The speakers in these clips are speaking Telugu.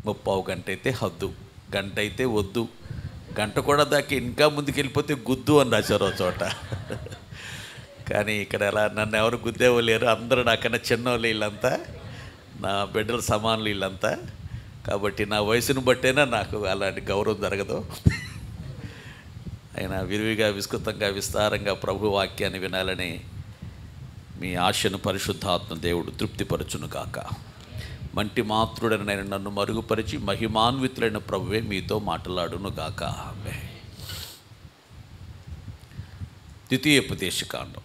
ముప్పావు గంట అయితే హద్దు, గంట అయితే వద్దు, గంట కూడా దాకా ఇంకా ముందుకు వెళ్ళిపోతే గుద్దు అని రాశారు చోట. కానీ ఇక్కడ ఎలా నన్ను ఎవరు గుద్దేవో లేరు, అందరూ నాకన్నా చిన్నవాళ్ళు వీళ్ళంతా, నా బిడ్డలు సమానులు వీళ్ళంతా. కాబట్టి నా వయసును బట్టేనా నాకు అలాంటి గౌరవం జరగదు. ఆయన విరివిగా విస్తృతంగా విస్తారంగా ప్రభు వాక్యాన్ని వినాలని మీ ఆశను పరిశుద్ధాత్మ దేవుడు తృప్తిపరచునుగాక. మంటి మాతృడని నేను నన్ను మరుగుపరిచి మహిమాన్వితులైన ప్రభువే మీతో మాట్లాడునుగాక. ఆమేన్. ద్వితీయోపదేశకాండం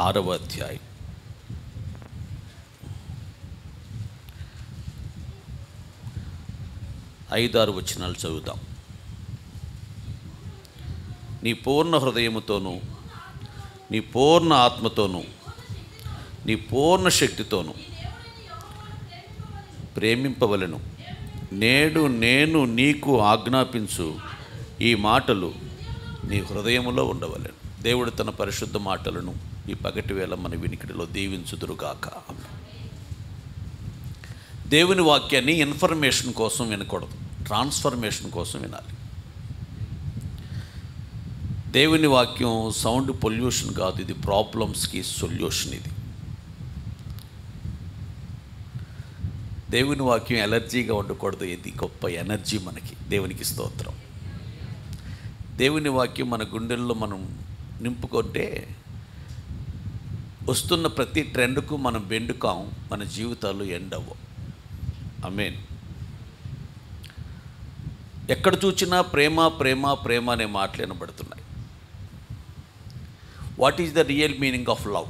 6వ అధ్యాయం 5-6 వచనాలు చదువుదాం. నీ పూర్ణ హృదయముతోనూ, నీ పూర్ణ ఆత్మతోనూ, నీ పూర్ణ శక్తితోనూ ప్రేమింపవలెను. నేడు నేను నీకు ఆజ్ఞాపించు ఈ మాటలు నీ హృదయములో ఉండవలెను. దేవుడు తన పరిశుద్ధ మాటలను ఈ పగటి వేళ మన వినికిడిలో దీవించుదురుగాక. దేవుని వాక్యాన్ని ఇన్ఫర్మేషన్ కోసం వినకూడదు, ట్రాన్స్ఫర్మేషన్ కోసం వినాలి. దేవుని వాక్యం సౌండ్ పొల్యూషన్ కాదు, ఇది ప్రాబ్లమ్స్కి సొల్యూషన్. ఇది దేవుని వాక్యం ఎలర్జీగా ఉండకూడదు, ఇది గొప్ప ఎనర్జీ మనకి. దేవునికి స్తోత్రం. దేవుని వాక్యం మన గుండెల్లో మనం నింపుకుంటే వస్తున్న ప్రతి ట్రెండ్కు మనం బెండుకాం, మన జీవితాలు ఎండవు. ఆమేన్. ఎక్కడ చూసినా ప్రేమ ప్రేమ ప్రేమ అనే మాటలు వినబడుతున్నాయి. What is the real meaning of love?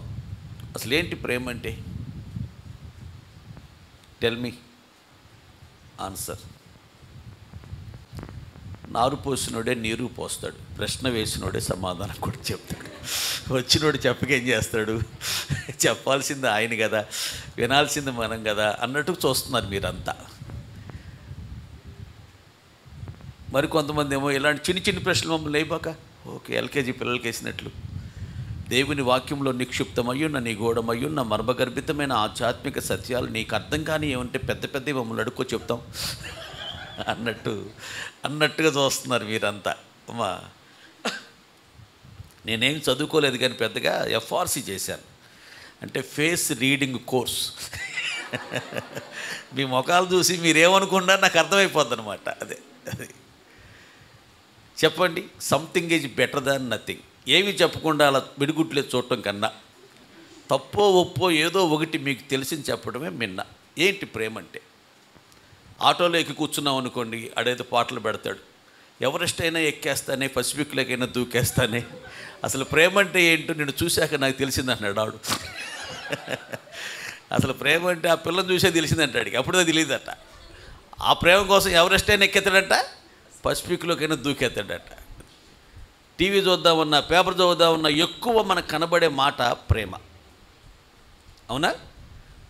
అసలు ఏంటి ప్రేమ అంటే? Tell me answer. నారు పోసినోడే నీరు పోస్తాడు, ప్రశ్న వేసినోడే సమాధానం కూడా చెప్తాడు. వచ్చినోడు చెప్పకేం చేస్తాడు? చెప్పాల్సింది ఆయన కదా, వినాల్సింది మనం కదా అన్నట్టు చూస్తున్నారు మీరంతా. మరి కొంతమంది ఏమో ఇలాంటి చిన్న చిన్న ప్రశ్నలు మమ్మల్ని లేబాక, ఓకే ఎల్కేజీ పిల్లలకి వేసినట్లు. దేవుని వాక్యంలో నిక్షిప్తమయ్యున్న నిగూఢమయ్యున్న మర్మగర్భితమైన ఆధ్యాత్మిక సత్యాలు నీకు అర్థం కానీ ఏమంటే పెద్ద పెద్ద మమ్మల్ని అడుక్కో చెప్తాం అన్నట్టుగా చూస్తున్నారు మీరంతా. అమ్మా, నేనేం చదువుకోలేదు కానీ పెద్దగా ఎఫ్ఆర్సి చేశాను, అంటే ఫేస్ రీడింగ్ కోర్స్. మీ ముఖాలు చూసి మీరేమనుకున్నా నాకు అర్థమైపోద్ది అనమాట. అదే చెప్పండి, something is better than nothing. ఏమి చెప్పకుండా అలా మిడిగుడ్లే చూడటం కన్నా తప్పో ఒప్పో ఏదో ఒకటి మీకు తెలిసింది చెప్పడమే మిన్న. ఏంటి ప్రేమ అంటే? ఆటోలో ఎక్కి కూర్చున్నాం అనుకోండి, ఆడేదో పాటలు పెడతాడు, ఎవరెస్ట్ అయినా ఎక్కేస్తానే, పసిఫిక్లోకైనా దూకేస్తానే. అసలు ప్రేమ అంటే ఏంటో నేను చూశాక నాకు తెలిసింది అన్నాడు ఆడు. అసలు ప్రేమ అంటే ఆ పిల్లని చూసే తెలిసిందంటాడు, అప్పుడే తెలియదట. ఆ ప్రేమ కోసం ఎవరెస్ట్ అయినా ఎక్కేస్తాడంట, పసిఫిక్లోకైనా దూకేస్తాడట. టీవీ చూద్దామన్నా, పేపర్ చదువుదామన్నా ఎక్కువ మనకు కనబడే మాట ప్రేమ. అవునా?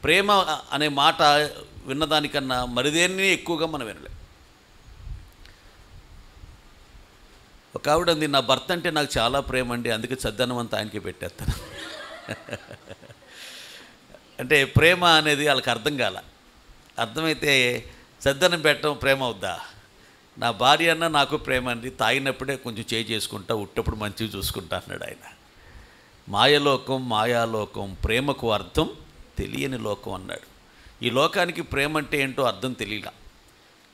ప్రేమ అనే మాట విన్నదానికన్నా మరిదేన్ని ఎక్కువగా మనం వినలేం. ఒక ఆవిడ అంది, నా భర్త అంటే నాకు చాలా ప్రేమ అండి, అందుకే చద్దన్నం అంతా ఆయనకి పెట్టేస్తాను. అంటే ప్రేమ అనేది వాళ్ళకి అర్థం కాల. అర్థమైతే చద్దన్నం పెట్టడం ప్రేమ అవుద్దా? నా భార్య అన్న నాకు ప్రేమ అండి, తాగినప్పుడే కొంచెం చేయి చేసుకుంటా, ఉట్టప్పుడు మంచిగా చూసుకుంటా అన్నాడు ఆయన. మాయలోకం, మాయాలోకం, ప్రేమకు అర్థం తెలియని లోకం అన్నాడు. ఈ లోకానికి ప్రేమ అంటే ఏంటో అర్థం తెలియలా.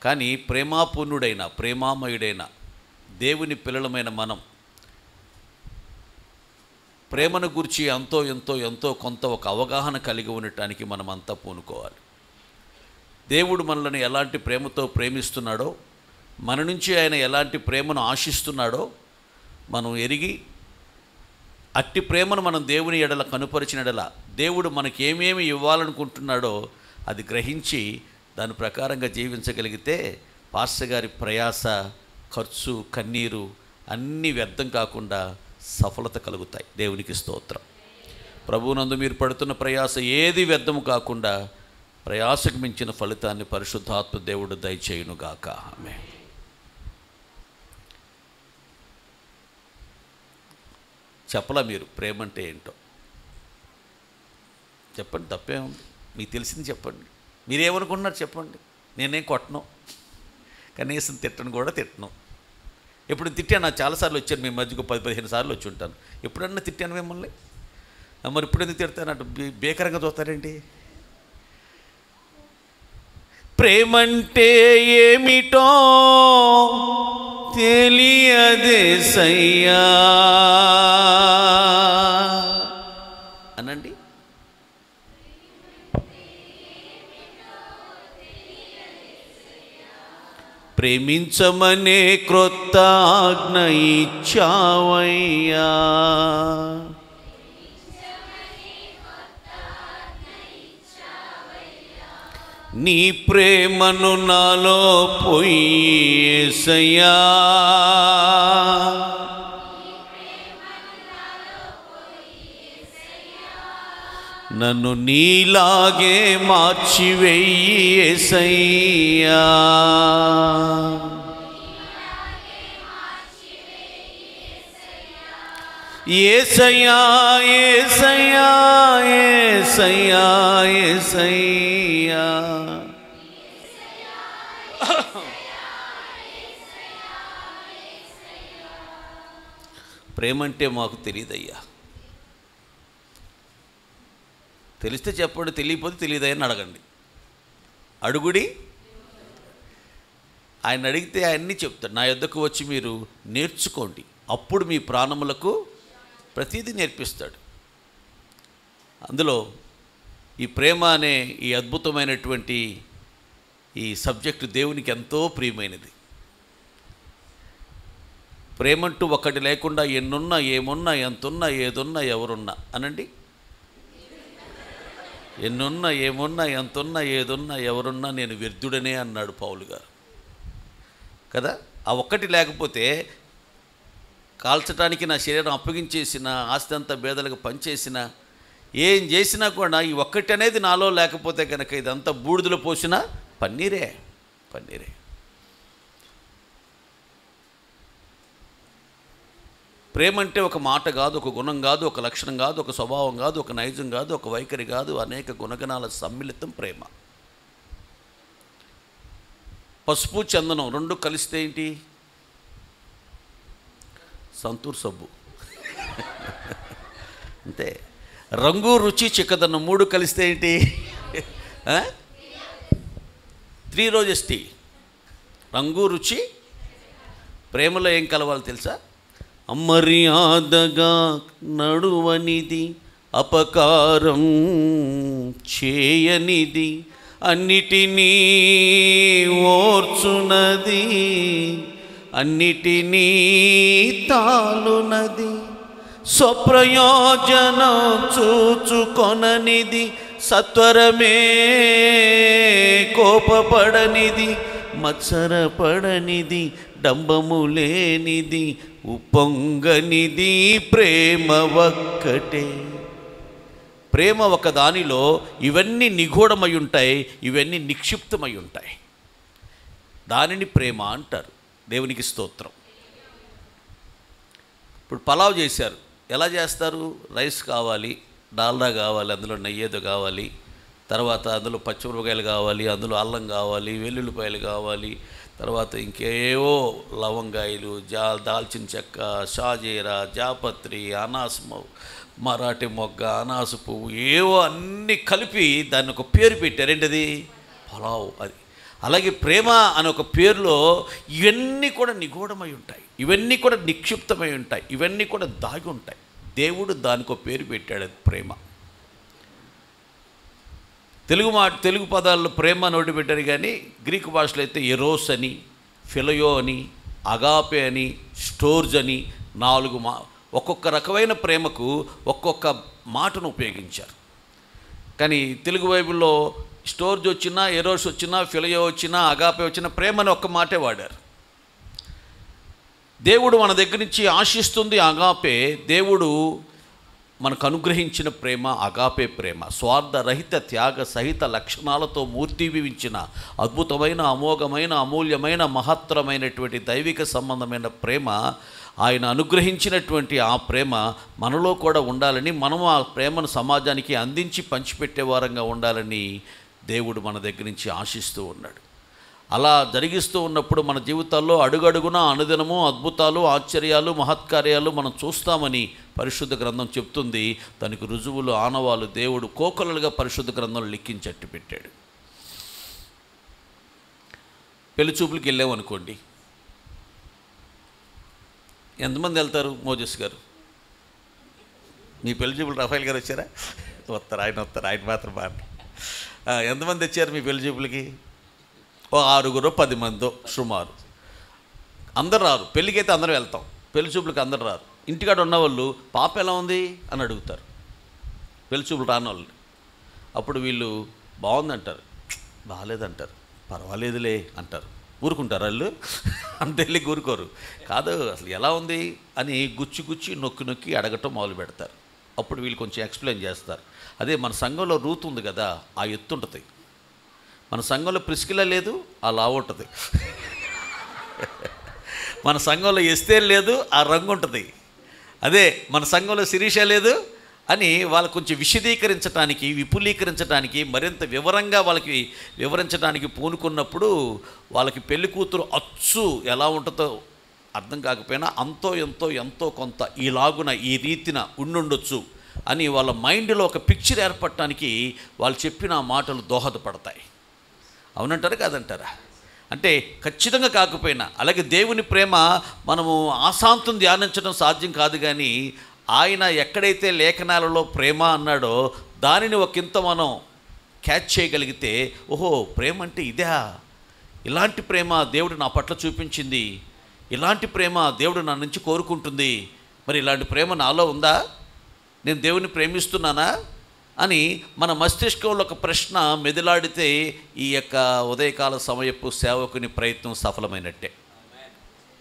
కానీ ప్రేమాపూర్ణుడైన, ప్రేమామయుడైన దేవుని పిల్లలమైన మనం ప్రేమను గురించి ఎంతో ఎంతో ఎంతో కొంత ఒక అవగాహన కలిగి ఉండటానికి మనం అంతా పూనుకోవాలి. దేవుడు మనల్ని ఎలాంటి ప్రేమతో ప్రేమిస్తున్నాడో, మన నుంచి ఆయన ఎలాంటి ప్రేమను ఆశిస్తున్నాడో మనం ఎరిగి, అట్టి ప్రేమను మనం దేవుని ఎడల కనుపరిచిన ఎడల దేవుడు మనకేమేమి ఇవ్వాలనుకుంటున్నాడో అది గ్రహించి దాని ప్రకారంగా జీవించగలిగితే పాస్టర్ గారి ప్రయాస, ఖర్చు, కన్నీరు అన్నీ వ్యర్థం కాకుండా సఫలత కలుగుతాయి. దేవునికి స్తోత్రం. ప్రభువునందు మీరు పడుతున్న ప్రయాస ఏది వ్యర్థము కాకుండా ప్రయాసకు మించిన ఫలితాన్ని పరిశుద్ధాత్మ దేవుడు దయచేయునుగాక. ఆమేన్. చెప్పలా మీరు ప్రేమ అంటే ఏంటో? చెప్పండి, తప్పే ఉంది. మీకు తెలిసింది చెప్పండి. మీరేమనుకుంటున్నారు చెప్పండి. నేనేం కొట్టను, కనీసం తిట్టను కూడా తిట్టను. ఎప్పుడు తిట్టాను? నాకు చాలాసార్లు వచ్చాను, మీ మధ్యకు 10-15 సార్లు వచ్చి ఉంటాను. ఎప్పుడన్నా తిట్టాను మిమ్మల్ని? మరి ఇప్పుడు ఎందుకు తిడతానంట? బేకరంగా చూస్తారేంటి? ప్రేమంటే ఏమిటో తెలియదేసయ్యా అనండి. ప్రేమించమనే క్రొత్త ఆజ్ఞ ఇచ్చావయ్యా, నీ ప్రేమను నాలో పోయేసయ్యా, నన్ను నీలాగే మార్చివేయేసయ్యా, యేసయ్యా యేసయ్యా యేసయ్యా యేసయ్యా. ప్రేమంటే మాకు తెలియదయ్యా. తెలిస్తే చెప్పండి, తెలియకపోతే తెలియదయ్యని అడగండి. అడుగుడి, ఆయన అడిగితే ఆయన్ని చెప్తాడు. నా యొద్దకు వచ్చి మీరు నేర్చుకోండి, అప్పుడు మీ ప్రాణములకు ప్రతిదీ నేర్పిస్తాడు. అందులో ఈ ప్రేమ అనే ఈ అద్భుతమైనటువంటి ఈ సబ్జెక్టు దేవునికి ఎంతో ప్రియమైనది. ప్రేమంటూ ఒకటి లేకుండా ఎన్నున్నా, ఏమున్నా, ఎంతున్నా, ఏదున్నా, ఎవరున్నా అనండి. ఎన్నున్నా, ఏమున్నా, ఎంతున్నా, ఏదున్నా, ఎవరున్నా నేను వ్యర్థుడనే అన్నాడు పౌలు గారు కదా. ఆ ఒక్కటి లేకపోతే కాల్చడానికి నా శరీరం అప్పగించేసిన, ఆస్తి అంతా పేదలకు పనిచేసిన, ఏం చేసినా కూడా ఈ ఒక్కటి అనేది నాలో లేకపోతే కనుక ఇదంతా బూడిదలో పోసిన పన్నీరే పన్నీరే. ప్రేమ అంటే ఒక మాట కాదు, ఒక గుణం కాదు, ఒక లక్షణం కాదు, ఒక స్వభావం కాదు, ఒక నైజం కాదు, ఒక వైఖరి కాదు, అనేక గుణగణాల సమ్మిళితం ప్రేమ. పసుపు చందనం రెండు కలిస్తే ఏంటి? సంతూర్ సబ్బు అంతే. రంగు రుచి చిక్కదనం మూడు కలిస్తే ఏంటి? 3 రోజెస్ టీ. రంగు రుచి. ప్రేమలో ఏం కలవాలి తెలుసా? అమర్యాదగా నడువనిది, అపకారం చేయనిది, అన్నిటినీ ఓర్చునది, అన్నిటినీ తాలునది, స్వప్రయోజనం చూచుకొననిది, సత్వరమే కోపపడనిది, మత్సరపడనిది, డంబము లేనిది, ఉప్పొంగనిది, ప్రేమ ఒక్కటే. ప్రేమ ఒక దానిలో ఇవన్నీ నిగూఢమై ఉంటాయి, ఇవన్నీ నిక్షిప్తమై ఉంటాయి. దానిని ప్రేమ అంటారు. దేవునికి స్తోత్రం. ఇప్పుడు పలావ్ చేశారు, ఎలా చేస్తారు? రైస్ కావాలి, డాల్డా కావాలి, అందులో నెయ్యేదో కావాలి, తర్వాత అందులో పచ్చిమిరపకాయలు కావాలి, అందులో అల్లం కావాలి, వెల్లుల్లిపాయలు కావాలి, తర్వాత ఇంకేవో లవంగాయలు, దాల్చిన చెక్క, షాజీరా, జాపత్రి, అనాస్ మరాఠీ మొగ్గ, అనాసు పువ్వు, ఏవో అన్నీ కలిపి దాన్ని ఒక పేరు పెట్టారు. ఏంటది? పలావ్. అది అలాగే ప్రేమ అనే ఒక పేరులో ఇవన్నీ కూడా నిగూఢమై ఉంటాయి, ఇవన్నీ కూడా నిక్షిప్తమై ఉంటాయి, ఇవన్నీ కూడా దాగి ఉంటాయి. దేవుడు దానికి ఒక పేరు పెట్టాడు, అది ప్రేమ. తెలుగు పదాల్లో ప్రేమ నోటి పెట్టారు, కానీ గ్రీకు భాషలో అయితే ఎరోస్ అని, ఫిలయో అని, అగాపే అని, స్టోర్జ్ అని 4 ఒక్కొక్క రకమైన ప్రేమకు ఒక్కొక్క మాటను ఉపయోగించారు. కానీ తెలుగు బైబిల్లో స్టోర్జ్ వచ్చినా, ఎరోస్ వచ్చినా, ఫిలయో వచ్చినా, అగాపే వచ్చినా ప్రేమని ఒక్క మాటే వాడారు. దేవుడు మన దగ్గర నుంచి ఆశిస్తుంది అగాపే. దేవుడు మనకు అనుగ్రహించిన ప్రేమ అగాపే ప్రేమ. స్వార్థరహిత త్యాగ సహిత లక్షణాలతో మూర్తిభవించిన అద్భుతమైన, అమోఘమైన, అమూల్యమైన, మహత్తరమైనటువంటి దైవిక సంబంధమైన ప్రేమ, ఆయన అనుగ్రహించినటువంటి ఆ ప్రేమ మనలో కూడా ఉండాలని, మనము ఆ ప్రేమను సమాజానికి అందించి పంచిపెట్టే వారంగా ఉండాలని దేవుడు మన దగ్గర నుంచి ఆశిస్తూ ఉన్నాడు. అలా జరిగిస్తూ ఉన్నప్పుడు మన జీవితాల్లో అడుగడుగునా అనుదినము అద్భుతాలు, ఆశ్చర్యాలు, మహత్కార్యాలు మనం చూస్తామని పరిశుద్ధ గ్రంథం చెప్తుంది. దానికి రుజువులు, ఆనవాలు దేవుడు కోకొల్లలుగా పరిశుద్ధ గ్రంథంలో లిఖించట్టు పెట్టాడు. పెళ్లి చూపులకి వెళ్ళామనుకోండి, ఎంతమంది వెళ్తారు? మోజెస్ గారు, మీ పెళ్లి చూపులు రఫాయిల్ గారు వచ్చారా? వస్తారు, ఆయన మాత్రం బాగా. ఎంతమంది వచ్చారు మీ పెళ్లి చూపులకి? ఓ 6 10 మందో సుమారు. అందరు రారు, పెళ్ళికి అయితే అందరూ వెళ్తాం, పెళ్లి చూపులకి అందరు రారు. ఇంటికాడ ఉన్నవాళ్ళు పాప ఎలా ఉంది అని అడుగుతారు పెళ్లి చూపులు రాని వాళ్ళు. అప్పుడు వీళ్ళు బాగుందంటారు, బాగాలేదంటారు, పర్వాలేదులే అంటారు. ఊరుకుంటారు వాళ్ళు? అంత వెళ్ళి ఊరుకోరు. కాదు, అసలు ఎలా ఉంది అని గుచ్చి నొక్కి అడగటం మొదలు పెడతారు. అప్పుడు వీళ్ళు కొంచెం ఎక్స్ప్లెయిన్ చేస్తారు. అదే మన సంఘంలో రూత్ ఉంది కదా, ఆ ఎత్తు ఉంటుంది. మన సంఘంలో ప్రిస్కిలా లేదు, ఆ లావు ఉంటుంది. మన సంఘంలో ఎస్తేర్ లేదు, ఆ రంగు ఉంటుంది. అదే మన సంఘంలో శిరీష లేదు అని వాళ్ళు కొంచెం విశదీకరించడానికి, విపులీకరించడానికి, మరింత వివరంగా వాళ్ళకి వివరించడానికి పూనుకున్నప్పుడు వాళ్ళకి పెళ్లి కూతురు అచ్చు ఎలా ఉంటుందో అర్థం కాకపోయినా అంతో ఎంతో కొంత ఈలాగున ఈ రీతిన ఉండుండొచ్చు అని వాళ్ళ మైండ్లో ఒక పిక్చర్ ఏర్పడటానికి వాళ్ళు చెప్పిన మాటలు దోహదపడతాయి. అవునంటారా కాదంటారా? అంటే ఖచ్చితంగా కాకపోయినా, అలాగే దేవుని ప్రేమ మనము ఆశాంతం ధ్యానించడం సాధ్యం కాదు. కానీ ఆయన ఎక్కడైతే లేఖనాలలో ప్రేమ అన్నాడో దానిని ఒకంత మనం క్యాచ్ చేయగలిగితే, ఓహో ప్రేమ అంటే ఇదే, ఇలాంటి ప్రేమ దేవుడు నా పట్ల చూపించింది, ఇలాంటి ప్రేమ దేవుడు నా నుంచి కోరుకుంటుంది, మరి ఇలాంటి ప్రేమ నాలో ఉందా, నేను దేవుని ప్రేమిస్తున్నానా అని మన మస్తిష్కంలో ఒక ప్రశ్న మెదిలాడితే ఈ యొక్క ఉదయకాల సమయపు సేవకుని ప్రయత్నం సఫలమైనట్టే.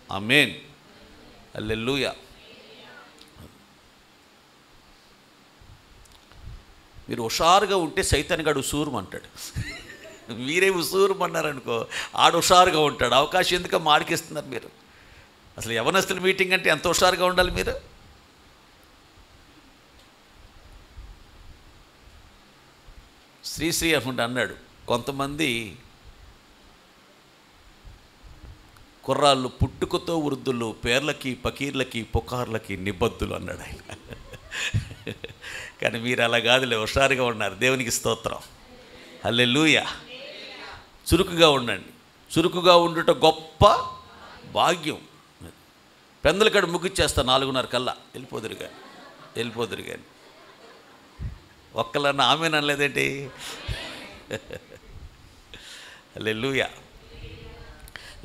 ఆమేన్, హల్లెలూయా. మీరు హుషారుగా ఉంటే సైతాన్గాడు ఉసూరుమంటాడు. మీరే ఉసూరుమన్నారనుకో, ఆడు హుషారుగా ఉంటాడు. అవకాశం ఎందుకు మాడికిస్తున్నారు మీరు? అసలు యవనస్తుల మీటింగ్ అంటే ఎంత హుషారుగా ఉండాలి మీరు? శ్రీశ్రీ అనుకుంటే అన్నాడు, కొంతమంది కుర్రాళ్ళు పుట్టుకతో వృద్ధులు, పేర్లకి పకీర్లకి పుకార్లకి నిబద్ధులు అన్నాడు ఆయన. కానీ మీరు అలా కాదులే, హుషారుగా ఉన్నారు. దేవునికి స్తోత్రం, హల్లెలూయా. చురుకుగా ఉండండి. చురుకుగా ఉండుట గొప్ప భాగ్యం. పెందల కాడ ముగిచ్చేస్తా 4:30 కల్లా వెళ్ళిపోదురు కానీ ఒక్కలన్నా ఆమెను అనలేదేంటి? హల్లెలూయా.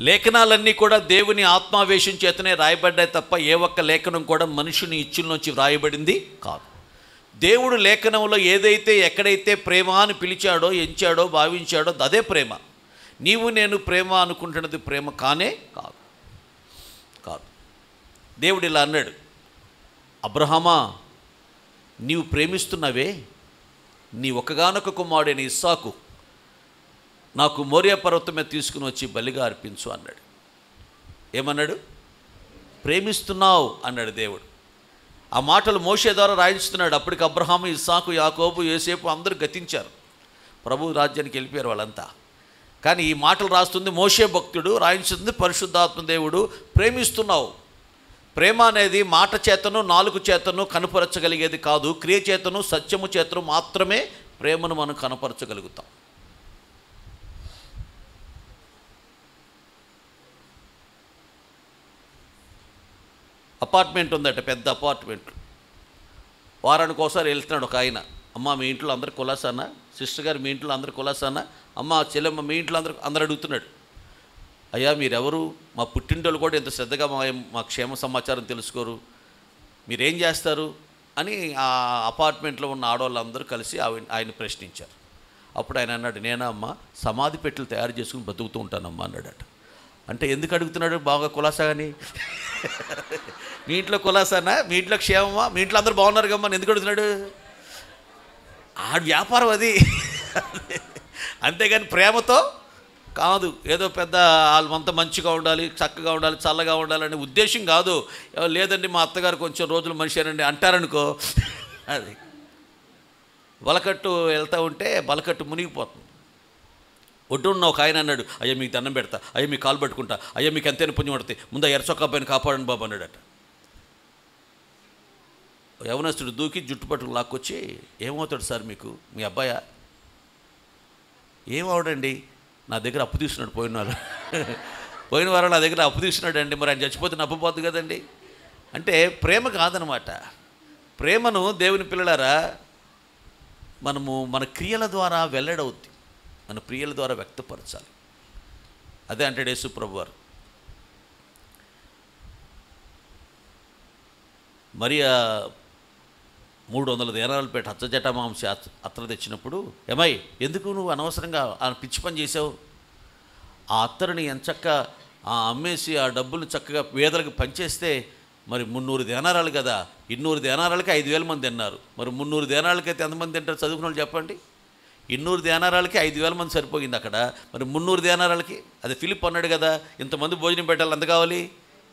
లేఖనాలన్నీ కూడా దేవుని ఆత్మావేశం చేతనే రాయబడ్డాయి తప్ప ఏ ఒక్క లేఖనం కూడా మనుషుని ఇచ్చుల్లోంచి వ్రాయబడింది కాదు. దేవుడు లేఖనంలో ఏదైతే ఎక్కడైతే ప్రేమ అని పిలిచాడో, ఎంచాడో, భావించాడో అదే ప్రేమ. నీవు నేను ప్రేమ అనుకుంటున్నది ప్రేమ కానే కాదు. దేవుడు ఇలా అన్నాడు, అబ్రహామా నీవు ప్రేమిస్తున్నావే, నీ ఒక్కగానొక్క కుమారుడైన ఇస్సాకు నాకు మోరియా పర్వతం మీద తీసుకుని వచ్చి బలిగా అర్పించు అన్నాడు. ఏమన్నాడు? ప్రేమిస్తున్నావు అన్నాడు దేవుడు. ఆ మాటలు మోషే ద్వారా రాయించుతున్నాడు. అప్పటికి అబ్రహాము, ఇస్సాకు, యాకోబు, యోసేపు అందరూ గతించారు, ప్రభు రాజ్యానికి వెళ్ళిపోయారు వాళ్ళంతా. కానీ ఈ మాటలు రాస్తుంది మోషే భక్తుడు, రాయించుతుంది పరిశుద్ధాత్మ దేవుడు. ప్రేమిస్తున్నావు. ప్రేమ అనేది మాట చేతను నాలుగు చేతను కనపరచగలిగేది కాదు, క్రియ చేతను సత్యము చేతను మాత్రమే ప్రేమను మనం కనపరచగలుగుతాం. అపార్ట్మెంట్ ఉందట, పెద్ద అపార్ట్మెంట్. వారానికి ఒకసారి వెళ్తున్నాడు ఒక ఆయన. అమ్మ మీ ఇంట్లో అందరు కులాసానా? సిస్టర్ గారు మీ ఇంట్లో అందరు కులాసానా? అమ్మ చెల్లెమ్మ మీ ఇంట్లో అందరు అడుగుతున్నాడు. అయ్యా మీరెవరు? మా పుట్టింటోళ్ళు కూడా ఇంత శ్రద్ధగా మా క్షేమ సమాచారం తెలుసుకోరు, మీరేం చేస్తారు అని ఆ అపార్ట్మెంట్లో ఉన్న ఆడవాళ్ళందరూ కలిసి ఆయన ప్రశ్నించారు. అప్పుడు ఆయన అన్నాడు, నేనా అమ్మ సమాధి పెట్టెలు తయారు చేసుకుని బతుకుతూ ఉంటానమ్మా అన్నాడట. అంటే ఎందుకు అడుగుతున్నాడు? బాగా కులాసా అని. మీ ఇంట్లో కులాసానా? మీ ఇంట్లో క్షేమమా? మీ ఇంట్లో అందరూ బాగున్నారు కమ్మా ఎందుకు అడుగుతున్నాడు? ఆ వ్యాపారం అది. అంతేగాని ప్రేమతో కాదు. ఏదో పెద్ద వాళ్ళంతా మంచిగా ఉండాలి, చక్కగా ఉండాలి, చల్లగా ఉండాలనే ఉద్దేశం కాదు. లేదండి మా అత్తగారు కొంచెం రోజులు మనిషినండి అంటారనుకో, అది బలకట్టు వెళ్తూ ఉంటే బలకట్టు మునిగిపోతుంది. ఒడ్డున్న ఒక ఆయన అన్నాడు, అయ్యా మీకు దండం పెడతా, అయ్యా మీకు కాలు పట్టుకుంటా, అయ్యా మీకు ఎంతైనా పుణ్యం పడుతుంది, ముందు ఎర్రచొక్కా పైన కాపాడండి బాబు అన్నాడట. యవనస్తుడు దూకి జుట్టు పట్టుకు లాక్కొచ్చి, ఏమవుతాడు సార్ మీకు, మీ అబ్బాయా? ఏమవడండి, నా దగ్గర అప్పు తీసుకున్నాడు పోయిన వారం నా దగ్గర అప్పు తీసుకున్నాడు అండి, మరి ఆయన చచ్చిపోతే నప్పపోతుంది కదండి. అంటే ప్రేమ కాదనమాట. ప్రేమను దేవుని పిల్లలారా మనము మన క్రియల ద్వారా వెల్లడవుద్ది, మన క్రియల ద్వారా వ్యక్తపరచాలి. అదే అంటాడు యేసు ప్రభువారు. మరియా 300 దేనారాలు పెట్టి అచ్చజట మాంసి అత్తరు తెచ్చినప్పుడు, ఏమై ఎందుకు నువ్వు అనవసరంగా ఆ పిచ్చి పని చేసావు? ఆ అత్తరుని ఎంచక్క అమ్మేసి ఆ డబ్బులు చక్కగా పేదలకు పంచేస్తే మరి 300 దేనారాలు కదా, 200 దేనారాలకి 5,000 మంది తిన్నారు. మరి 300 దేనారాలకైతే ఎంతమంది తింటారు చదువుకున్న వాళ్ళు చెప్పండి? 200 దేనారాలకి 5,000 మంది సరిపోయింది అక్కడ. మరి 300 దేనారాలకి, అది ఫిలిప్ అన్నాడు కదా, ఇంతమంది భోజనం పెట్టాలి, ఎంత కావాలి?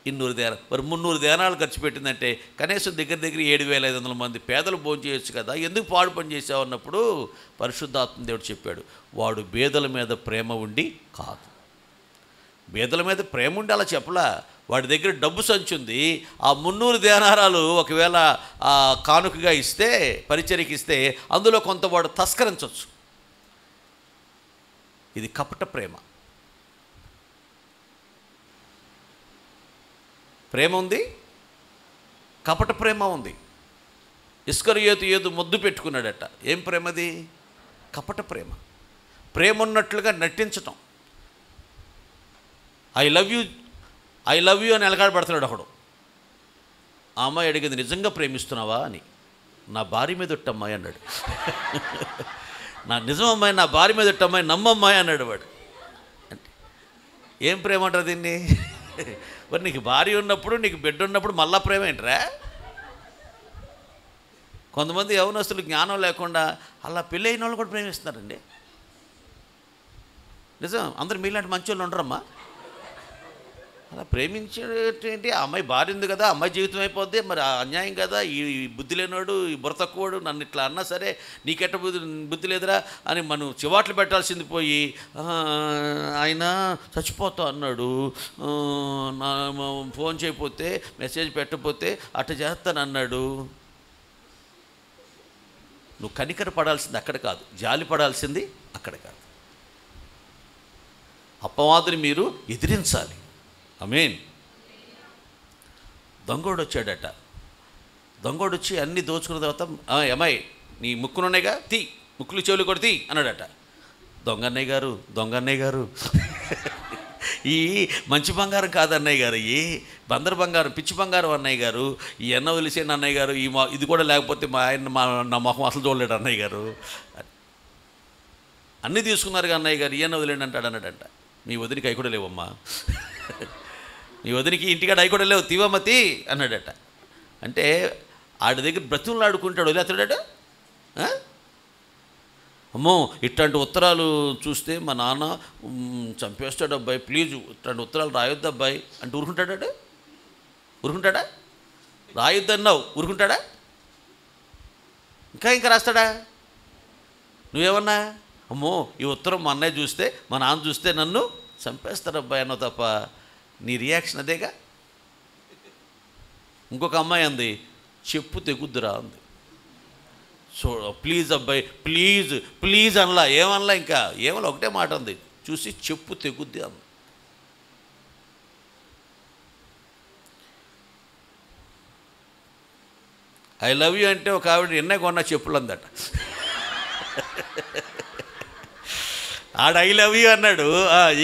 200 దేనాలు. మరి 300 దేనాలు ఖర్చు పెట్టిందంటే కనీసం దగ్గర 7,500 మంది పేదలు భోజనం చేయొచ్చు కదా, ఎందుకు పాడు పని చేసావు అన్నప్పుడు పరిశుద్ధాత్మ దేవుడు చెప్పాడు, వాడు బేదల మీద ప్రేమ ఉండి కాదు. బేదల మీద ప్రేమ ఉండి అలా చెప్పలా, వాడి దగ్గర డబ్బు సంచుంది, ఆ 300 దేనారాలు ఒకవేళ కానుకగా ఇస్తే, పరిచర్యకి ఇస్తే, అందులో కొంత వాడు తస్కరించవచ్చు. ఇది కపట ప్రేమ. ప్రేమ ఉంది, కపట ప్రేమ ఉంది. ఇస్కరియోతు ఏదో ముద్దు పెట్టుకున్నాడట. ఏం ప్రేమది? కపట ప్రేమ. ప్రేమ ఉన్నట్లుగా నటించటం. ఐ లవ్ యూ అని ఎలగాడబడుతున్నాడు ఒకడు. ఆ అమ్మాయి అడిగింది, నిజంగా ప్రేమిస్తున్నావా అని. నా భార్య మీద ఒట్టమ్మాయి అన్నాడు. నా నిజం అమ్మాయి, నా భార్య మీద ఒట్టమ్మాయి, నమ్మమ్మాయి అన్నాడు వాడు. అంటే ఏం ప్రేమ అంటారు దీన్ని? మరి నీకు భార్య ఉన్నప్పుడు, నీకు బిడ్డ ఉన్నప్పుడు మళ్ళా ప్రేమ ఏంట్రా? కొంతమంది యవనస్తులు జ్ఞానం లేకుండా అలా పెళ్ళి అయిన వాళ్ళు కూడా ప్రేమిస్తున్నారండి. నిజం, అందరూ మీలాంటి మంచి వాళ్ళు ఉండరమ్మా. అలా ప్రేమించేటేంటి? ఆ అమ్మాయి భార్య ఉంది కదా, అమ్మాయి జీవితం అయిపోద్ది, మరి అన్యాయం కదా, ఈ బుద్ధి లేనివాడు, ఈ బుర్ర తక్కువడు నన్ను ఇట్లా అన్నా సరే నీకెట్ట బుద్ధి లేదురా అని మనం చివాట్లు పెట్టాల్సింది పోయి, ఆయన చచ్చిపోతా అన్నాడు, నా ఫోన్ చేయకపోతే, మెసేజ్ పెట్టకపోతే అట్ట చేస్తాను అన్నాడు. నువ్వు కనికర పడాల్సింది అక్కడ కాదు, జాలి పడాల్సింది అక్కడ కాదు. అపవాదిని మీరు ఎదిరించాలి. ఆమేన్. దొంగోడు వచ్చాడట. దొంగోడు వచ్చి అన్నీ దోచుకున్న తర్వాత, అమ్మాయి నీ ముక్కులున్నాయిగా, తీ, ముక్కులు చెవులు కూడా తీ అన్నాడట. దొంగ అన్నయ్య గారు ఈ మంచి బంగారం కాదు అన్నయ్య గారు, ఈ బందరు బంగారం, పిచ్చి బంగారం అన్నయ్య గారు, ఈ ఎన్న వలిసేను అన్నయ్య గారు, ఇది కూడా లేకపోతే మా ఆయన నా మొహం అసలు చూడలేడు అన్నయ్య గారు, అన్నీ తీసుకున్నారుగా అన్నయ్య గారు, ఈయన వదిలేండి అంటాడు అన్నాడంట. మీ వదినికి అవి కూడా లేవమ్మా, నీ వదినికి ఇంటికాడ అవి కూడా లేవు, తీవమ్మ తీ అన్నాడట. అంటే ఆడి దగ్గర బ్రతుకులు ఆడుకుంటాడు, వదిలేస్తాడట. అమ్మో ఇట్లాంటి ఉత్తరాలు చూస్తే మా నాన్న చంపేస్తాడు అబ్బాయి, ప్లీజ్ ఇట్లాంటి ఉత్తరాలు రాయొద్దు అబ్బాయి అంటే ఊరుకుంటాడా? రాయొద్దన్నావు, ఊరుకుంటాడా? ఇంకా రాస్తాడా? నువ్వేమన్నా, అమ్మో ఈ ఉత్తరం మా అన్నయ్య చూస్తే, మా నాన్న చూస్తే నన్ను చంపేస్తాడు అబ్బాయి అన్నావు తప్ప నీ రియాక్షన్ అదేగా. ఇంకొక అమ్మాయి అంది, చెప్పు తెగుద్దురా అంది. సో ప్లీజ్ అబ్బాయి, ప్లీజ్ అనలా, ఏమనలా, ఇంకా ఏమన్నా ఒకటే మాట ఉంది, చూసి చెప్పు తెగుద్ది అంది. ఐ లవ్ యూ అంటే ఒక ఆవిడ ఎన్న కొన్నా చెప్పులు అందట. ఆడు ఐ లవ్ యూ అన్నాడు,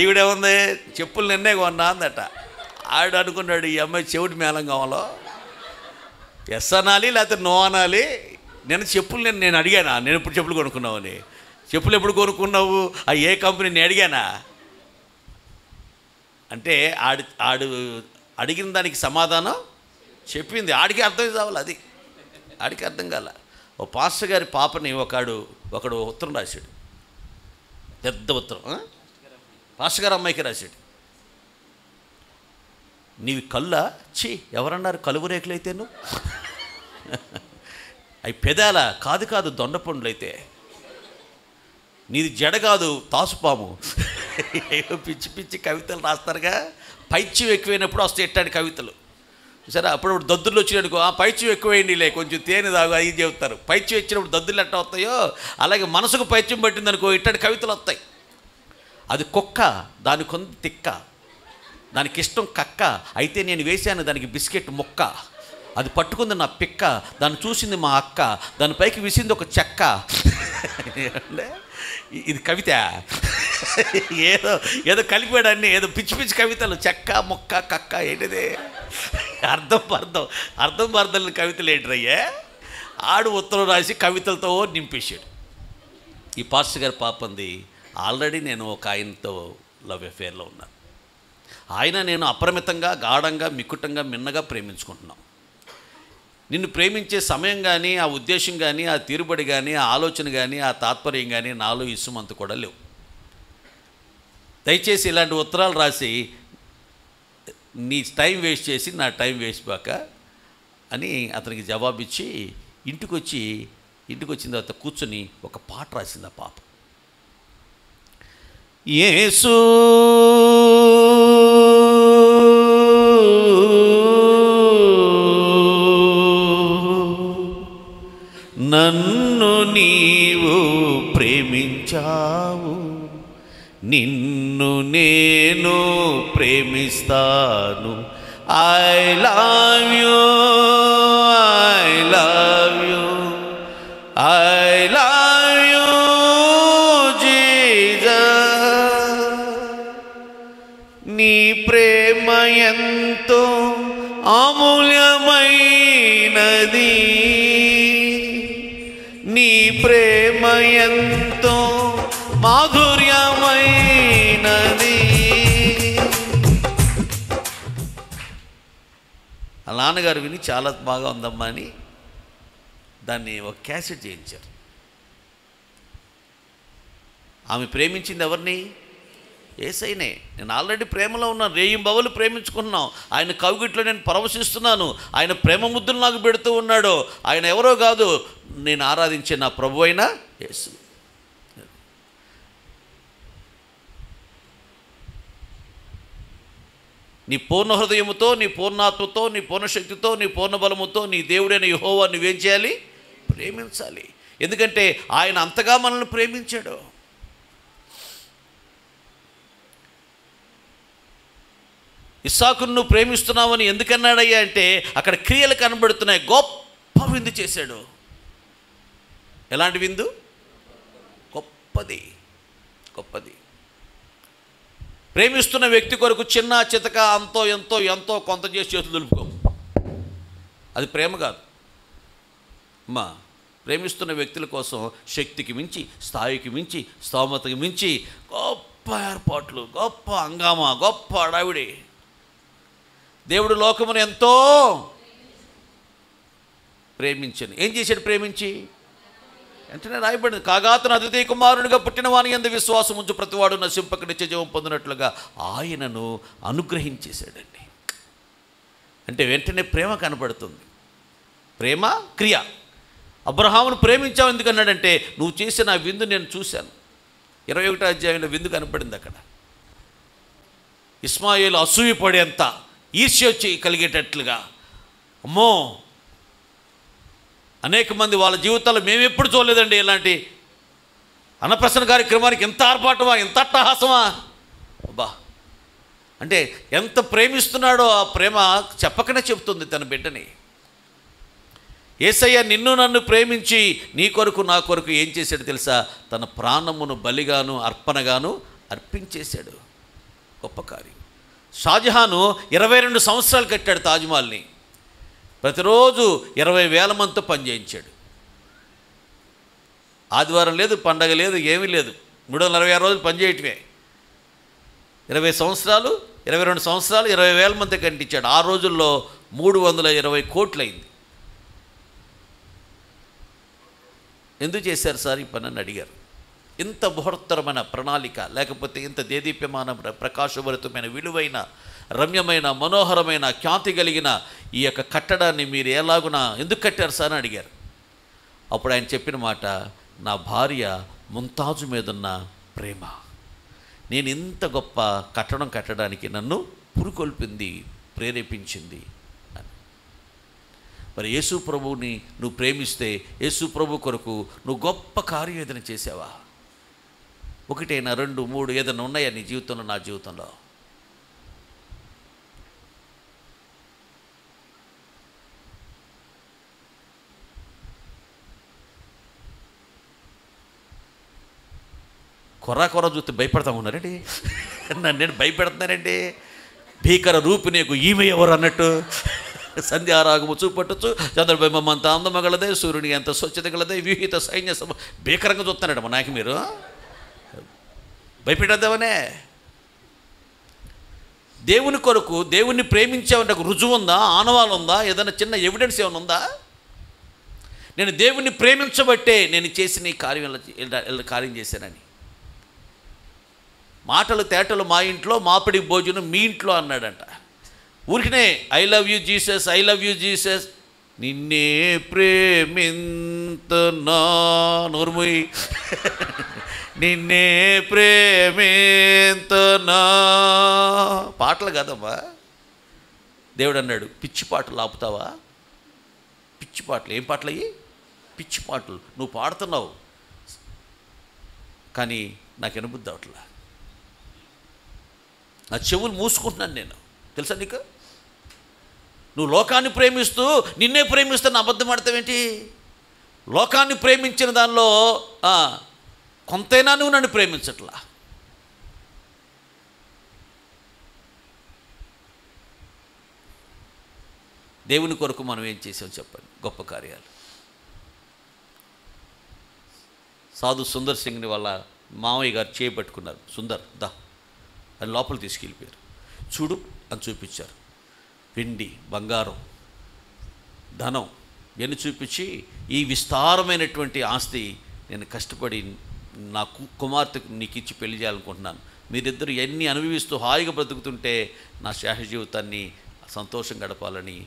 ఈవిడేముంది చెప్పులు నిన్నే కొన్నా అందట. ఆవిడ అనుకున్నాడు, ఈ అమ్మాయి చెవిటి మేళం కావాలో ఎస్ అనాలి లేకపోతే నో అనాలి. నేను అడిగానా, నేను ఎప్పుడు చెప్పులు కొనుక్కున్నావని? చెప్పులు ఎప్పుడు కొనుక్కున్నావు, ఏ కంపెనీ నేను అడిగానా? అంటే ఆడు అడిగిన దానికి సమాధానం చెప్పింది, ఆడికి అర్థం కావాలి, అది ఆడికి అర్థం కాల. ఓ పాస్టర్ గారి పాపని ఒకడు ఉత్తరం రాశాడు, పెద్ద ఉత్తరం, పాస్టర్ గారు అమ్మాయికి రాశాడు. నీవి కళ్ళా? ఎవరన్నారు కలువు రేకులైతే నువ్వు? అవి పెదాల? కాదు దొండ పండ్లు అయితే. నీది జడ కాదు తాసుపాము. పిచ్చి పిచ్చి కవితలు రాస్తారుగా. పైచ్యం ఎక్కువైనప్పుడు వస్తాయి ఎట్టాంటి కవితలు. సరే అప్పుడప్పుడు దద్దులు వచ్చినట్టుకో, పైచ్యం ఎక్కువైందిలే కొంచెం తేనె తాగు అది చెబుతారు. పైచ్యం వచ్చినప్పుడు దద్దులు ఎట్లా వస్తాయో అలాగే మనసుకు పైచ్యం పట్టిందనుకో ఇట్టాంటి కవితలు వస్తాయి. అది కుక్క, దాని కొంత తిక్క, దానికి ఇష్టం కక్క. అయితే నేను వేశాను దానికి బిస్కెట్ ముక్క, అది పట్టుకుంది నా పిక్క, దాన్ని చూసింది మా అక్క, దాని పైకి విసింది ఒక చెక్క. ఇది కవిత. ఏదో ఏదో కలిపాడన్ని, ఏదో పిచ్చి పిచ్చి కవితలు, చెక్క ముక్క కక్క. ఏంటిది అర్థం కవితలు ఏంటయ్యే? ఆడు ఉత్తరం రాసి కవితలతో నింపేశాడు. ఈ పాస్టర్ గారి పాపంది ఆల్రెడీ నేను ఒక ఆయనతో లవ్ అఫేర్లో ఉన్నాను. ఆయన నేను అపరిమితంగా గాఢంగా మిక్కుటంగా మిన్నగా ప్రేమించుకుంటున్నాం. నిన్ను ప్రేమించే సమయం కానీ, ఆ ఉద్దేశం కానీ, ఆ తీరుబడి కానీ, ఆ ఆలోచన కానీ, ఆ తాత్పర్యం కానీ నాలో ఇసుమంత కూడా లేవు. దయచేసి ఇలాంటి ఉత్తరాలు రాసి నీ టైం వేస్ట్ చేసి నా టైం వేస్ట్ బాక అని అతనికి జవాబిచ్చి ఇంటికి వచ్చిన తర్వాత కూర్చొని ఒక పాట రాసింది ఆ పాప. యేసు నన్ను నీవు ప్రేమించావు, నిన్ను నేను ప్రేమిస్తాను. I love you, I love you, I love you Jesus. నీ ప్రేమ ఎంతో అమూల్యమైనది, నీ ప్రేమ ఎంతో మాధుర్యమైనది. ఆ నాన్నగారు విని చాలా బాగా ఉందమ్మా అని దాన్ని ఒక క్యాసెట్ చేయించారు. ఆమె ప్రేమించింది ఎవరిని? యేసయ్యనే. నేను ఆల్రెడీ ప్రేమలో ఉన్నాను, రేయింబవలు ప్రేమించుకున్నాం. ఆయన కవిగిట్లో నేను పరవశిస్తున్నాను. ఆయన ప్రేమ ముద్దులు నాకు పెడుతూ ఉన్నాడు. ఆయన ఎవరో కాదు, నేను ఆరాధించే నా ప్రభు అయిన యేసు. నీ పూర్ణ హృదయముతో, నీ పూర్ణాత్మతో, నీ పూర్ణశక్తితో, నీ పూర్ణ బలముతో నీ దేవుడైన యెహోవా నువ్వేం చేయాలి? ప్రేమించాలి. ఎందుకంటే ఆయన అంతగా మనల్ని ప్రేమించాడు. ఇస్సాకును నువ్వు ప్రేమిస్తున్నావని ఎందుకన్నాడయ్యా అంటే అక్కడ క్రియలు కనబడుతున్నాయి. గొప్ప విందు చేశాడు. ఎలాంటి విందు? గొప్పది. ప్రేమిస్తున్న వ్యక్తి కొరకు చిన్న చితక అంతో ఎంతో ఎంతో కొంత చేసి చేతులు దులుపుకో. అది ప్రేమ కాదు అమ్మా. ప్రేమిస్తున్న వ్యక్తుల కోసం శక్తికి మించి, స్థాయికి మించి, స్తోమతకి మించి గొప్ప ఏర్పాట్లు, గొప్ప హంగామా, గొప్ప అడావిడి. దేవుడు లోకమును ఎంతో ప్రేమించను. ఏం చేశాడు? ప్రేమించి వెంటనే రాయబడింది, కాగాతను అతిథి కుమారునిగా పుట్టిన వాని యందు విశ్వాసం ఉంచు ప్రతివాడు నశింపక నిత్య జీవం పొందినట్లుగా ఆయనను అనుగ్రహించేశాడండి. అంటే వెంటనే ప్రేమ కనపడుతుంది. ప్రేమ క్రియ. అబ్రహామును ప్రేమించావు ఎందుకన్నాడంటే నువ్వు చేసిన ఆ విందు నేను చూశాను. 21వ అధ్యాయంలో విందు కనపడింది. అక్కడ ఇస్మాయిలు అసూయపడేంత ఈర్ష్య వచ్చి కలిగేటట్లుగా, అమ్మో అనేక మంది వాళ్ళ జీవితాల్లో మేము ఎప్పుడు చూడలేదండి ఇలాంటి అన్నప్రసన్న కార్యక్రమానికి ఎంత ఆర్భాటమా, ఎంత అట్టహాసమా. అబ్బా, అంటే ఎంత ప్రేమిస్తున్నాడో ఆ ప్రేమ చెప్పకనే చెప్తుంది తన బిడ్డని. యేసయ్య నిన్ను నన్ను ప్రేమించి నీ కొరకు నా కొరకు ఏం చేశాడు తెలుసా? తన ప్రాణమును బలిగాను అర్పణగాను అర్పించేశాడు. గొప్ప కార్యం. షాజహాను 22 సంవత్సరాలు కట్టాడు తాజ్మహల్ని. ప్రతిరోజు 20,000 మందితో పనిచేయించాడు. ఆదివారం లేదు, పండగ లేదు, ఏమీ లేదు. 366 రోజులు పనిచేయటమే. 20 సంవత్సరాలు, 22 సంవత్సరాలు 20,000 మంది కట్టించాడు. ఆ రోజుల్లో 320 కోట్లు అయింది. ఎందుకు చేశారు సార్ ఈ పని అని అడిగారు. ఇంత బృహత్తరమైన ప్రణాళిక, లేకపోతే ఇంత దేదీప్యమాన ప్రకాశభరితమైన విలువైన రమ్యమైన మనోహరమైన ఖ్యాతి కలిగిన ఈ యొక్క కట్టడాన్ని మీరు ఎలాగున ఎందుకు కట్టారు సార్ అని అడిగారు. అప్పుడు ఆయన చెప్పిన మాట, నా భార్య ముంతాజు మీదున్న ప్రేమ. నేను ఇంత గొప్ప కట్టడం కట్టడానికి నన్ను పురుకొల్పింది, ప్రేరేపించింది అని. మరి యేసు ప్రభువుని నువ్వు ప్రేమిస్తే యేసు ప్రభు కొరకు నువ్వు గొప్ప కార్యం ఏదైనా చేసావా? ఒకటైనా 2, 3 ఏదైనా ఉన్నాయా నీ జీవితంలో, నా జీవితంలో? కొర్ర చూస్తే భయపడతా ఉన్నారండి. నన్ను నేను భయపెడుతున్నానండి. భీకర రూపి నీకు ఈమె ఎవరు అన్నట్టు. సంధ్యారాగము చూపట్టచ్చు, చంద్రబింబం అంత అందమగలదే, సూర్యుని ఎంత స్వచ్ఛత గలదే, వ్యూహిత సైన్య సభ. భీకరంగా చూస్తున్నాడు మా నాకు. మీరు భయపెట్టేద్దామనే. దేవుని కొరకు, దేవుణ్ణి ప్రేమించామంటే ఒక రుజువు ఉందా? ఆనవాలు ఉందా? ఏదైనా చిన్న ఎవిడెన్స్ ఏమైనా ఉందా? నేను దేవుణ్ణి ప్రేమించబట్టే నేను చేసిన ఈ కార్యం చేశానని. మాటలు తేటలు మా ఇంట్లో, మాపిడి భోజనం మీ ఇంట్లో అన్నాడంట. ఊరికనే I love you Jesus, I love you Jesus, నిన్నే ప్రేమింతున్నా, నోర్ముయ్, నిన్నే ప్రేమింతున్నా పాటలు కాదమ్మా. దేవుడు అన్నాడు, పిచ్చి పాటలు ఆపుతావా? పిచ్చి పాటలు. ఏం పాటలు అయ్యి? పిచ్చి పాటలు. నువ్వు పాడుతున్నావు కానీ నాకు వినబుద్ధి అవట్లా. నా చెవులు మూసుకుంటున్నాను నేను, తెలుసా నీకు? నువ్వు లోకాన్ని ప్రేమిస్తూ నిన్నే ప్రేమిస్తున్న అబద్ధం ఆడతావేంటి? లోకాన్ని ప్రేమించిన దానిలో కొంతైనా నువ్వు నన్ను ప్రేమించట్లా. దేవుని కొరకు మనం ఏం చేసాం చెప్పండి? గొప్ప కార్యాలు. సాధు సుందర్ సింగ్ని వాళ్ళ మామయ్య గారు చేపట్టుకున్నారు. సుందర్ దా అని లోపల తీసుకెళ్ళిపోయారు. చూడు అని చూపించారు. వెండి, బంగారం, ధనం ఎన్ని చూపించి, ఈ విస్తారమైనటువంటి ఆస్తి నేను కష్టపడి నా కుమార్తెకు నీకు ఇచ్చి పెళ్లి చేయాలనుకుంటున్నాను. మీరిద్దరు ఎన్ని అనుభవిస్తూ హాయిగా బ్రతుకుతుంటే నా శేష జీవితాన్ని సంతోషం గడపాలని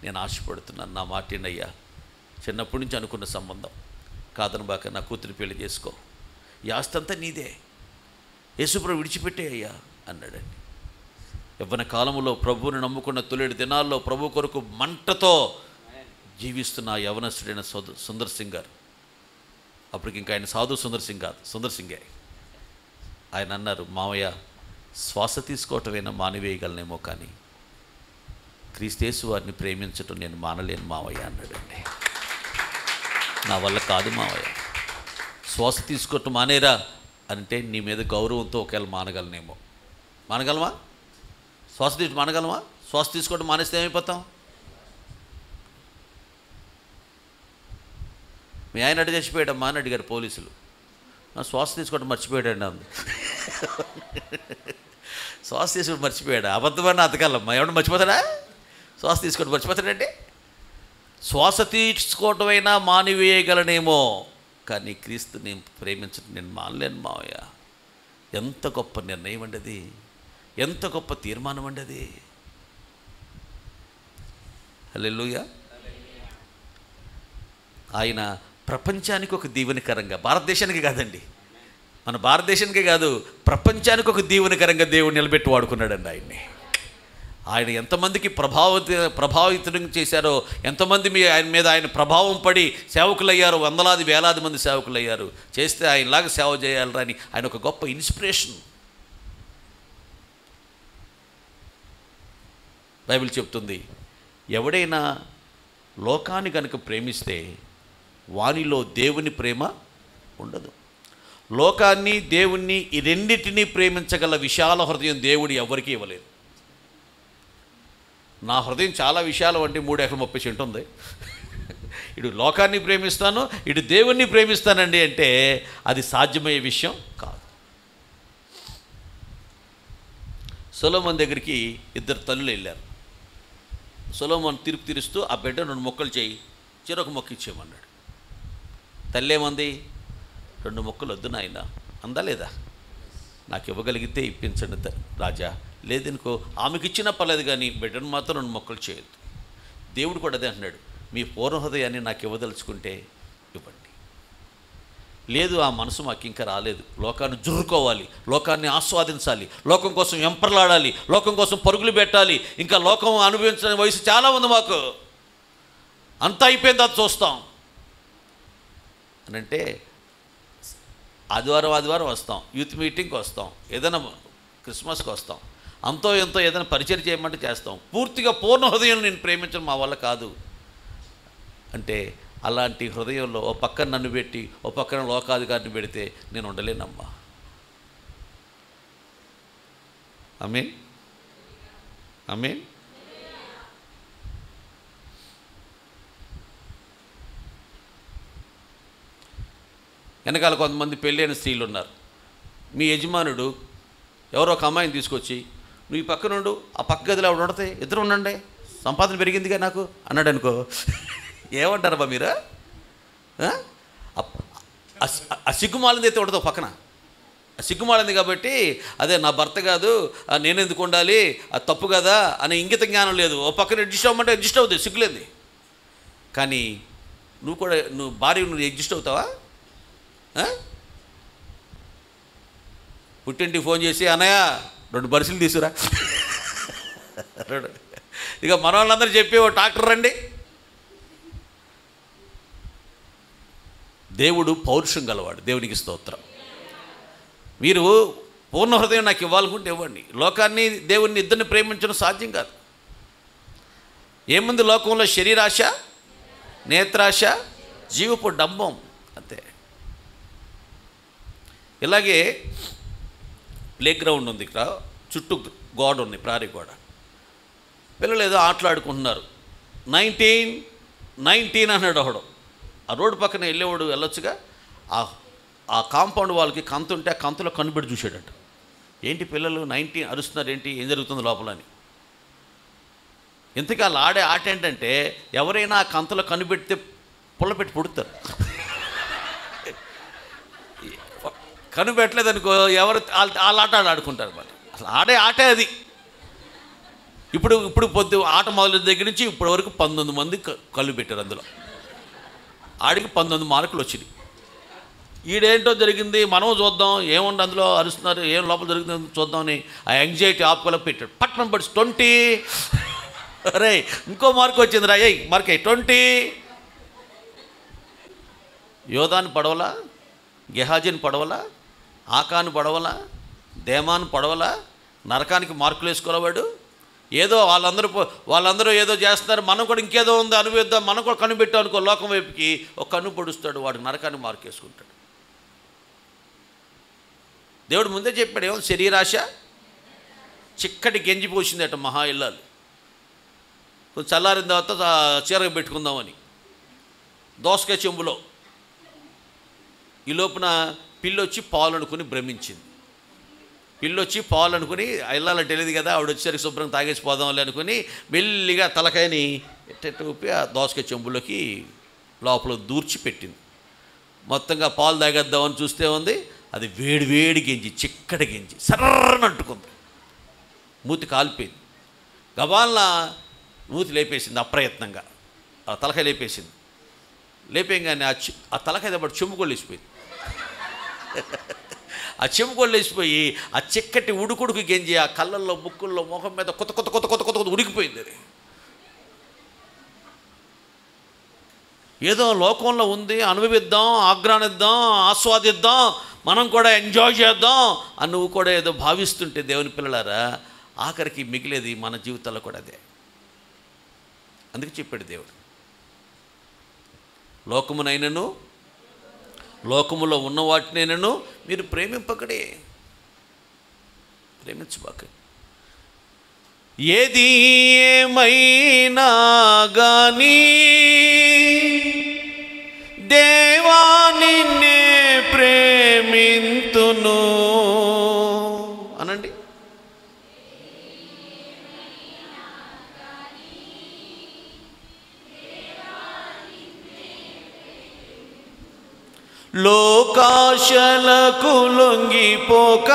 నేను ఆశపడుతున్నాను. నా మాటేనయ్యా, చిన్నప్పటి నుంచి అనుకున్న సంబంధం కాదనబాక నా కూతురు పెళ్లి చేసుకో, ఈ ఆస్తి అంతా నీదే, యేసుప్రభు విడిచిపెట్టే అయ్యా అన్నాడండి. యవ్వన కాలంలో ప్రభువుని నమ్ముకున్న తొలిటి దినాల్లో ప్రభు కొరకు మంటతో జీవిస్తున్న యవనస్తుడైన సుందర్ సింగ్ గారు, అప్పటికి ఇంకా ఆయన సాధు సుందర్ సింగ్ కాదు, సుందర్ సింగే. ఆయన అన్నారు, మావయ్య శ్వాస తీసుకోవటమైనా మానివేయగలనేమో కానీ క్రీస్తేసు వారిని ప్రేమించటం నేను మానలేను మావయ్య అన్నాడండి. నా వల్ల కాదు మావయ్య, శ్వాస తీసుకోవటం మానేరా అంటే నీ మీద గౌరవంతో ఒకవేళ మానగలనేమో. మానగలమా? శ్వాస మానగలమా? శ్వాస తీసుకోవడం మానేస్తే ఏమైపోతాం? మీ ఆయన అడిగి చచ్చిపోయాడమ్మా అని అడిగారు పోలీసులు. శ్వాస తీసుకోవడం మర్చిపోయాడండి అంది. శ్వాస తీసుకోవడం మర్చిపోయాడు. అబద్ధమని అతకాలమ్మా. ఎవడు మర్చిపోతాడా? శ్వాస తీసుకోవడం మర్చిపోతాడండి. శ్వాస తీసుకోవటమైనా మానివేయగలనేమో కానీ క్రీస్తుని ప్రేమించడం నేను మానలేను మావయ్య. ఎంత గొప్ప నిర్ణయం అండి అది, ఎంత గొప్ప తీర్మానం అండి అది. హల్లెలూయా. ఆయన ప్రపంచానికి ఒక దీవెనకరంగా, భారతదేశానికి కాదండి, మన భారతదేశానికే కాదు ప్రపంచానికి ఒక దీవెనకరంగా దేవుడు నిలబెట్టి వాడుకున్నాడండి ఆయన్ని. ఆయన ఎంతమందికి ప్రభావితం చేశారో, ఎంతమంది ఆయన మీద ఆయన ప్రభావం పడి సేవకులయ్యారో, వందలాది వేలాది మంది సేవకులయ్యారు. చేస్తే ఆయనలాగా సేవ చేయాలని ఆయన ఒక గొప్ప ఇన్స్పిరేషన్. బైబిల్ చెప్తుంది, ఎవడైనా లోకాన్ని కనుక ప్రేమిస్తే వానిలో దేవుని ప్రేమ ఉండదు. లోకాన్ని, దేవుణ్ణి, ఈ రెండింటినీ ప్రేమించగల విశాల హృదయం దేవుడు ఎవరికీ ఇవ్వలేదు. నా హృదయం చాలా విశాలం అంటే 3 ఎకరాల 30 సెంటు ఉంది. ఇటు లోకాన్ని ప్రేమిస్తాను, ఇటు దేవుణ్ణి ప్రేమిస్తానండి అంటే అది సాధ్యమయ్యే విషయం కాదు. సొలొమోను దగ్గరికి 2 తల్లులు వెళ్ళారు. సొలొమోను తీర్పు తీరుస్తూ ఆ బిడ్డ 2 మొక్కలు చేయి, చెరొక మొక్క ఇచ్చేయమన్నాడు. తల్లేమంది, 2 మొక్కలు వద్దు నాయన అందా లేదా? నాకు ఇవ్వగలిగితే ఇప్పించండి రాజా, లేదనుకో ఆమెకి ఇచ్చినా పర్లేదు కానీ బిడ్డను మాత్రం 2 మొక్కలు చేయొద్దు. దేవుడు కూడా అదే అంటున్నాడు, మీ పూర్ణ హృదయాన్ని నాకు ఇవ్వదలుచుకుంటే ఇవ్వండి. లేదు, ఆ మనసు మాకు ఇంకా రాలేదు. లోకాన్ని జుర్రుకోవాలి, లోకాన్ని ఆస్వాదించాలి, లోకం కోసం వెంపర్లాడాలి, లోకం కోసం పరుగులు పెట్టాలి. ఇంకా లోకం అనుభవించిన వయసు చాలా ఉంది మాకు, అంతా అయిపోయింది అది చూస్తాం అని అంటే ఆదివారం వస్తాం, యూత్ మీటింగ్కి వస్తాం, ఏదైనా క్రిస్మస్కి వస్తాం, అంతో ఎంతో ఏదైనా పరిచయం చేయమంటే చేస్తాం. పూర్తిగా పూర్ణ హృదయం నేను ప్రేమించడం మా వల్ల కాదు అంటే అలాంటి హృదయంలో ఓ పక్కన నన్ను పెట్టి ఓ పక్కన లోకాధికారిని పెడితే నేను ఉండలేనమ్మా. ఆమేన్, ఆమేన్. వెనకాల కొంతమంది పెళ్ళైన స్త్రీలు ఉన్నారు. మీ యజమానుడు ఎవరో ఒక అమ్మాయిని తీసుకొచ్చి నువ్వు ఈ పక్కన ఉండు, ఆ పక్క గదిలో ఆవిడ ఉండతాయి, ఇద్దరు ఉండండి, సంపాదన పెరిగిందిగా నాకు అన్నాడు అనుకో, ఏమంటారబ్బా మీరు? ఆ సిగ్గుమాలింది అయితే ఉండదు పక్కన, ఆ సిగ్గుమాలింది కాబట్టి అదే నా భర్త కాదు, నేను ఎందుకు ఉండాలి, అది తప్పు కదా అనే ఇంగిత జ్ఞానం లేదు. ఓ పక్కన అడ్జస్ట్ అవ్వమంటే అడ్జస్ట్ అవుతుంది, సిగ్గులేంది. కానీ నువ్వు భార్య నువ్వు అడ్జస్ట్ అవుతావా? పుట్టింటికి ఫోన్ చేసి అన్నయ్య 2 బరిసెలు తీసుకురా, ఇక మన వాళ్ళందరూ చెప్పి ఓ ట్రాక్టర్ రండి. దేవుడు పౌరుషం గలవాడు, దేవునికి స్తోత్రం. మీరు పూర్ణ హృదయం నాకు ఇవ్వాలనుకుంటే ఇవ్వండి. లోకాన్ని దేవుణ్ణి ఇద్దరిని ప్రేమించడం సాధ్యం కాదు. ఏముంది లోకంలో? శరీరాశ, నేత్రాశ, జీవపు డంబం, అంతే. ఇలాగే ప్లే గ్రౌండ్ ఉంది, ఇక్కడ చుట్టూ గోడ ఉంది, ప్రారీ గోడ. పిల్లలు ఏదో ఆటలాడుకుంటున్నారు. 19 అన్నాడు ఒకడు. ఆ రోడ్డు పక్కన వెళ్ళేవాడు వెళ్ళొచ్చుగా. ఆ కాంపౌండ్ వాళ్ళకి కంతు ఉంటే ఆ కంతులో కనుబెట్టి చూసాడట. ఏంటి పిల్లలు 19 అరుస్తున్నారు, ఏంటి, ఏం జరుగుతుంది లోపల అని. ఇంతకీ వాళ్ళు ఆడే ఆట ఏంటంటే ఎవరైనా ఆ కంతలో కనిపెడితే పుల్లపెట్టి పుడతారు. కనిపెట్టలేదనుకో ఎవరు వాళ్ళ ఆట ఆడుకుంటారు. మరి అసలు ఆడే ఆటే అది. ఇప్పుడు పొద్దు ఆట మొదల దగ్గర నుంచి ఇప్పటి వరకు 19 మంది కళ్ళు పెట్టారు. అందులో ఆడికి 19 మార్కులు వచ్చినాయి. ఈడేంటో జరిగింది, మనం చూద్దాం, ఏముంది అందులో అరుస్తున్నారు, ఏం లోపల జరుగుతుంది చూద్దామని ఆ యాంగ్జైటీ ఆపుకోలేక పెట్టాడు. పట్టణం బట్టి 20. అరే ఇంకో మార్కు వచ్చింది రా, మార్క్ 20. యోధాను పడవలా, గెహాజీని పడవలా, ఆకాను పడవలా, దేమాను పడవలా, నరకానికి మార్కులు వేసుకోలేవాడు. ఏదో వాళ్ళందరూ ఏదో చేస్తున్నారు, మనం కూడా ఇంకేదో ఉంది అనుభవిద్దాం, మనం కూడా కన్ను పెట్టాం అనుకో, లోకం వైపుకి ఒక కన్ను పొడుస్తాడు, వాడు నరకాన్ని మార్కు వేసుకుంటాడు. దేవుడు ముందే చెప్పాడు, ఏమో శరీరాశ, చిక్కటి గెంజి పోసిందట మహా ఇల్లాలు. కొంచెం చల్లారిన తర్వాత చీరగా పెట్టుకుందామని దోసకాయ చెంబులో. ఈ లోపున పిల్లొచ్చి పాలు అనుకుని భ్రమించింది. పిల్లొచ్చి పాలు అనుకుని వెళ్ళాలంటే తెలియదు కదా, ఆవిడ వచ్చేసరికి శుభ్రం తాగేసి పోదాంలే అనుకుని మెల్లిగా తలకాయని ఊపి ఆ దోసకాయ చెంబులోకి లోపల దూర్చి పెట్టింది. మొత్తంగా పాలు తాగేద్దామని చూస్తే ఉంది, అది వేడి గెంజి, చిక్కటి గెంజి సర్రని అంటుకుంది. మూతి కాలిపోయింది. గబాలన మూతి లేపేసింది అప్రయత్నంగా, ఆ తలకాయ లేపేసింది. లేపేయంగానే ఆ తలకాయ పాటు చెంబుకోళ్ళు వేసిపోయింది. ఆ చెంబుకోళ్ళు వేసిపోయి ఆ చిక్కటి ఉడుకుడుకు గెంజి ఆ కళ్ళల్లో, ముక్కుల్లో, ముఖం మీద కొత్త ఉడికిపోయింది. అది ఏదో లోకంలో ఉంది, అనుభవిద్దాం, ఆగ్రానిద్దాం, ఆస్వాదిద్దాం, మనం కూడా ఎంజాయ్ చేద్దాం అని నువ్వు కూడా ఏదో భావిస్తుంటే దేవుని పిల్లలారా, ఆఖరికి మిగిలేది మన జీవితాల్లో కూడా అదే. అందుకే చెప్పాడు దేవుడు, లోకమునైనను లోకములో ఉన్న వాటినైనను మీరు ప్రేమింపకడే, ప్రేమించబాక. ఏది ఏమైనా గానీ దేవా నిన్నే ప్రేమింతును అనండి. లోకాశలకు లొంగిపోక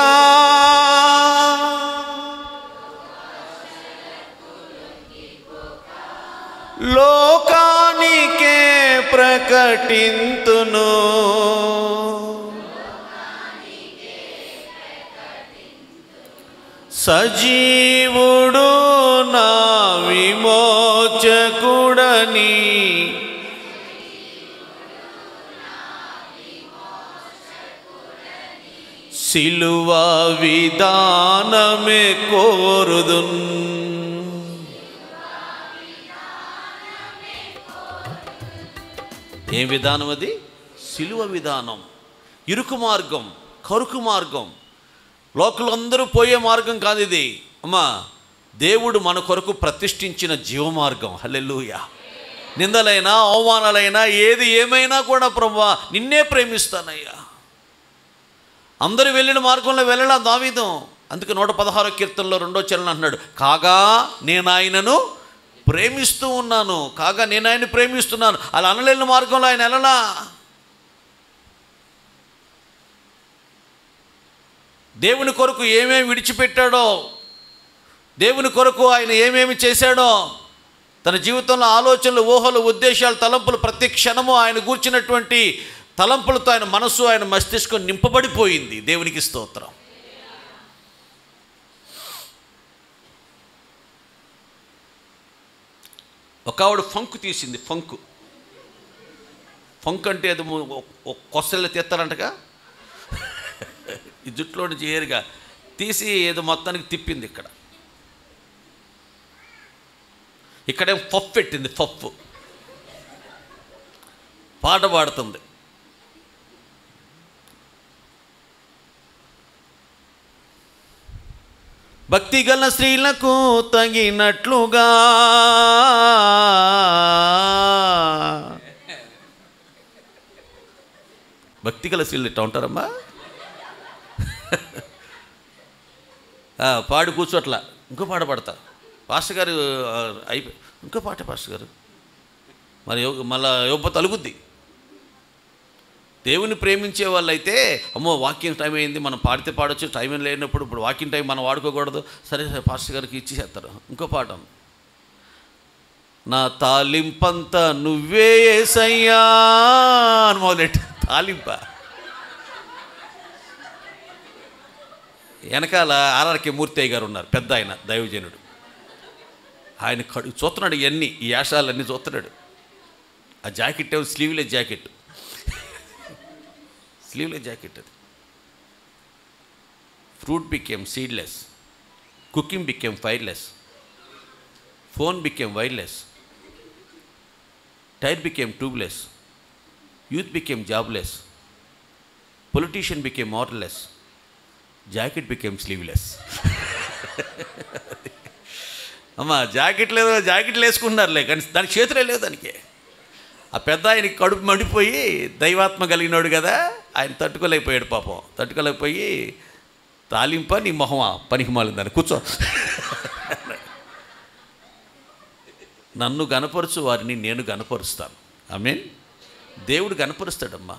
లోకానికే ప్రకటింతును. సజీవుడు నా విమోచకుడని సిలువ విధానమే కోరుదున్. ఏం విధానం అది? సిలువ విధానం. ఇరుకు మార్గం, కరుకు మార్గం, లోకలందరూ పోయే మార్గం కాదు ఇది. అమ్మా, దేవుడు మన కొరకు ప్రతిష్ఠించిన జీవమార్గం. హల్లెలూయా. నిందలైనా అవమానాలైనా ఏది ఏమైనా కూడా ప్రభువా నిన్నే ప్రేమిస్తానయ్యా. అందరూ వెళ్ళిన మార్గంలో వెళ్ళలా దావీదు. అందుకే 116వ కీర్తనలో 2వ చరణం అంటున్నాడు, కాగా నేను ఆయనను ప్రేమిస్తూ ఉన్నాను. కాగా నేను ఆయన ప్రేమిస్తున్నాను. అలా అనలేని మార్గంలో ఆయన వెళ్ళలా. దేవుని కొరకు ఏమేమి విడిచిపెట్టాడో, దేవుని కొరకు ఆయన ఏమేమి చేశాడో, తన జీవితంలో ఆలోచనలు, ఊహలు, ఉద్దేశాలు, తలంపులు, ప్రతి క్షణము ఆయన గూర్చినటువంటి తలంపులతో ఆయన మనస్సు, ఆయన మస్తిష్కం నింపబడిపోయింది. దేవునికి స్తోత్రం. ఒక ఆవిడ ఫంకు తీసింది. ఫంకు అంటే అది కొసలు తీస్తారంటగా, ఈ జుట్టులో నుంచి ఏరుగా తీసి ఏదో మొత్తానికి తిప్పింది. ఇక్కడేం పఫ్ పెట్టింది. పఫ్ పాట పాడుతుంది. భక్తి గల స్త్రీలకు తగినట్లుగా భక్తి గల స్త్రీలు ఇట్లా ఉంటారమ్మా. పాడు కూర్చోట్లా, ఇంకో పాట పాడతా. పాస్టర్ గారు అయిపోయి ఇంకో పాట పాస్టర్ గారు మరి మళ్ళా యువత అలుగుద్ది. దేవుని ప్రేమించే వాళ్ళైతే అమ్మో వాకింగ్ టైం అయింది, మనం పాడితే పాడొచ్చు, టైం లేనప్పుడు ఇప్పుడు వాకింగ్ టైం మనం వాడుకోకూడదు, సరే సరే పాస్టర్ గారికి ఇచ్చేస్తారు. ఇంకో పాట, నా తాలింపంతా నువ్వే యేసయ్యా అని మొదలెట్టు. తాలింప వెనకాల ఆర్ఆర్కే మూర్తి గారు ఉన్నారు, పెద్ద ఆయన దైవజనుడు. ఆయన చూస్తున్నాడు ఇవన్నీ, ఈ యాషాలన్నీ చూస్తున్నాడు. ఆ జాకెట్ ఏమో స్లీవ్లెస్ జాకెట్, స్లీవ్లెస్ జాకెట్. అది fruit became seedless, cooking became fireless, phone became wireless, tyre became tubeless, youth became jobless, politician became moralless, jacket became sleeveless. అమ్మా జాకెట్లు వేసుకుంటున్నారులే, కానీ దానికి చేతులే లేవు దానికి. ఆ పెద్ద ఆయనకి కడుపు మండిపోయి దైవాత్మ కలిగినాడు కదా, ఆయన తట్టుకోలేకపోయాడు పాపం. తట్టుకోలేకపోయి తాలింప నీ మొహమా పనికి మాలిందని కూర్చో, నన్ను గనపరుచు వారిని నేను గనపరుస్తాను. ఆమేన్. దేవుడు గనపరుస్తాడమ్మా.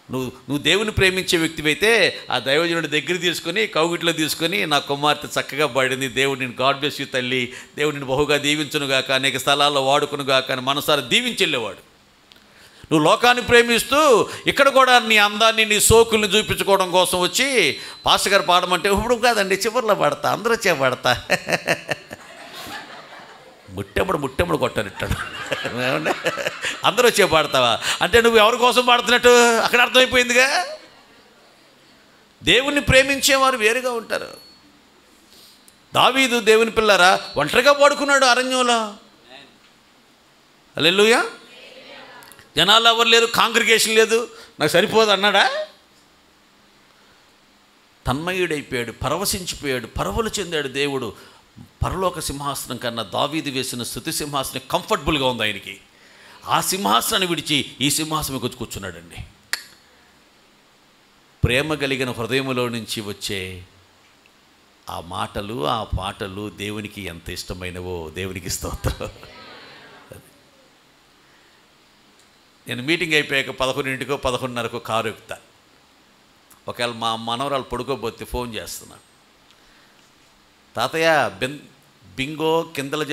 నువ్వు దేవుని ప్రేమించే వ్యక్తివైతే ఆ దైవజనుడి దగ్గర తీసుకొని కౌగిట్లో తీసుకొని, నా కుమార్తె చక్కగా పడింది, దేవుడు నేను గాడ్ బ్లెస్ యూ తల్లి, దేవుడు నేను బహుగా దీవించునుగాక, అనేక స్థలాల్లో వాడుకునుగాక అని మనసారి దీవించెళ్ళేవాడు. నువ్వు లోకాన్ని ప్రేమిస్తూ ఇక్కడ కూడా నీ అందాన్ని, నీ సోకుల్ని చూపించుకోవడం కోసం వచ్చి పాస్టర్ గారు పాడమంటే ఇప్పుడు కాదండి చివరిలో పాడతా, అందరూ వచ్చే పాడతా, ముట్టెముడు కొట్టానిట్టాడు, అందరూ వచ్చే పాడతావా అంటే నువ్వు ఎవరి కోసం పాడుతున్నట్టు అక్కడ అర్థమైపోయిందిగా. దేవుణ్ణి ప్రేమించేవారు వేరుగా ఉంటారు. దావీదు దేవుని పిల్లరా ఒంటరిగా పడుకున్నాడు అరణ్యంలో. హల్లెలూయా. జనాలు ఎవరు లేరు, కాంగ్రిగేషన్ లేదు, నాకు సరిపోదు అన్నాడా? తన్మయుడైపోయాడు, పరవశించిపోయాడు, పరవలు చెందాడు. దేవుడు పరలోక సింహాసనం కన్నా దావీదు వేసిన స్తుతి సింహాసనం కంఫర్టబుల్గా ఉంది ఆయనకి. ఆ సింహాసనాన్ని విడిచి ఈ సింహాసనం వచ్చి కూర్చున్నాడండి. ప్రేమ కలిగిన హృదయంలో నుంచి వచ్చే ఆ మాటలు, ఆ పాటలు దేవునికి ఎంత ఇష్టమైనవో దేవునికి స్తోత్రం. నేను మీటింగ్ అయిపోయాక 11:00కో 11:30కో కారు ఎక్కుతా. ఒకవేళ మా మనవరాలు పడుకోబోతే ఫోన్ చేస్తున్నా, తాతయ్య బింగో కిందల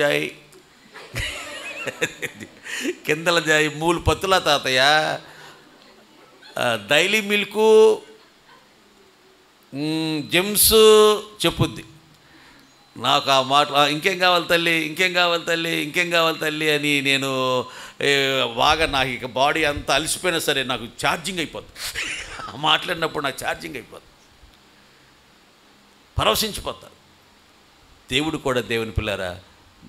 జాయి మూలు పత్తులా తాతయ్య, డైలీ మిల్కు జెమ్స్ చెప్పుద్ది. నాకు ఆ మాట ఇంకేం కావాలి తల్లి, ఇంకేం కావాలి తల్లి, ఇంకేం కావాలి తల్లి అని నేను బాగా నాకు ఇక బాడీ అంతా అలసిపోయినా సరే నాకు ఛార్జింగ్ అయిపోద్ది. మాట్లాడినప్పుడు నాకు ఛార్జింగ్ అయిపోద్ది, పరవశించిపోతారు. దేవుడు కూడా దేవుని పిల్లారా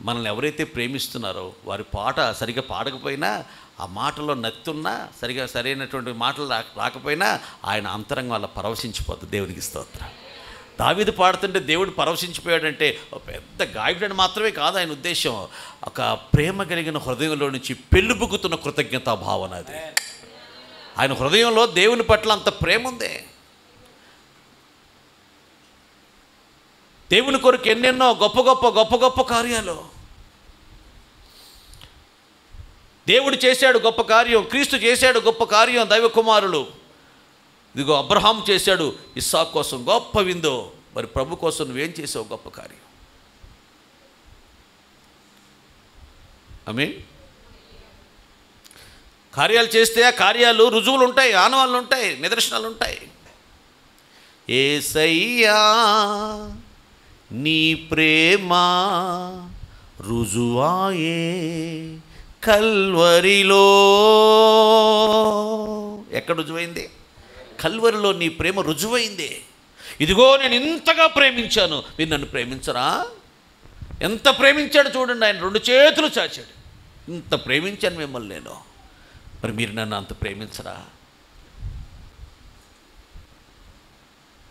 మనల్ని ఎవరైతే ప్రేమిస్తున్నారో వారి పాట సరిగా పాడకపోయినా, ఆ మాటలో నత్తున్నా, సరైనటువంటి మాటలు రాకపోయినా ఆయన అంతరంగం అలా పరవశించిపోతుంది. దేవునికి స్తోత్రం. దావీదు పాడుతుంటే దేవుడు పరవశించిపోయాడంటే పెద్ద గాయకుడని మాత్రమే కాదు ఆయన ఉద్దేశం. ఒక ప్రేమ కలిగిన హృదయంలో నుంచి పెళ్ళుబుకుతున్న కృతజ్ఞతా భావన అది. ఆయన హృదయంలో దేవుని పట్ల అంత ప్రేమ ఉంది. దేవుని కొరకు ఎన్నెన్నో గొప్ప గొప్ప గొప్ప గొప్ప కార్యాలు దేవుడు చేశాడు. గొప్ప కార్యం క్రీస్తు చేశాడు. గొప్ప కార్యం దైవ కుమారులు. ఇదిగో అబ్రహాం చేశాడు ఇస్సాకు కోసం గొప్ప విందో. మరి ప్రభు కోసం నువ్వేం చేసావు గొప్ప కార్యం? ఆమేన్. కార్యాలు చేస్తే ఆ కార్యాలు రుజువులు ఉంటాయి, ఆనవాళ్ళు ఉంటాయి, నిదర్శనాలు ఉంటాయి. యేసయ్యా నీ ప్రేమ రుజువాయే కల్వరిలో. ఎక్కడ రుజువైంది? కల్వరిలో నీ ప్రేమ రుజువైంది. ఇదిగో నేను ఇంతగా ప్రేమించాను, మీరు నన్ను ప్రేమించరా? ఎంత ప్రేమించాడు చూడండి. ఆయన 2 చేతులు చాచాడు. ఇంత ప్రేమించాను మిమ్మల్ని నేను, మరి మీరు నన్ను అంత ప్రేమించరా?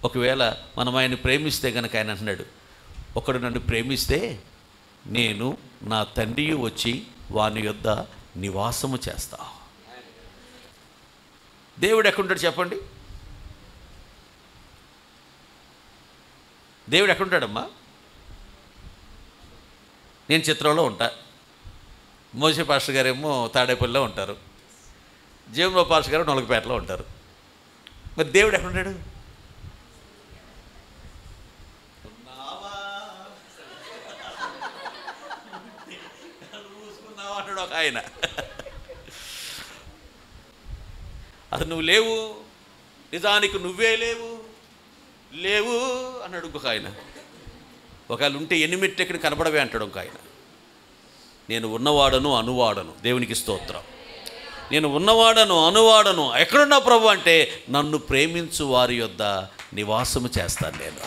ఒకవేళ మనం ఆయన్ని ప్రేమిస్తే కనుక ఆయన అంటున్నాడు, ఒకడు నన్ను ప్రేమిస్తే నేను నా తండ్రి వచ్చి వాని యొద్ద నివాసము చేస్తా. దేవుడు ఎక్కడుంటాడు చెప్పండి? దేవుడు ఎక్కడుంటాడమ్మా? నేను చిత్రంలో ఉంటా, మోసే పాస్టర్ గారేమో తాడేపల్లిలో ఉంటారు, జీవంలో పాస్టర్ గారు నొలగపేటలో ఉంటారు. మరి దేవుడు ఎక్కడుంటాడు? అంటాడు ఒక ఆయన. అసలు నువ్వు లేవు, నిజానికి నువ్వే లేవు లేవు అన్నాడు ఇంకొక ఆయన. ఒకవేళ ఉంటే ఎన్ని మెట్లు ఎక్కడ కనపడవే అంటాడు ఇంకొక ఆయన. నేను ఉన్నవాడను అనువాడను. దేవునికి స్తోత్రం. నేను ఉన్నవాడను అనువాడను. ఎక్కడున్నావు ప్రభు అంటే నన్ను ప్రేమించు వారి యొద్ద నివాసము చేస్తాను నేను.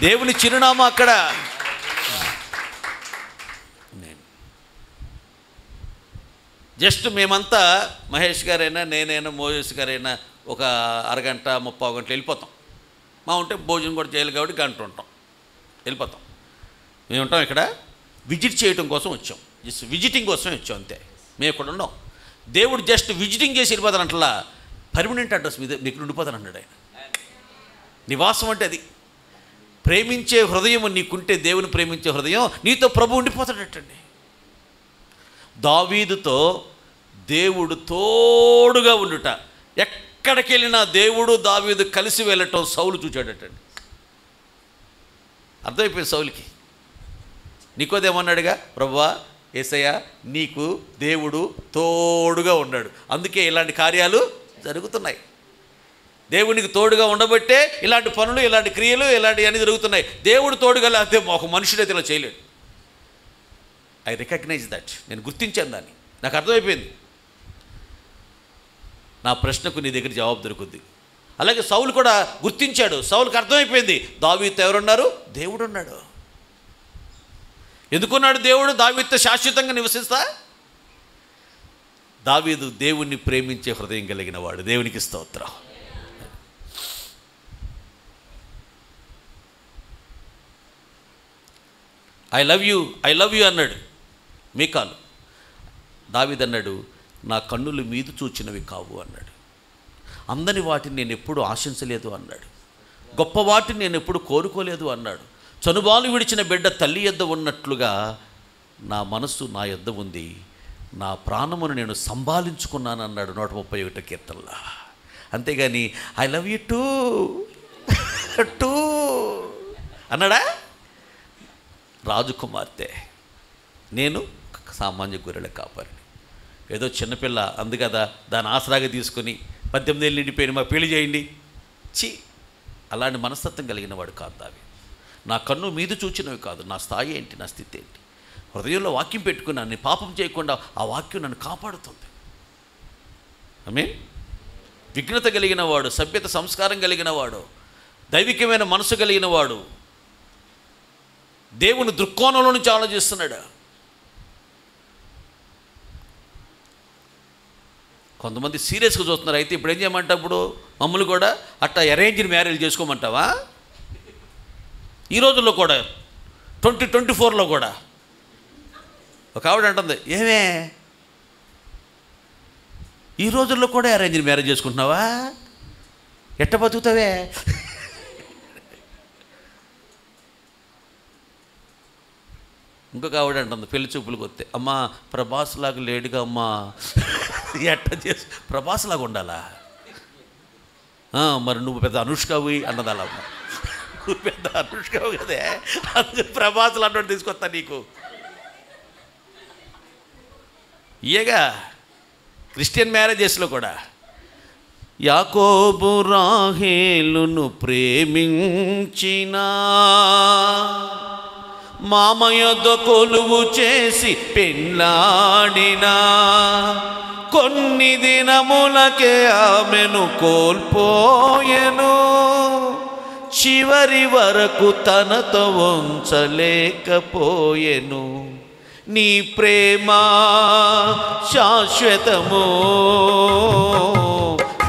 దేవుని చిరునామా అక్కడ. జస్ట్ మేమంతా మహేష్ గారైనా నేనైనా మోజేస్ గారైనా ఒక అరగంట 30 గంటలు వెళ్ళిపోతాం. మా ఉంటే భోజనం కూడా చేయాలి కాబట్టి గంట ఉంటాం, వెళ్ళిపోతాం. మేము ఉంటాం ఇక్కడ విజిట్ చేయడం కోసం వచ్చాం, జస్ట్ విజిటింగ్ కోసమే వచ్చాం అంతే. మేము ఇక్కడ ఉన్నాం. దేవుడు జస్ట్ విజిటింగ్ చేసి వెళ్ళిపోతాను అంటలా, పర్మనెంట్ అడ్రస్ మీద నీకు ఉండిపోతాను అన్నాడు ఆయన. నివాసం అంటే అది. ప్రేమించే హృదయం నీకుంటే, దేవుని ప్రేమించే హృదయం నీతో ప్రభు ఉండిపోతాడటండి. దావీదుతో దేవుడు తోడుగా ఉండుట, ఎక్కడికి వెళ్ళినా దేవుడు దావీదు కలిసి వెళ్ళటం సౌలు చూచాడటండి. అర్థమైపోయింది సౌలుకి. నికోదేమన్నాడుగా, ప్రభువా యేసయ్యా నీకు దేవుడు తోడుగా ఉన్నాడు, అందుకే ఇలాంటి కార్యాలు జరుగుతున్నాయి. దేవునికి తోడుగా ఉండబట్టే ఇలాంటి పనులు, ఇలాంటి క్రియలు, ఇలాంటివి అన్నీ జరుగుతున్నాయి. దేవుడు తోడుగా లేకపోతే ఒక మనుషుడైతే ఇలా చేయలేడు. I recognise that. నేను గుర్తించాను దాన్ని, నాకు అర్థమైపోయింది. నా ప్రశ్నకు నీ దగ్గర జవాబు దొరుకుద్ది. అలాగే సౌలు కూడా గుర్తించాడు. సౌలుకి అర్థమైపోయింది దావీదుతో ఎవరున్నారు? దేవుడు ఉన్నాడు. ఎందుకున్నాడు దేవుడు దావీదుతో శాశ్వతంగా నివసిస్తా? దావీదు దేవుణ్ణి ప్రేమించే హృదయం కలిగిన వాడు. దేవునికి స్తోత్రం. ఐ లవ్ యూ అన్నాడు మీకాలు. దావీదు అన్నాడు నా కన్నులు మీదు చూచినవి కావు అన్నాడు. అందని వాటిని నేను ఎప్పుడు ఆశించలేదు అన్నాడు. గొప్ప వాటిని నేను ఎప్పుడు కోరుకోలేదు అన్నాడు. చనుబాలు విడిచిన బిడ్డ తల్లి యొద్ద ఉన్నట్లుగా నా మనస్సు నా యొద్ద ఉంది, నా ప్రాణమును నేను సంభాలించుకున్నాను అన్నాడు 131 కీర్తనలో. అంతేగాని ఐ లవ్ యూ టూ అన్నాడా? రాజకుమార్తె, నేను సామాన్య గొర్రెల కాపరిని. ఏదో చిన్నపిల్ల అందు కదా దాని ఆసరాగా తీసుకొని 18 ఏళ్ళు నిండిపోయిన మా పెళ్లి చేయండి. అలాంటి మనస్తత్వం కలిగిన వాడు కాదు దావీదు. నా కన్ను మీద చూచినవి కాదు. నా స్థాయి ఏంటి, నా స్థితి ఏంటి? హృదయంలో వాక్యం పెట్టుకున్నాను, నేను పాపం చేయకుండా ఆ వాక్యం నన్ను కాపాడుతుంది. ఆమేన్. విఘ్నత కలిగిన వాడు, సభ్యత సంస్కారం కలిగిన వాడు, దైవికమైన మనసు కలిగిన వాడు దేవుని దృక్కోణంలో నుంచి ఆలోచిస్తున్నాడు. కొంతమంది సీరియస్గా చూస్తున్నారు. అయితే ఇప్పుడు ఏం చేయమంటావు? ఇప్పుడు మమ్మల్ని కూడా అట్టా అరేంజ్డ్ మ్యారేజ్ చేసుకోమంటావా? ఈ రోజుల్లో కూడా 2024లో కూడా ఒక ఆవిడ అంటుంది, ఏమే ఈ రోజుల్లో కూడా అరేంజ్డ్ మ్యారేజ్ చేసుకుంటున్నావా? ఎట్ట బతుకుతావే? ఇంకొక ఆవిడ అంటుంది పెళ్లి చూపులకు వస్తే, అమ్మా ప్రభాస్ లాగా లేడుగా అమ్మా. ఎట్ట చేసి ప్రభాస్ లాగా ఉండాలా? మరి నువ్వు పెద్ద అనుష్కవి అన్నది. అలా నువ్వు పెద్ద అనుష్కవు కదే, అందుకు ప్రభాస్ లాంటి తీసుకొస్తా నీకు. ఇయేగా క్రిస్టియన్ మ్యారేజెస్లో కూడా యాకోబు రాహేలును ప్రేమించినా మామయ్యద కొలువు చేసి పెళ్ళాడినా కొన్ని దినములకే ఆమెను కోల్పోయెను. చివరి వరకు తనతో ఉంచలేకపోయెను. నీ ప్రేమ శాశ్వతము,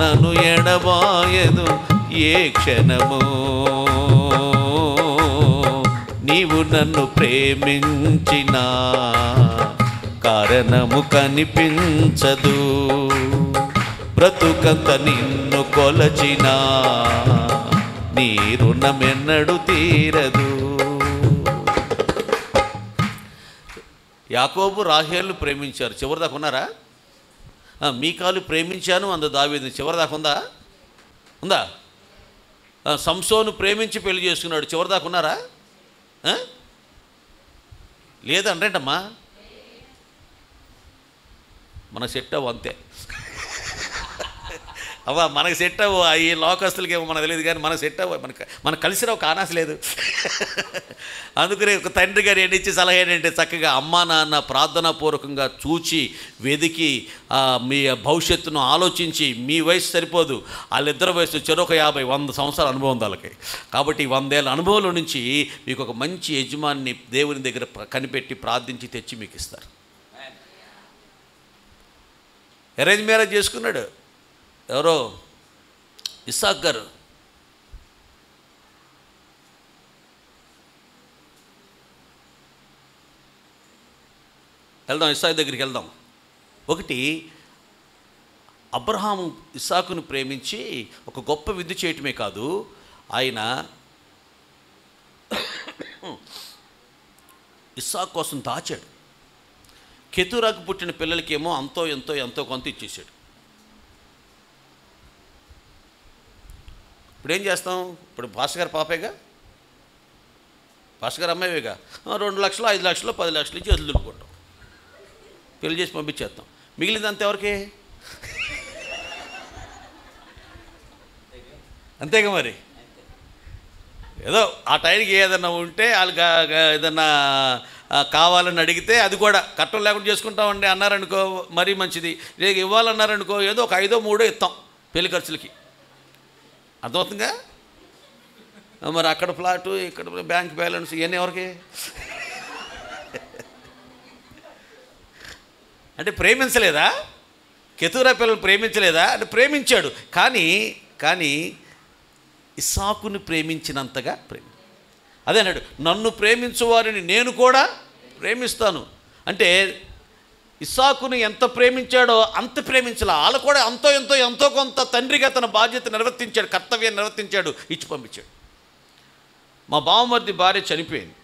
నన్ను ఎడబాయదు ఏ క్షణము. నీవు నన్ను ప్రేమించిన కారణము కనిపించదు. బ్రతుకంత నిన్ను కొలచిన నీ రుణమెన్నడు తీరదు. యాకోబు రాహేలు ప్రేమించారు. చివరిదాకా ఉన్నారా? మీకాలు ప్రేమించాను అంద దావీదు. చివరిదాకా ఉందా? సంసోను ప్రేమించి పెళ్లి చేసుకున్నాడు. చివరిదాకా ఉన్నారా? లేదంటేంటమ్మా, మనకు సెట్ అవ్వు అంతే. అవ్వ మనకు సెట్ అవ్వు. ఈ లోకస్తులకేమో మనకు తెలియదు, కానీ మనకు సెట్ అవ్వ, మనకు కలిసి రావు, కానాస లేదు. అందుకనే ఒక తండ్రి గారు ఏంటిచ్చి సలహా ఏంటంటే, చక్కగా అమ్మా నాన్న ప్రార్థనాపూర్వకంగా చూచి వెదికి మీ భవిష్యత్తును ఆలోచించి, మీ వయసు సరిపోదు, వాళ్ళిద్దరి వయసు చెరొక 50-100 సంవత్సరాల అనుభవం వాళ్ళకి. కాబట్టి 100 ఏళ్ళ అనుభవంలో నుంచి మీకు ఒక మంచి యజమాని దేవుని దగ్గర కనిపెట్టి ప్రార్థించి తెచ్చి మీకు ఇస్తారు. అరేంజ్ మ్యారేజ్ చేసుకున్నాడు ఎవరో, ఇస్సాక్ గారు. వెళ్దాం, ఇస్సాకు దగ్గరికి వెళ్దాం. ఒకటి, అబ్రహాము ఇస్సాకును ప్రేమించి ఒక గొప్ప విందు చేయటమే కాదు, ఆయన ఇస్సాకు కోసం దాచాడు. కెతూరాకు పుట్టిన పిల్లలకేమో అంతో ఎంతో కొంత ఇచ్చేసాడు. ఇప్పుడు ఏం చేస్తాం? ఇప్పుడు భాస్కర్ గారు పాపేగా, భాస్కర్ అమ్మాయివేగా, 2 లక్షలు 5 లక్షలు 10 లక్షలు ఇచ్చి చేతులు దులుపుకుంటాం, పెళ్లి చేసి పంపించేస్తాం. మిగిలిందంత ఎవరికి? అంతేగా మరి. ఏదో ఆ టైంకి ఏదన్నా ఉంటే వాళ్ళకి ఏదన్నా కావాలని అడిగితే అది కూడా కట్టం లేకుండా చేసుకుంటామండి అన్నారనుకో మరీ మంచిది. లేదు ఇవ్వాలన్నారనుకో ఏదో ఒక 5-3 ఇస్తాం పెళ్లి ఖర్చులకి. అర్థమవుతుందిగా? మరి అక్కడ ఫ్లాటు, ఇక్కడ బ్యాంక్ బ్యాలెన్స్, ఇవన్నీ ఎవరికి? అంటే ప్రేమించలేదా? కెతూరా పిల్లలు ప్రేమించలేదా? అంటే ప్రేమించాడు. కానీ ఇస్సాకుని ప్రేమించినంతగా అదే అన్నాడు, నన్ను ప్రేమించు వారిని నేను కూడా ప్రేమిస్తాను. అంటే ఇస్సాకుని ఎంత ప్రేమించాడో అంత ప్రేమించాలి. వాళ్ళు కూడా ఎంతో కొంత తండ్రిగా తన బాధ్యత నిర్వర్తించాడు, కర్తవ్యాన్ని నిర్వర్తించాడు, ఇచ్చి పంపించాడు. మా బావమరిది భార్య చనిపోయింది.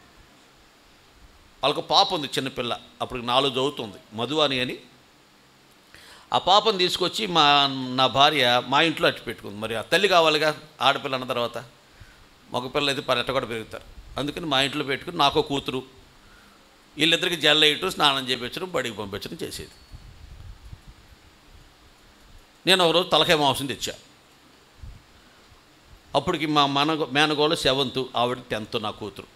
వాళ్ళకు పాప ఉంది, చిన్నపిల్ల, అప్పుడు 4 చదువుతుంది, మధువాని అని. ఆ పాపను తీసుకొచ్చి నా భార్య మా ఇంట్లో అట్టి పెట్టుకుంది. మరి ఆ తల్లి కావాలిగా, ఆడపిల్ల అన్న తర్వాత. మగపిల్లలు అయితే ఎట్ట కూడా పెరుగుతారు. అందుకని మా ఇంట్లో పెట్టుకుని నాకో కూతురు, వీళ్ళిద్దరికి జల్లేయటం, స్నానం చేయించడం, బడికి పంపించడం చేసేది. నేను ఒకరోజు తలకాయ మాంసం తెచ్చా. అప్పటికి మా మేనగోళ్ళు 7th, ఆవిడ 10th నా కూతురు.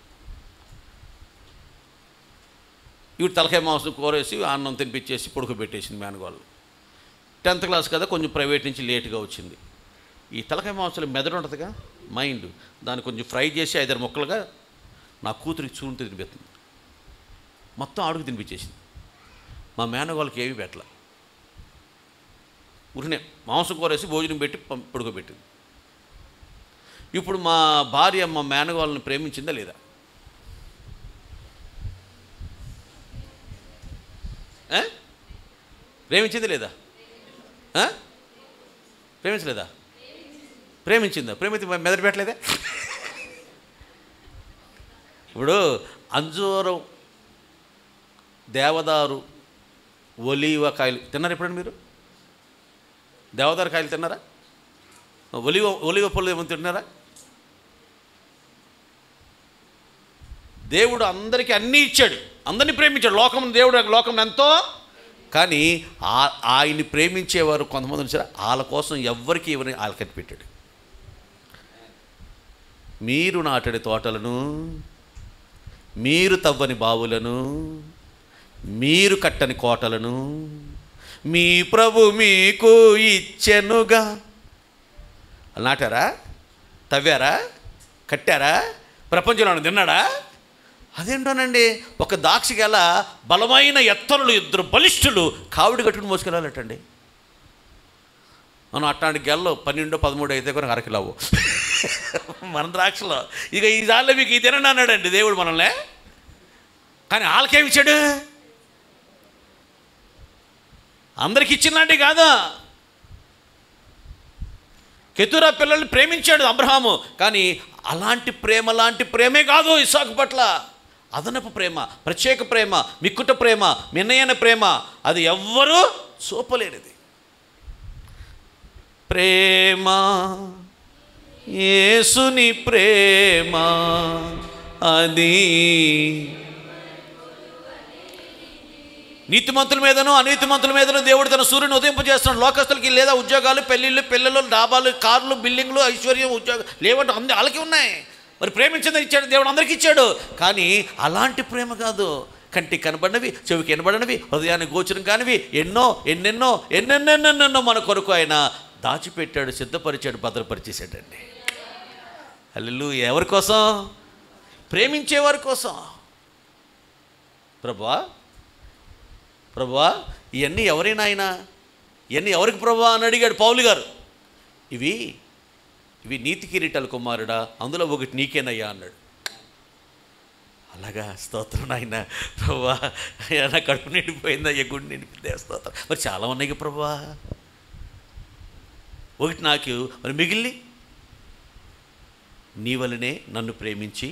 ఇవి తలకాయ మాంసం కూరేసి అన్నం తినిపించేసి పడుకోబెట్టేసింది మేనగోళ్ళు. 10th క్లాస్ కదా, కొంచెం ప్రైవేట్ నుంచి లేట్గా వచ్చింది. ఈ తలకాయ మాంసంలో మెదడు ఉంటుందిగా, మైండ్, దాన్ని కొంచెం ఫ్రై చేసి 5-6 ముక్కలుగా నా కూతురికి చూంటూ తినిపిస్తుంది. మొత్తం ఆడుకు తినిపించేసింది. మా మేనగోళ్ళకి ఏమి పెట్టలే, ఊరినే మాంసం కూరేసి భోజనం పెట్టి పడుకోబెట్టింది. ఇప్పుడు మా భార్య మా మేనగోళ్ళని ప్రేమించిందా లేదా? ప్రేమించిందా లేదా? ప్రేమించలేదా? ప్రేమించిందా? ప్రేమించి మెదడు పెట్టలేదా? ఇప్పుడు అంజూరం, దేవదారు, ఒలీవ కాయలు తిన్నారా ఎప్పుడండి మీరు? దేవదారు కాయలు తిన్నారా? ఒలీవ పళ్ళు ఏమైనా తిన్నారా? దేవుడు అందరికీ అన్నీ ఇచ్చాడు, అందరినీ ప్రేమించాడు. లోకం ఎంతో, కానీ ఆయన్ని ప్రేమించేవారు కొంతమంది వచ్చారు, వాళ్ళ కోసం ఎవరికి ఎవరిని ఆలకట్టి పెట్టాడు. మీరు నాటడి తోటలను, మీరు తవ్వని బావులను, మీరు కట్టని కోటలను మీ ప్రభు మీకు ఇచ్చెనుగా. నాటారా? తవ్వారా? కట్టారా? ప్రపంచంలో తిన్నాడా? అదేంటోనండి, ఒక దాక్షి గల బలమైన ఎత్తరులు 2 బలిష్ఠులు కావిడి కట్టుకుని మోసుకెళ్ళాలటండి. మనం అట్లాంటి గెల్లో 12-13 అయితే కూడా అరకిలావు మన ద్రాక్షలో. ఇక ఈ దానిలో మీకు ఈ తినండి అన్నాడండి దేవుడు మనల్ని. కానీ వాళ్ళకేమి ఇచ్చాడు? అందరికి ఇచ్చినలాంటి కాదా. కెతురా పిల్లల్ని ప్రేమించాడు అబ్రహాము, కానీ అలాంటి ప్రేమే కాదు ఇస్సాకు పట్ల. అదనపు ప్రేమ, ప్రత్యేక ప్రేమ, మిక్కుట ప్రేమ, మిన్నయైన ప్రేమ, అది ఎవ్వరూ చూపలేనిది. ప్రేమ, యేసుని ప్రేమ, అది నీతిమంతుల మీదను అనీతిమంతుల మీదను దేవుడు తన సూర్యుని ఉదయింపజేస్తున్నాడు. లోకస్తులకి లేదా ఉద్యోగాలు, పెళ్ళిళ్ళు, పిల్లలు, డాబాలు, కార్లు, బిల్డింగ్లు, ఐశ్వర్యం, ఉద్యోగం లేవంటే వాళ్ళకి ఉన్నాయి. మరి ప్రేమించిందని ఇచ్చాడు దేవుడు, అందరికీ ఇచ్చాడు. కానీ అలాంటి ప్రేమ కాదు. కంటికి కనబడినవి, చెవికి వినబడినవి, హృదయానికి గోచరం కానివి ఎన్నెన్నో మన కొరకు ఆయన దాచిపెట్టాడు, సిద్ధపరిచాడు, భద్రపరిచేసాడండి. హల్లెలూయా. ఎవరి కోసం? ప్రేమించేవారి కోసం. ప్రభువా ఇవన్నీ ఎవరైనా ఆయన, ఇవన్నీ ఎవరికి ప్రభువా అని అడిగాడు పౌలు గారు. ఇవి నీతి కిరీటాల కుమారుడా, అందులో ఒకటి నీకేనయ్యా అన్నాడు. అలాగా, స్తోత్రం నాయన. ప్రభువా నా కడుపు నిండిపోయిందా, గుడి నిండిపోయిందే, స్తోత్రం. మరి చాలా ఉన్నాయి ప్రభువా, ఒకటి నాకు, మరి మిగిలిని నీ వలనే నన్ను ప్రేమించి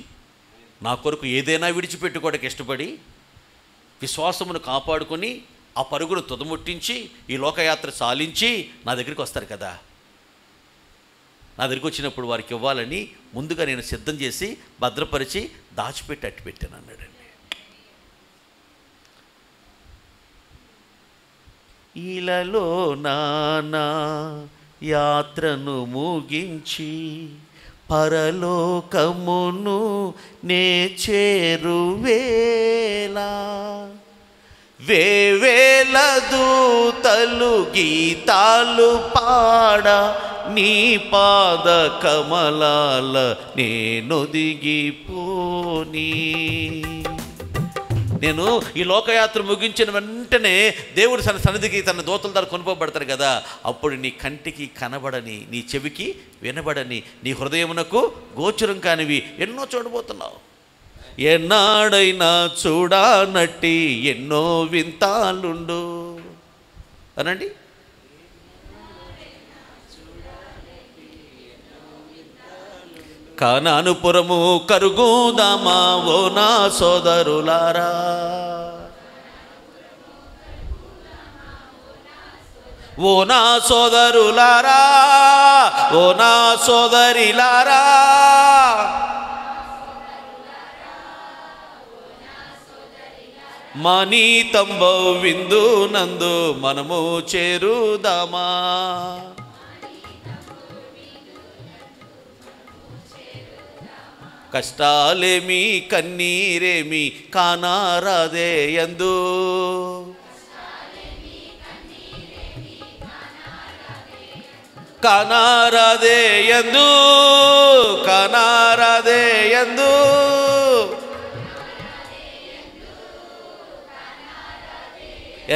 నా కొరకు ఏదైనా విడిచిపెట్టుకోవడానికి ఇష్టపడి విశ్వాసమును కాపాడుకొని ఆ పరుగును తుదముట్టించి ఈ లోకయాత్ర సాలించి నా దగ్గరికి వస్తారు కదా. నా దగ్గరికి వచ్చినప్పుడు వారికి ఇవ్వాలని ముందుగా నేను సిద్ధం చేసి భద్రపరిచి దాచిపెట్టి అట్టు పెట్టాను అన్నాడండి. ఇలాలో నానా యాత్రను ముగించి పరలోకమును నే చేరువేళ, వేవేల దూతలు గీతాలు పాడ నీ పాద కమలాల నేనొదిగిపోని. నేను ఈ లోకయాత్ర ముగించిన వెంటనే దేవుడు తన సన్నిధికి తన దూతల ద్వారా కొనుకోబడతారు కదా. అప్పుడు నీ కంటికి కనబడని, నీ చెవికి వినబడని, నీ హృదయమునకు గోచరం కానివి ఎన్నో చూడబోతున్నావు. ఎన్నాడైనా చూడనట్టి ఎన్నో వింతాలుండు అనండి. కానానుపురము కరుగుదామా ఓ నా సోదరులారా, ఓ నా సోదరులారా, ఓ నా సోదరిలారా, మనీతంబౌ విందు నందు మనము చేరుదామా. కష్టాలేమి కన్నీరేమి కానారాదే యందు, కానారాదే యందు, కానారాదే యందు,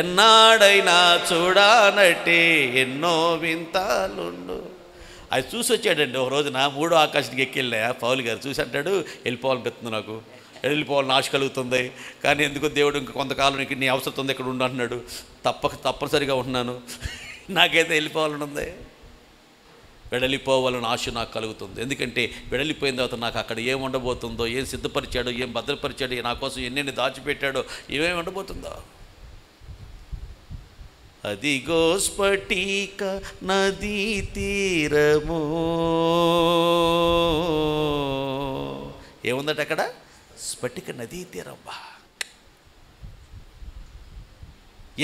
ఎన్నాడైనా చూడనట్టి ఎన్నో వింతాలుండు. అది చూసి వచ్చాడండి. ఒక రోజున 3వ ఆకాశానికి ఎక్కిళ్ళా పౌలు గారు చూసి అంటాడు, వెళ్ళిపోవాలనిపిస్తుంది, నాకు వెళ్ళిపోవాలని ఆశ కలుగుతుంది, కానీ ఎందుకు దేవుడు ఇంక కొంతకాలం నీ అవసరం ఉంది ఇక్కడ ఉండు అంటున్నాడు. తప్పనిసరిగా ఉంటున్నాను, నాకైతే వెళ్ళిపోవాలని ఉంది, వెడలిపోవాలని ఆశ నాకు కలుగుతుంది. ఎందుకంటే వెడలిపోయిన తర్వాత నాకు అక్కడ ఏం ఉండబోతుందో, ఏం సిద్ధపరిచాడో, ఏం భద్రపరిచాడో, నా కోసం ఎన్నెన్ని దాచిపెట్టాడో, ఏమేమి ఉండబోతుందో. అదిగో స్ఫటిక నదీ తీరము, ఏముందట అక్కడ? స్ఫటిక నదీ తీరమ్మా.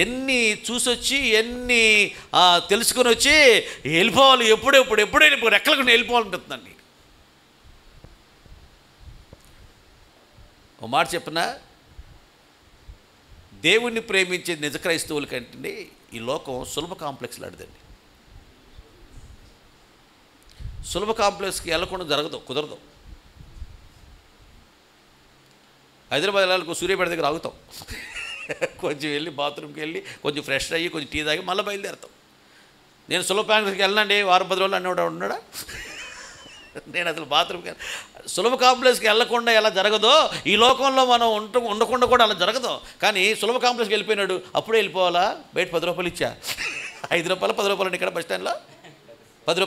ఎన్ని చూసొచ్చి ఎన్ని తెలుసుకొని వచ్చి వెళ్ళిపోవాలి, ఎప్పుడు వెళ్ళిపోవాలి, రెక్కలకు వెళ్ళిపోవాలనిపిస్తుందండి. ఒక మాట చెప్పనా, దేవుణ్ణి ప్రేమించే నిజ క్రైస్తవుల కంటే ఈ లోకం సులభ కాంప్లెక్స్ లాంటిదండి. సులభ కాంప్లెక్స్కి వెళ్ళకుండా కుదరదు. హైదరాబాద్ వెళ్ళాలి, సూర్యాపేట దగ్గర ఆగుతాం, కొంచెం వెళ్ళి బాత్రూమ్కి వెళ్ళి కొంచెం ఫ్రెష్ అయ్యి కొంచెం టీ తాగి మళ్ళీ బయలుదేరుతాం. నేను సులభ కాంప్లెక్స్కి వెళ్ళనండి, వారం 10 రోజులు అన్నవాడు ఉన్నాడా? నేను అసలు బాత్రూమ్కి సులభ కాంప్లెక్స్కి వెళ్ళకుండా ఎలా జరగదో ఈ లోకంలో మనం ఉండకుండా కూడా అలా జరగదు. కానీ సులభ కాంప్లెక్స్కి వెళ్ళిపోయినాడు, అప్పుడే వెళ్ళిపోవాలా? బయట 10 రూపాయలు ఇచ్చా, 5 రూపాయలు 10 రూపాయలు ఇక్కడ బస్ స్టాండ్లో 10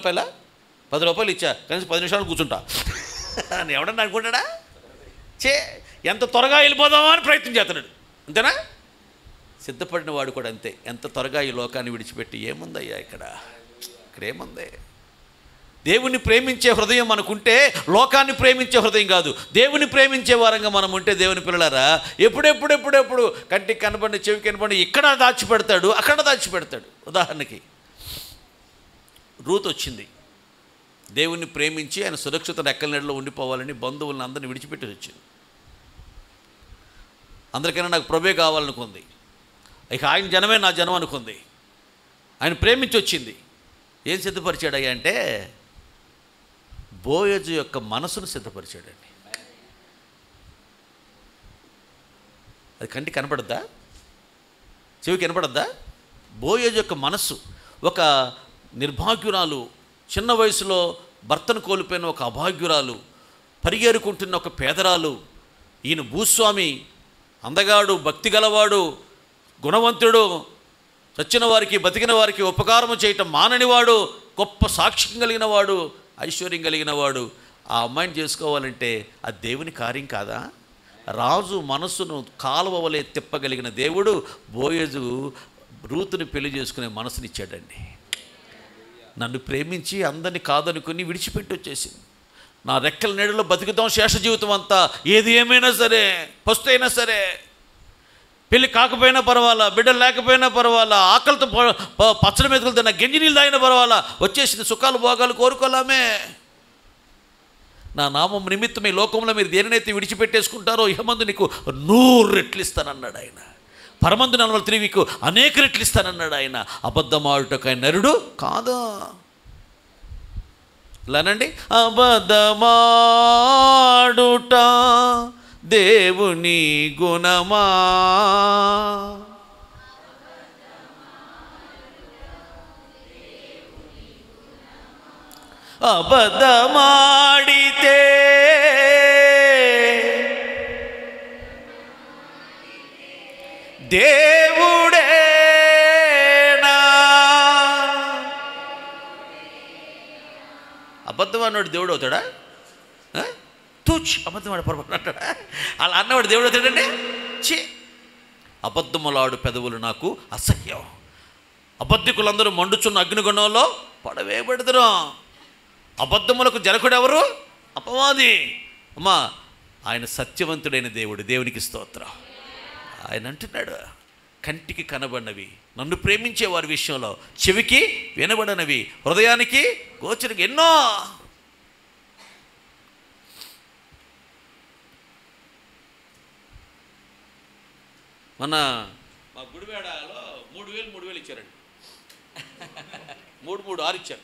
రూపాయలు ఇచ్చా, కనీసం 10 నిమిషాలు కూర్చుంటా అని ఎవడన్నా అనుకుంటాడా? ఎంత త్వరగా వెళ్ళిపోదామా అని ప్రయత్నం చేస్తున్నాడు, అంతేనా? సిద్ధపడిన వాడు కూడా అంతే. ఎంత త్వరగా ఈ లోకాన్ని విడిచిపెట్టి ఏముందయ్యా ఇక్కడ ఏముంది? దేవుని ప్రేమించే హృదయం మనకుంటే లోకాన్ని ప్రేమించే హృదయం కాదు, దేవుని ప్రేమించే వారంగా మనం ఉంటే దేవుని పిల్లలారా ఎప్పుడెప్పుడు కంటికి కనబడి చెవికి కనబడి ఇక్కడ దాచిపెడతాడు, అక్కడ దాచిపెడతాడు. ఉదాహరణకి రూత్ వచ్చింది, దేవుణ్ణి ప్రేమించి ఆయన సురక్షిత రెక్కల నీడలో ఉండిపోవాలని బంధువులను అందరినీ విడిచిపెట్టి వచ్చింది. అందరికైనా నాకు ప్రభే కావాలనుకుంది, ఇక ఆయన జనమే నా జనం అనుకుంది. ఆయన ప్రేమించి వచ్చింది. ఏం సిద్ధపరిచాడయ్యా అంటే బోయజు యొక్క మనసును సిద్ధపరిచాడండి. అది కంటికి కనపడద్దా? చెవికి కనపడద్దా? బోయజు యొక్క మనస్సు. ఒక నిర్భాగ్యురాలు, చిన్న వయసులో భర్తను కోల్పోయిన ఒక అభాగ్యురాలు, పరిగెరుకుంటున్న ఒక పేదరాలు. ఈయన భూస్వామి, అందగాడు, భక్తి గలవాడు, గుణవంతుడు, చచ్చిన వారికి బతికిన వారికి ఉపకారం చేయటం మాననివాడు, గొప్ప సాక్ష్యం కలిగిన వాడు, ఐశ్వర్యం కలిగిన వాడు. ఆ అమ్మాయిని చేసుకోవాలంటే అది దేవుని కార్యం కాదా? రాజు మనస్సును కాలువ వలె తిప్పగలిగిన దేవుడు బోయజు రూతుని పెళ్లి చేసుకునే మనసునిచ్చాడండి. నన్ను ప్రేమించి అందరినీ కాదనుకుని విడిచిపెట్టి వచ్చేసింది. నా రెక్కల నీడలో బతుకుతాం శేష జీవితం అంతా, ఏది ఏమైనా సరే, పస్తైనా సరే, పెళ్ళి కాకపోయినా పర్వాలా, బిడ్డలు లేకపోయినా పర్వాలా, ఆకలితో పచ్చడి మెతుకులు తిన్న గింజి నీళ్ళు తాగినా పర్వాలా, వచ్చేసింది సుఖాలు భోగాలు కోరుకోలామే. నా నామం నిమిత్తం ఈ లోకంలో మీరు దేనినైతే విడిచిపెట్టేసుకుంటారో ఇహమందు నీకు 100 రెట్లు ఇస్తానన్నాడు ఆయన. పరమందు నన్ను తిరిగి అనేక రెట్లు ఇస్తానన్నాడు ఆయన. అబద్ధమాడుటకు ఆయన నరుడు కాదా? ఇలానండి, అబద్ధమాడుట దేవుని గుణమా, అబద్ధమాడితే దేవుడేనా? అబద్ధం అన్నవాడు దేవుడు అవుతాడా? తూచ్ అబద్ధం ఆడ పొరపాటు అంటాడా? అలా అన్నవాడు దేవుడు అవుతాడండి? చే అబద్ధములాడు పెదవులు నాకు అసహ్యం. అబద్ధికులందరూ మండుచున్న అగ్నిగుణంలో పడవేయబెడతారు. అబద్ధములకు జనకుడు ఎవరు? అపవాది. అమ్మా, ఆయన సత్యవంతుడైన దేవుడు, దేవునికి స్తోత్రం. ఆయన అంటున్నాడు, కంటికి కనబడినవి నన్ను ప్రేమించే వారి విషయంలో, చెవికి వినబడనవి హృదయానికి గోచరికి ఎన్నో. మన మా గుడివాడలో 3,000 ఇచ్చారండి. 6 ఇచ్చారు.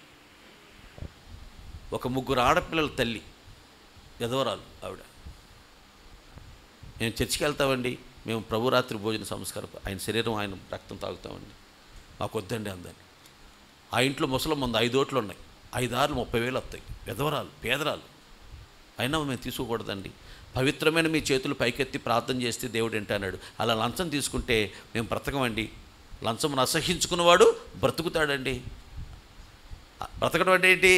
ఒక 3 ఆడపిల్లల తల్లి, ఎదవరాలు ఆవిడ. మేము చర్చికి వెళ్తామండి, మేము ప్రభురాత్రి భోజన సంస్కారం, ఆయన శరీరం ఆయన రక్తం తాగుతామండి, మాకు వద్దండి అందని. ఆ ఇంట్లో ముసలమ్మ ఉంది, 5 ఓట్లు ఉన్నాయి, 5 ఆరులు 30,000 వస్తాయి. ఎదవరాలు, పేదరాలు, అయినా మేము తీసుకోకూడదండి. పవిత్రమైన మీ చేతులు పైకెత్తి ప్రార్థన చేస్తే దేవుడు ఏంటన్నాడు. అలా లంచం తీసుకుంటే మేము బ్రతకమండి. లంచమును అసహించుకున్నవాడు బ్రతుకుతాడండి. బ్రతకడం అంటే ఏంటి?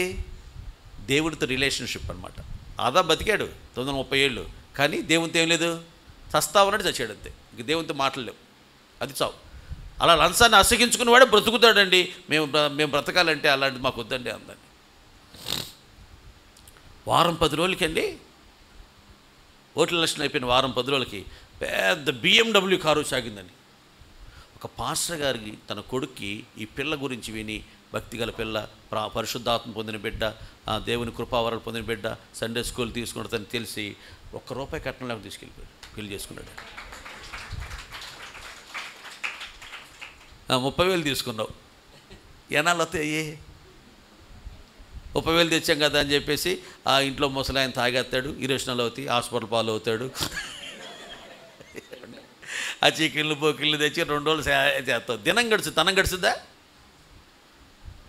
దేవుడితో రిలేషన్షిప్ అనమాట. ఆదా బతికాడు 930 ఏళ్ళు, కానీ దేవునితో ఏం లేదు, చస్తావన్నట్టు చచ్చాడు అంతే. ఇంక దేవునితో మాటలేవు, అది చావు. అలా లంచాన్ని అసహించుకున్నవాడు బ్రతుకుతాడండి. మేము బ్రతకాలంటే అలాంటిది మాకు వద్దండి అందండి. వారం 10 రోజులకండి, ఓట్ల ఎలక్షన్ అయిపోయిన వారం 10 రోజులకి పెద్ద BMW కారు సాగిందండి. ఒక పాస్టర్ గారికి తన కొడుక్కి ఈ పిల్ల గురించి విని, భక్తిగల పిల్ల, పరిశుద్ధాత్మ పొందిన బిడ్డ, దేవుని కృపావరాలు పొందిన బిడ్డ, సండే స్కూల్ తీసుకుంటుందని తెలిసి ₹1 కట్నం లేకుండా తీసుకెళ్ళిపోయాడు, పెళ్లి చేసుకున్నాడు. 30,000 తీసుకున్నావు, ఎనాలు వస్తాయి? 30,000 తెచ్చాం కదా అని చెప్పేసి ఆ ఇంట్లో ముసలాయన తాగేస్తాడు, ఇరేషనల్ అవుతాయి, హాస్పిటల్ పాలు అవుతాడు. ఆ చికెన్లు పోకిళ్ళు తెచ్చి 2 రోజులు చేస్తావు, దినం తనం గడుచుద్దా?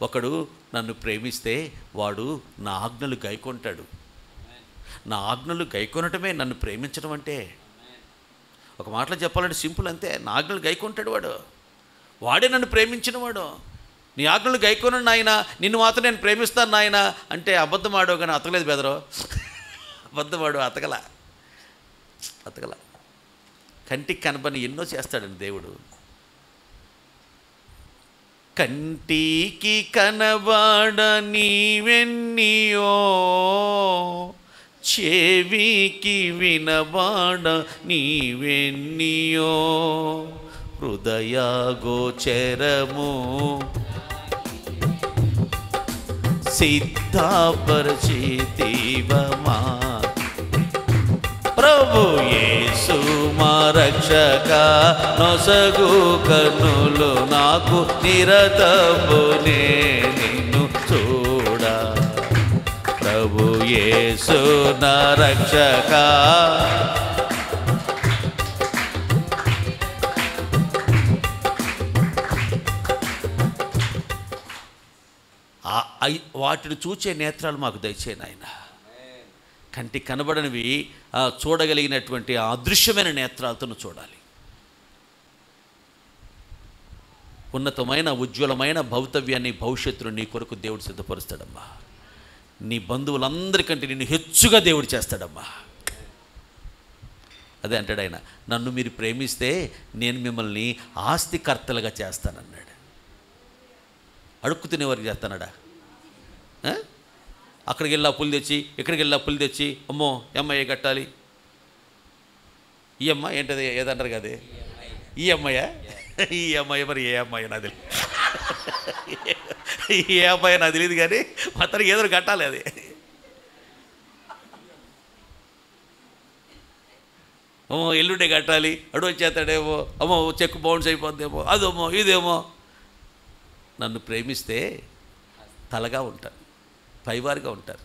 ఒకడు నన్ను ప్రేమిస్తే వాడు నా ఆజ్ఞలు గైకొంటాడు. నా ఆజ్ఞలు గైకొనటమే నన్ను ప్రేమించడం అంటే. ఒక మాటలో చెప్పాలంటే సింపుల్ అంతే. నా ఆజ్ఞలు గైకొంటాడు వాడే నన్ను ప్రేమించిన వాడు. నీ ఆజ్ఞలు గైకొనడు నాయన, నిన్ను మాత్రం నేను ప్రేమిస్తాను నాయన అంటే అబద్ధం ఆడో కానీ అతకలేదు బెదరో. అబద్ధమాడు అతకల. కంటికి కనపని ఎన్నో చేస్తాడండి దేవుడు. కంటికి కనబడ నీవెన్నియో, చెవికి వినబడ నీవెన్నియో, హృదయగోచరము సిద్ధపరిచితివమా. ప్రభు యేసు మా రక్షక, నొసగు కన్నులు నాకు నిరతమునే నిన్ను చూడ. ప్రభు యేసు నా రక్షక, వాటిని చూచే నేత్రాలు మాకు దయచేయి నాయన. కంటికి కనబడనివి చూడగలిగినటువంటి అదృశ్యమైన నేత్రాలతో చూడాలి. ఉన్నతమైన ఉజ్వలమైన భవితవ్యాన్ని, భవిష్యత్తును నీ కొరకు దేవుడు సిద్ధపరుస్తాడమ్మా. నీ బంధువులందరికంటే నిన్ను హెచ్చుగా దేవుడు చేస్తాడమ్మా. అదే అంటాడు ఆయన, నన్ను మీరు ప్రేమిస్తే నేను మిమ్మల్ని ఆస్తికర్తలుగా చేస్తానన్నాడు. అడుక్కు తినేవారికి చేస్తానడా? అక్కడికి వెళ్ళి అప్పులు తెచ్చి, ఇక్కడికి వెళ్ళి అప్పులు తెచ్చి, అమ్మో ఎంఐ కట్టాలి, ఈ అమ్మ ఏంటది ఏదంటారు కదే, ఈ అమ్మాయా, ఈ అమ్మాయి, మరి ఏ అమ్మాయి నాకు తెలియదు, ఏ అమ్మాయి నాకు తెలియదు, కానీ మొత్తానికి ఏదో కట్టాలి. అది అమ్మో ఎల్లుండే కట్టాలి, అడు వచ్చేస్తాడేమో, అమ్మో చెక్ బౌన్స్ అయిపోద్దేమో, అదేమో ఇదేమో. నన్ను ప్రేమిస్తే తలగా ఉంటారు, పైవారుగా ఉంటారు,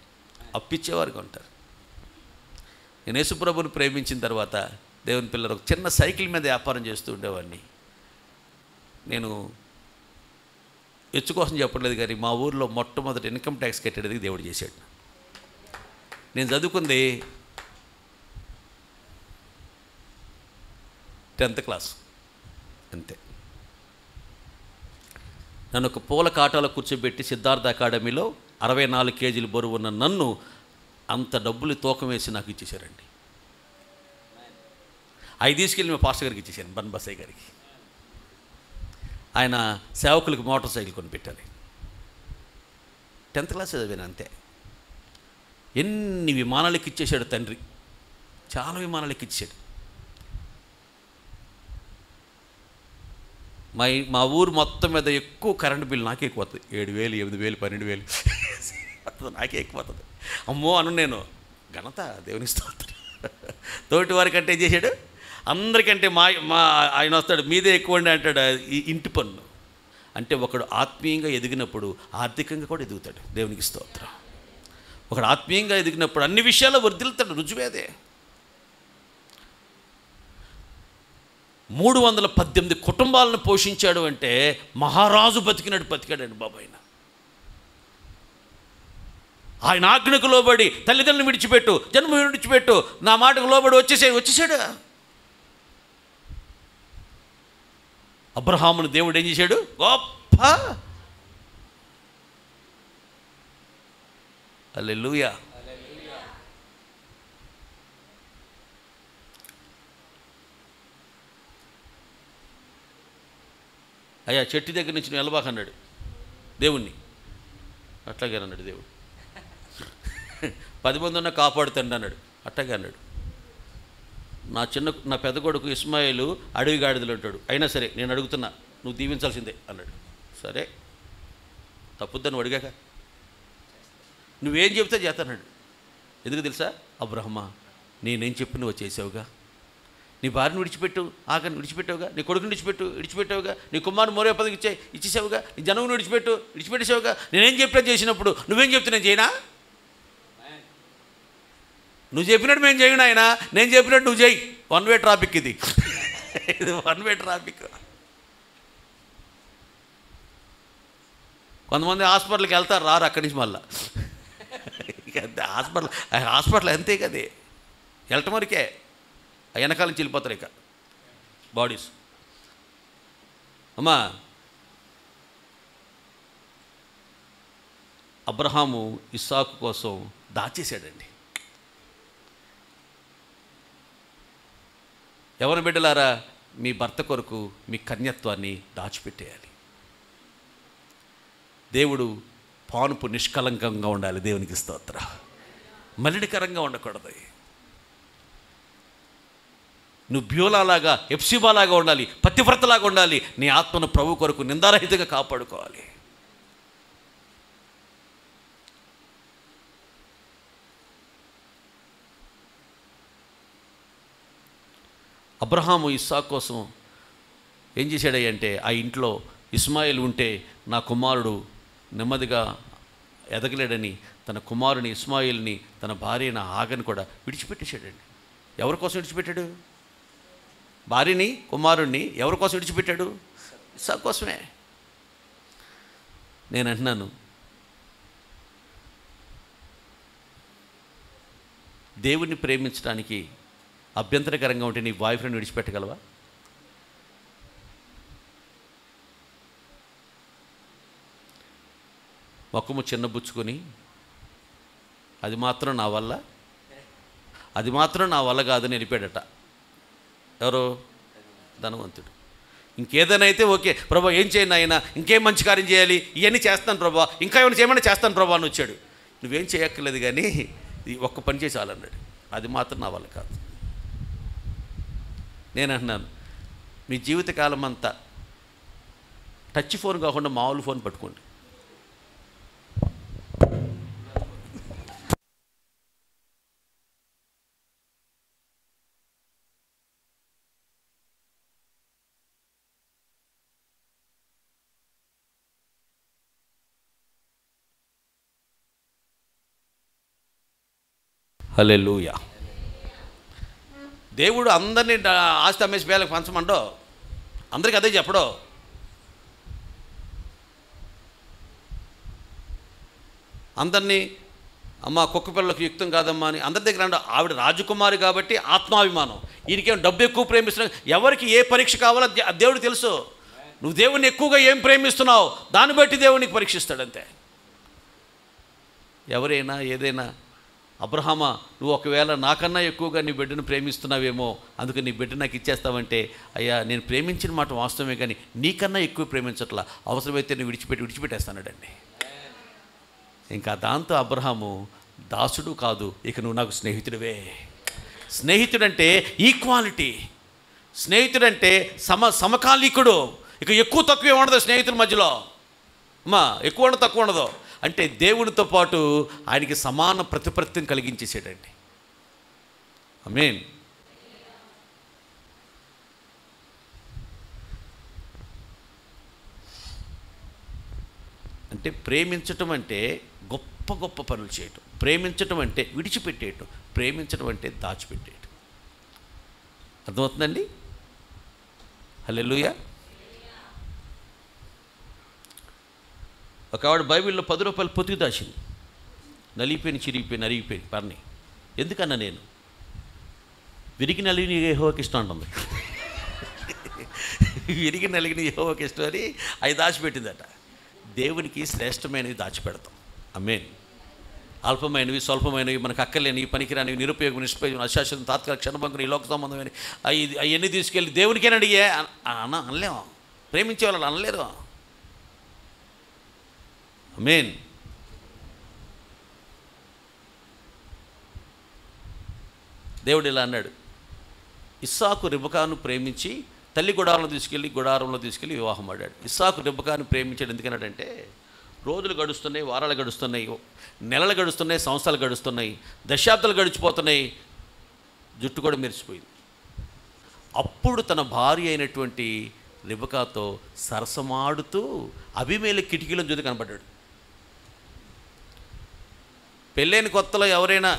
అప్పిచ్చేవారుగా ఉంటారు. నేను యేసుప్రభుని ప్రేమించిన తర్వాత దేవుని పిల్లలు ఒక చిన్న సైకిల్ మీద వ్యాపారం చేస్తూ ఉండేవాడిని. నేను హెచ్చు కోసం చెప్పట్లేదు, కానీ మా ఊర్లో మొట్టమొదటి ఇన్కమ్ ట్యాక్స్ కట్టేది దేవుడు చేశాడు. నేను చదువుకుంది 10th క్లాస్ అంతే. నన్ను ఒక పూల కాటాలో కూర్చోబెట్టి సిద్ధార్థ అకాడమీలో 64 కేజీలు బరువు ఉన్న నన్ను అంత డబ్బులు తూకం వేసి నాకు ఇచ్చేశారండి. అవి తీసుకెళ్ళి మా పాస్టర్ గారికి ఇచ్చేసాను, బన్బసయ్య గారికి. ఆయన సేవకులకి మోటార్ సైకిల్ కొనిపెట్టాలి. 10th క్లాస్ చదివాను అంతే. ఎన్ని విమానాలు ఎక్కిచ్చేశాడు తండ్రి, చాలా విమానాలు ఎక్కిచ్చాడు. మా ఊరు మొత్తం మీద ఎక్కువ కరెంటు బిల్లు నాకే ఎక్కువ వస్తుంది. 7,000, 8,000, 12,000 నాకే ఎక్కువ వస్తుంది. అమ్మో అను నేను, ఘనత దేవుని స్తోత్రం. తోటి వారికి అంటే ఏం చేశాడు, అందరికంటే మా ఆయన వస్తాడు, మీదే ఎక్కువ అండి అంటాడు. ఈ ఇంటి పన్ను అంటే ఒకడు ఆత్మీయంగా ఎదిగినప్పుడు ఆర్థికంగా కూడా ఎదుగుతాడు. దేవునికి స్తోత్రం. ఒకడు ఆత్మీయంగా ఎదిగినప్పుడు అన్ని విషయాల్లో వర్ధిల్తాడు. రుజువేదే. 318 కుటుంబాలను పోషించాడు అంటే మహారాజు బతికాడండి బాబు. ఆయన ఆజ్ఞకు లోబడి తల్లిదండ్రులను విడిచిపెట్టు, జన్మ విడిచిపెట్టు, నా మాటకు లోబడి వచ్చేసాడు. అబ్రహామును దేవుడు ఏం చేశాడు? గొప్ప హల్లెలూయా. అయ్యా చెట్టు దగ్గర నుంచి నువ్వు వెళ్ళబాకన్నాడు దేవుణ్ణి. అట్లాగే అన్నాడు దేవుడు. 10 మంది ఉన్నా కాపాడుతండి అన్నాడు. అట్లాగే అన్నాడు. నా పెద్ద కొడుకు ఇస్మాయిలు అడవి గాడిదలు అంటాడు, అయినా సరే నేను అడుగుతున్నా, నువ్వు దీవించాల్సిందే అన్నాడు. సరే తప్పుద్దని నువ్వు అడిగాక నువ్వేం చెప్తే చేస్తాన్నాడు. ఎందుకు తెలుసా? అబ్రహమా, నేనేం చెప్పి నువ్వు చేసావుగా. నీ భార్యను విడిచిపెట్టు, ఆఖరిని విడిచిపెట్టావుగా. నీ కొడుకుని విడిచిపెట్టావుగా. నీ కుమారుని మరో పదకి ఇచ్చేసావుగా. నీ జనమును విడిచిపెట్టేసావుగా. నేనేం చెప్పినా చేసినప్పుడు నువ్వేం చెప్తే నేను చేయనా? నువ్వు చెప్పినట్టు మేము చేయను ఆయన, నేను చెప్పినట్టు నువ్వు చేయి. 1 వే ట్రాఫిక్ ఇది. 1 వే ట్రాఫిక్. కొంతమంది హాస్పిటల్కి వెళ్తారు, రారు అక్కడి నుంచి మళ్ళా. హాస్పిటల్ అంతే కదే, వెళ్ళటం వరకే. వెనకాల నుంచి వెళ్ళిపోతారు ఇక బాడీస్. అమ్మా, అబ్రహాము ఇస్సాకు కోసం దాచేశాడండి. ఎవరి బిడ్డలారా, మీ భర్త కొరకు మీ కన్యత్వాన్ని దాచిపెట్టేయాలి. దేవుడు పానుపు నిష్కలంకంగా ఉండాలి. దేవునికి స్తోత్రం. మలినకరంగా ఉండకూడదు. నువ్వు బ్యూలాలాగా, ఎప్సిబాలాగా ఉండాలి, పతివ్రతలాగా ఉండాలి. నీ ఆత్మను ప్రభు కొరకు నిందారహితంగా కాపాడుకోవాలి. అబ్రహాము ఇస్సాకు కోసం ఏం చేశాడంటే, ఆ ఇంట్లో ఇస్మాయిల్ ఉంటే నా కుమారుడు నెమ్మదిగా ఎదగలేడని తన కుమారుని ఇస్మాయిల్ని, తన భార్యని ఆగని కూడా విడిచిపెట్టేశాడండి. ఎవరి కోసం విడిచిపెట్టాడు? భార్యని, కుమారుణ్ణి ఎవరి కోసం విడిచిపెట్టాడు? ఇస్సాకు కోసమే. నేను అంటున్నాను, దేవుణ్ణి ప్రేమించడానికి అభ్యంతరకరంగా ఉంటే నీ బాయ్ ఫ్రెండ్ విడిచిపెట్టగలవా? మొక్కము చిన్నబుచ్చుకొని అది మాత్రం నా వల్ల కాదని వెళ్ళిపోయాడట. ఎవరు? ధనవంతుడు. ఇంకేదైనా అయితే ఓకే ప్రభా, ఏం చేయను ఆయన, ఇంకేం మంచి కార్యం చేయాలి, ఇవన్నీ చేస్తాను ప్రభా, ఇంకా ఏమైనా చేయమని చేస్తాను ప్రభా అని వచ్చాడు. నువ్వేం చేయక్కర్లేదు కానీ ఒక్క పని చేసి చాలన్నాడు. అది మాత్రం నా వల్ల కాదు. నేను అంటున్నాను, మీ జీవితకాలం అంతా టచ్ ఫోన్ కాకుండా మామూలు ఫోన్ పట్టుకోండి. హల్లెలూయా. దేవుడు అందరినీ ఆస్తి అమ్మేసి పేదలకు పంచమండో, అందరికీ అదే చెప్పడో. అందరినీ అమ్మ కుక్క పిల్లలకు యుక్తం కాదమ్మా అని అందరి దగ్గర అండో. ఆవిడ రాజకుమారి కాబట్టి ఆత్మాభిమానం. ఈయనకేమో డబ్బు ఎక్కువ ప్రేమిస్తున్నావు. ఎవరికి ఏ పరీక్ష కావాలో దేవుడు తెలుసు. నువ్వు దేవుణ్ణి ఎక్కువగా ఏం ప్రేమిస్తున్నావు దాన్ని బట్టి దేవునికి పరీక్షిస్తాడంతే. ఎవరైనా ఏదైనా, అబ్రహామా నువ్వు ఒకవేళ నాకన్నా ఎక్కువగా నీ బిడ్డను ప్రేమిస్తున్నావేమో, అందుకు నీ బిడ్డ నాకు ఇచ్చేస్తావంటే, అయ్యా నేను ప్రేమించిన మాట వాస్తవమే కానీ నీకన్నా ఎక్కువ ప్రేమించట్లా, అవసరమైతే నువ్వు విడిచిపెట్టేస్తానండి. ఇంకా దాంతో అబ్రహాము దాసుడు కాదు, ఇక నువ్వు నాకు స్నేహితుడివే. స్నేహితుడంటే ఈక్వాలిటీ, స్నేహితుడంటే సమకాలీకుడు. ఇక ఎక్కువ తక్కువ ఉండదు స్నేహితుల మధ్యలో. అమ్మా ఎక్కువ ఉండదు తక్కువ ఉండదు. అంటే దేవునితో పాటు ఆయనకి సమాన ప్రతిపత్తిని కలిగించేసాడండి. ఆమేన్. అంటే ప్రేమించటం అంటే గొప్ప గొప్ప పనులు చేయటం, ప్రేమించటం అంటే విడిచిపెట్టేయటం, ప్రేమించడం అంటే దాచిపెట్టేయటం. అర్థమవుతుందండి? హల్లెలూయా. ఒక ఆవిడ బైబిల్లో 10 రూపాయలు పొతికి దాచింది. నలిగిపోయిన, చిరిగిపోయి, నలిగిపోయి పర్ని. ఎందుకన్నా నేను విరిగి నలిగిన యెహోవాకి ఇష్టం అంటుంది. విరిగి నలిగిన యెహోవాకి ఇష్టం అని అవి దాచిపెట్టిందట. దేవునికి శ్రేష్టమైనవి దాచిపెడతాం. ఆమేన్. అల్పమైనవి, స్వల్పమైనవి, మనకు అక్కర్లేని, పనికిరానివి, నిరుపయోగం, నిష్ప్రయోజనం, అశాశ్వతం, తాత్కాలిక, క్షణభంగుని, ఈ లోక సంబంధమైన అవన్నీ తీసుకెళ్ళి దేవునికేనండి అనలేము. ప్రేమించే వాళ్ళు అనలేరు. ఆమేన్. దేవుడు ఇలా అన్నాడు, ఇస్సాకు రిబకాను ప్రేమించి తల్లి గుడారంలో తీసుకెళ్ళి వివాహం ఆడాడు. ఇస్సాకు రిబకాను ప్రేమించాడు. ఎందుకన్నాడంటే రోజులు గడుస్తున్నాయి, వారాలు గడుస్తున్నాయి, నెలలు గడుస్తున్నాయి, సంవత్సరాలు గడుస్తున్నాయి, దశాబ్దాలు గడిచిపోతున్నాయి, జుట్టు కూడా మెరిసిపోయింది. అప్పుడు తన భార్య అయినటువంటి రిబకాతో సరసమాడుతూ అబీమెలెకు కిటికీలో చూసి కనబడ్డాడు. పెళ్ళైన కొత్తలో ఎవరైనా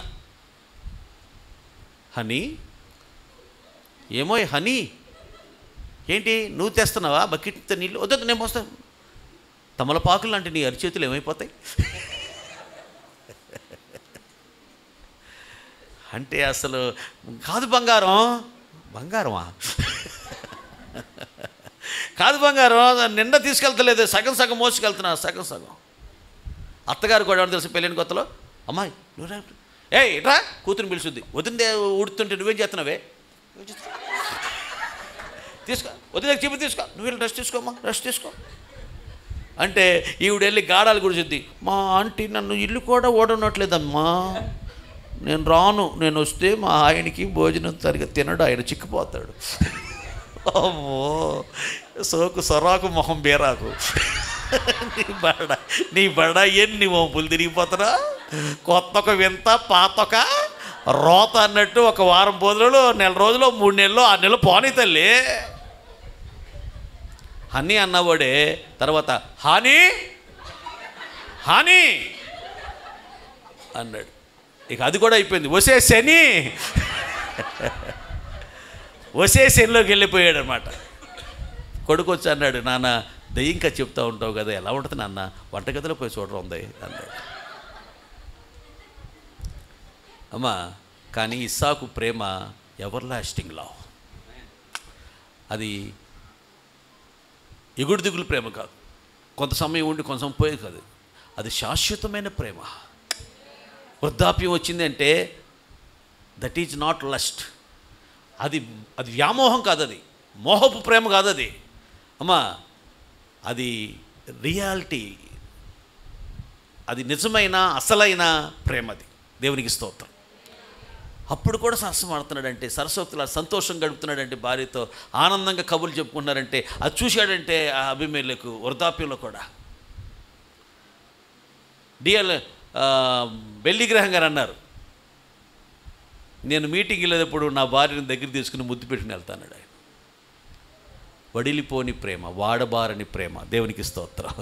హనీ, ఏమో హనీ ఏంటి నువ్వు తెస్తున్నావా బకెట్తో నీళ్ళు? వద్దు నేను పోస్తాను. తమలపాకులు లాంటి నీ అరిచేతులు ఏమైపోతాయి అంటే అసలు కాదు బంగారం. బంగారమా? కాదు బంగారం, నిండా తీసుకెళ్తలేదు, సగం సగం మోసుకెళ్తున్నా, సగం సగం. అత్తగారు కూడా తెలుసు పెళ్ళైన కొత్తలో, అమ్మాయి నువ్వు ఇట్రా కూతురుని పిలుచుద్ది. వదిందే ఉడుతుంటే నువ్వేం చేస్తున్నావే, తీసుకో, వదిలే చెప్పి తీసుకో, నువ్వు వెళ్ళి రెస్ట్ తీసుకోమ్మా, రెస్ట్ తీసుకో అంటే ఈవిడ వెళ్ళి గాడాలు గుడిచుద్ది. మా ఆంటీ నన్ను ఇల్లు కూడా ఓడనట్లేదమ్మా, నేను రాను, నేను వస్తే మా ఆయనకి భోజనం సరిగా తినడు, ఆయన చిక్కిపోతాడు. అమ్మో సోకు సొరాకు మొహం బేరాకు. నీ బడ ఎన్ని వంపులు తిరిగిపోతున్నా, కొత్తొక వింత పాతొక రోత అన్నట్టు. ఒక వారం రోజులు, నెల రోజులు, 3 నెలలు, 6 నెలలు పోనీ తల్లి. హనీ అన్నవాడే తర్వాత హానీ హానీ అన్నాడు. ఇక అది కూడా అయిపోయింది. వసే శని, వసే శనిలోకి వెళ్ళిపోయాడు అనమాట. కొడుకు వచ్చి అన్నాడు, నాన్న దయ్యంకా చెప్తా ఉంటావు కదా, ఎలా ఉంటుంది నాన్న, వంటగదిలో పోయి చూడడం ఉంది అన్నాడు. అమ్మా కానీ ఇస్సాకు ప్రేమ ఎవర్ లాస్టింగ్ లవ్. అది ఎగుడు దిగులు ప్రేమ కాదు, కొంత సమయం ఉండి కొంత సమయం పోయేది కాదు. అది శాశ్వతమైన ప్రేమ. వృద్ధాప్యం వచ్చింది అంటే దట్ ఈజ్ నాట్ లస్ట్. అది వ్యామోహం కాదు, అది మోహపు ప్రేమ కాదు. అది అమ్మా అది రియాలిటీ, అది నిజమైన అసలైన ప్రేమ. అది దేవునికి స్తోత్రం. అప్పుడు కూడా సరసం ఆడుతున్నాడంటే, సరస్వతుల సంతోషం గడుపుతున్నాడంటే, భార్యతో ఆనందంగా కబుర్లు చెప్పుకుంటున్నారంటే, అది చూశాడంటే ఆ అబీమెలెకు వృద్ధాప్యంలో కూడా. డిఎల్ బెల్లి గ్రహం గారు అన్నారు, నేను మీటింగ్ వెళ్ళేటప్పుడు నా భార్యను దగ్గర తీసుకుని ముద్దు పెట్టుకుని వెళ్తాన్నాడు ఆయన. వడిలిపోని ప్రేమ, వాడబారని ప్రేమ. దేవునికి స్తోత్రం.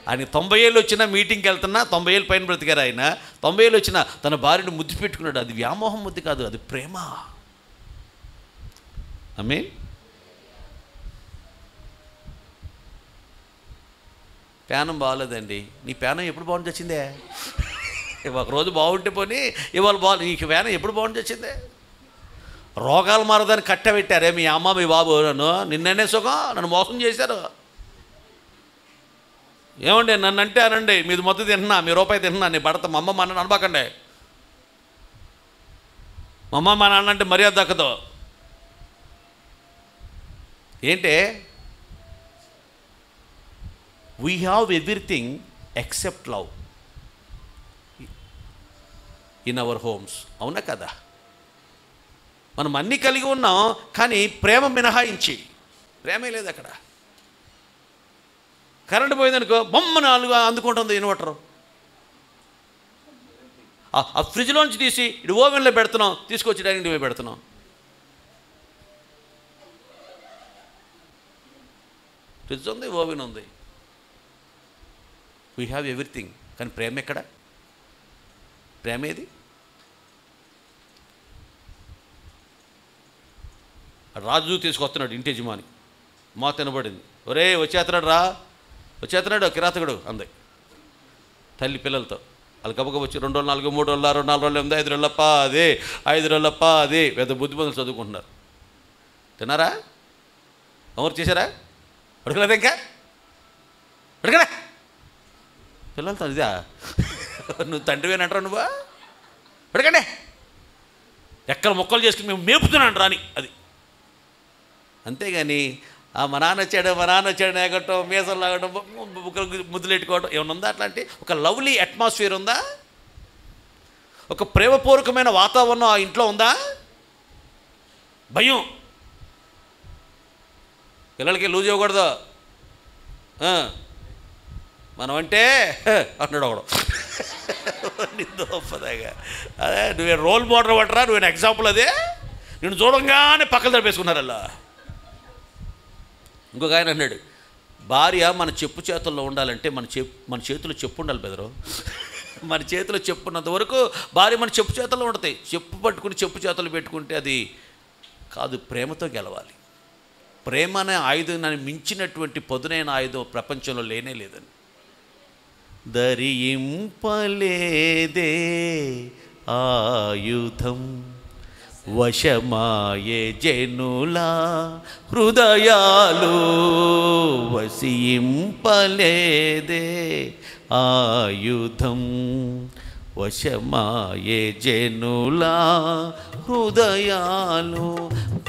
ఆయన 90 ఏళ్ళు వచ్చినా మీటింగ్కి వెళ్తున్నా, 90 ఏళ్ళు పైన బ్రతికారు ఆయన. 90 ఏళ్ళు వచ్చినా తన భార్యను ముద్దు పెట్టుకున్నాడు. అది వ్యామోహం ముద్దు కాదు, అది ప్రేమ. ఆమేన్. ప్యానం బాగాలేదండి. నీ ప్యానం ఎప్పుడు బాగుండి వచ్చిందే? ఒకరోజు బాగుంటే పోనీ, ఇవాళ బాగు, నీకు ప్యానం ఎప్పుడు బాగుండి వచ్చిందే? రోగాలు మారదని కట్టబెట్టారే మీ అమ్మ మీ బాబు. నిన్ననే సుఖం, నన్ను మోసం చేశారు. ఏమండి నన్ను అంటే అనండి, మీది మొత్తం తింటున్నా, మీ రూపాయి తింటున్నా, నీ భర్త మా అమ్మ మా నాన్న అనబాకండి. మా అమ్మ మా నాన్న అంటే మర్యాద దక్కదు. ఏంటే we have everything except love in our homes. అవునా కదా? మనం అన్నీ కలిగి ఉన్నాం, కానీ ప్రేమ మినహాయించి ప్రేమే లేదు అక్కడ. కరెంటు పోయిందనుకో బొమ్మ 4 అందుకుంటుంది ఇన్వర్టరు. ఆ ఫ్రిడ్జ్లోంచి తీసి ఇటు ఓవెన్లో పెడుతున్నాం, తీసుకొచ్చి డైనింగ్ టేబుల్ పెడుతున్నాం. ఫ్రిడ్జ్ ఉంది, ఓవెన్ ఉంది. We have everything. కానీ ప్రేమ ఎక్కడ? ప్రేమ ఏది? రాజు తీసుకొస్తున్నాడు ఇంటి యజమాని, మా తినబడింది. ఒరే వచ్చేస్తున్నాడు రా, వచ్చేస్తున్నాడు కిరాతకుడు అంది తల్లి పిల్లలతో. వాళ్ళు గబగబ వచ్చి 2 రోజులు 4 3 రోజులు 6 4 రోజులు 8 5 రోజులప్ప అదే 5 రోజులప్ప అదే పెద్ద బుద్ధిమంతులు చదువుకుంటున్నారు. తిన్నారా? ఎవరు చేశారా? అడగలేదు ఇంకా అడగలే పిల్లలతో. ఇదా నువ్వు తండ్రివేనంటారా నువ్వా? అడగండి ఎక్కడ మొక్కలు చేసుకుని మేము మేపుతున్నాను రాని అది. అంతేగాని మా నాన్న వచ్చాడు ఎగటం మీసం లాగటం ముద్దులెట్టుకోవడం ఏమన్నా ఉందా? అట్లాంటి ఒక లవ్లీ అట్మాస్ఫియర్ ఉందా? ఒక ప్రేమపూర్వకమైన వాతావరణం ఆ ఇంట్లో ఉందా? భయం. పిల్లలకి లూజ్ ఇవ్వకూడదు. మనం అంటే అన్నాడు ఒకడు నిందోపదాగా. అదే నువ్వే రోల్ మోడల్ పట్టరా, నువ్వేనా ఎగ్జాంపుల్? అదే నేను చూడంగానే పక్కన తడిపేసుకున్నారు అలా. ఇంకొక ఆయన అన్నాడు, భార్య మన చెప్పు చేతుల్లో ఉండాలంటే మన చేతిలో చెప్పు ఉండాలి బెదరు. మన చేతిలో చెప్పు ఉన్నంత వరకు భార్య మన చెప్పు చేతుల్లో ఉంటుంది. చెప్పు పట్టుకుని చెప్పు చేతులు పెట్టుకుంటే అది కాదు. ప్రేమతో గెలవాలి. ప్రేమ అనే ఆయుధాన్ని మించినటువంటి పదునైన ఆయుధం ప్రపంచంలో లేనే లేదని. దరియింపలేదే ఆయుధం వశమాయే జనులా హృదయాలు, వశింపలేదే ఆయుధం వశమాయే జనులా హృదయాలు.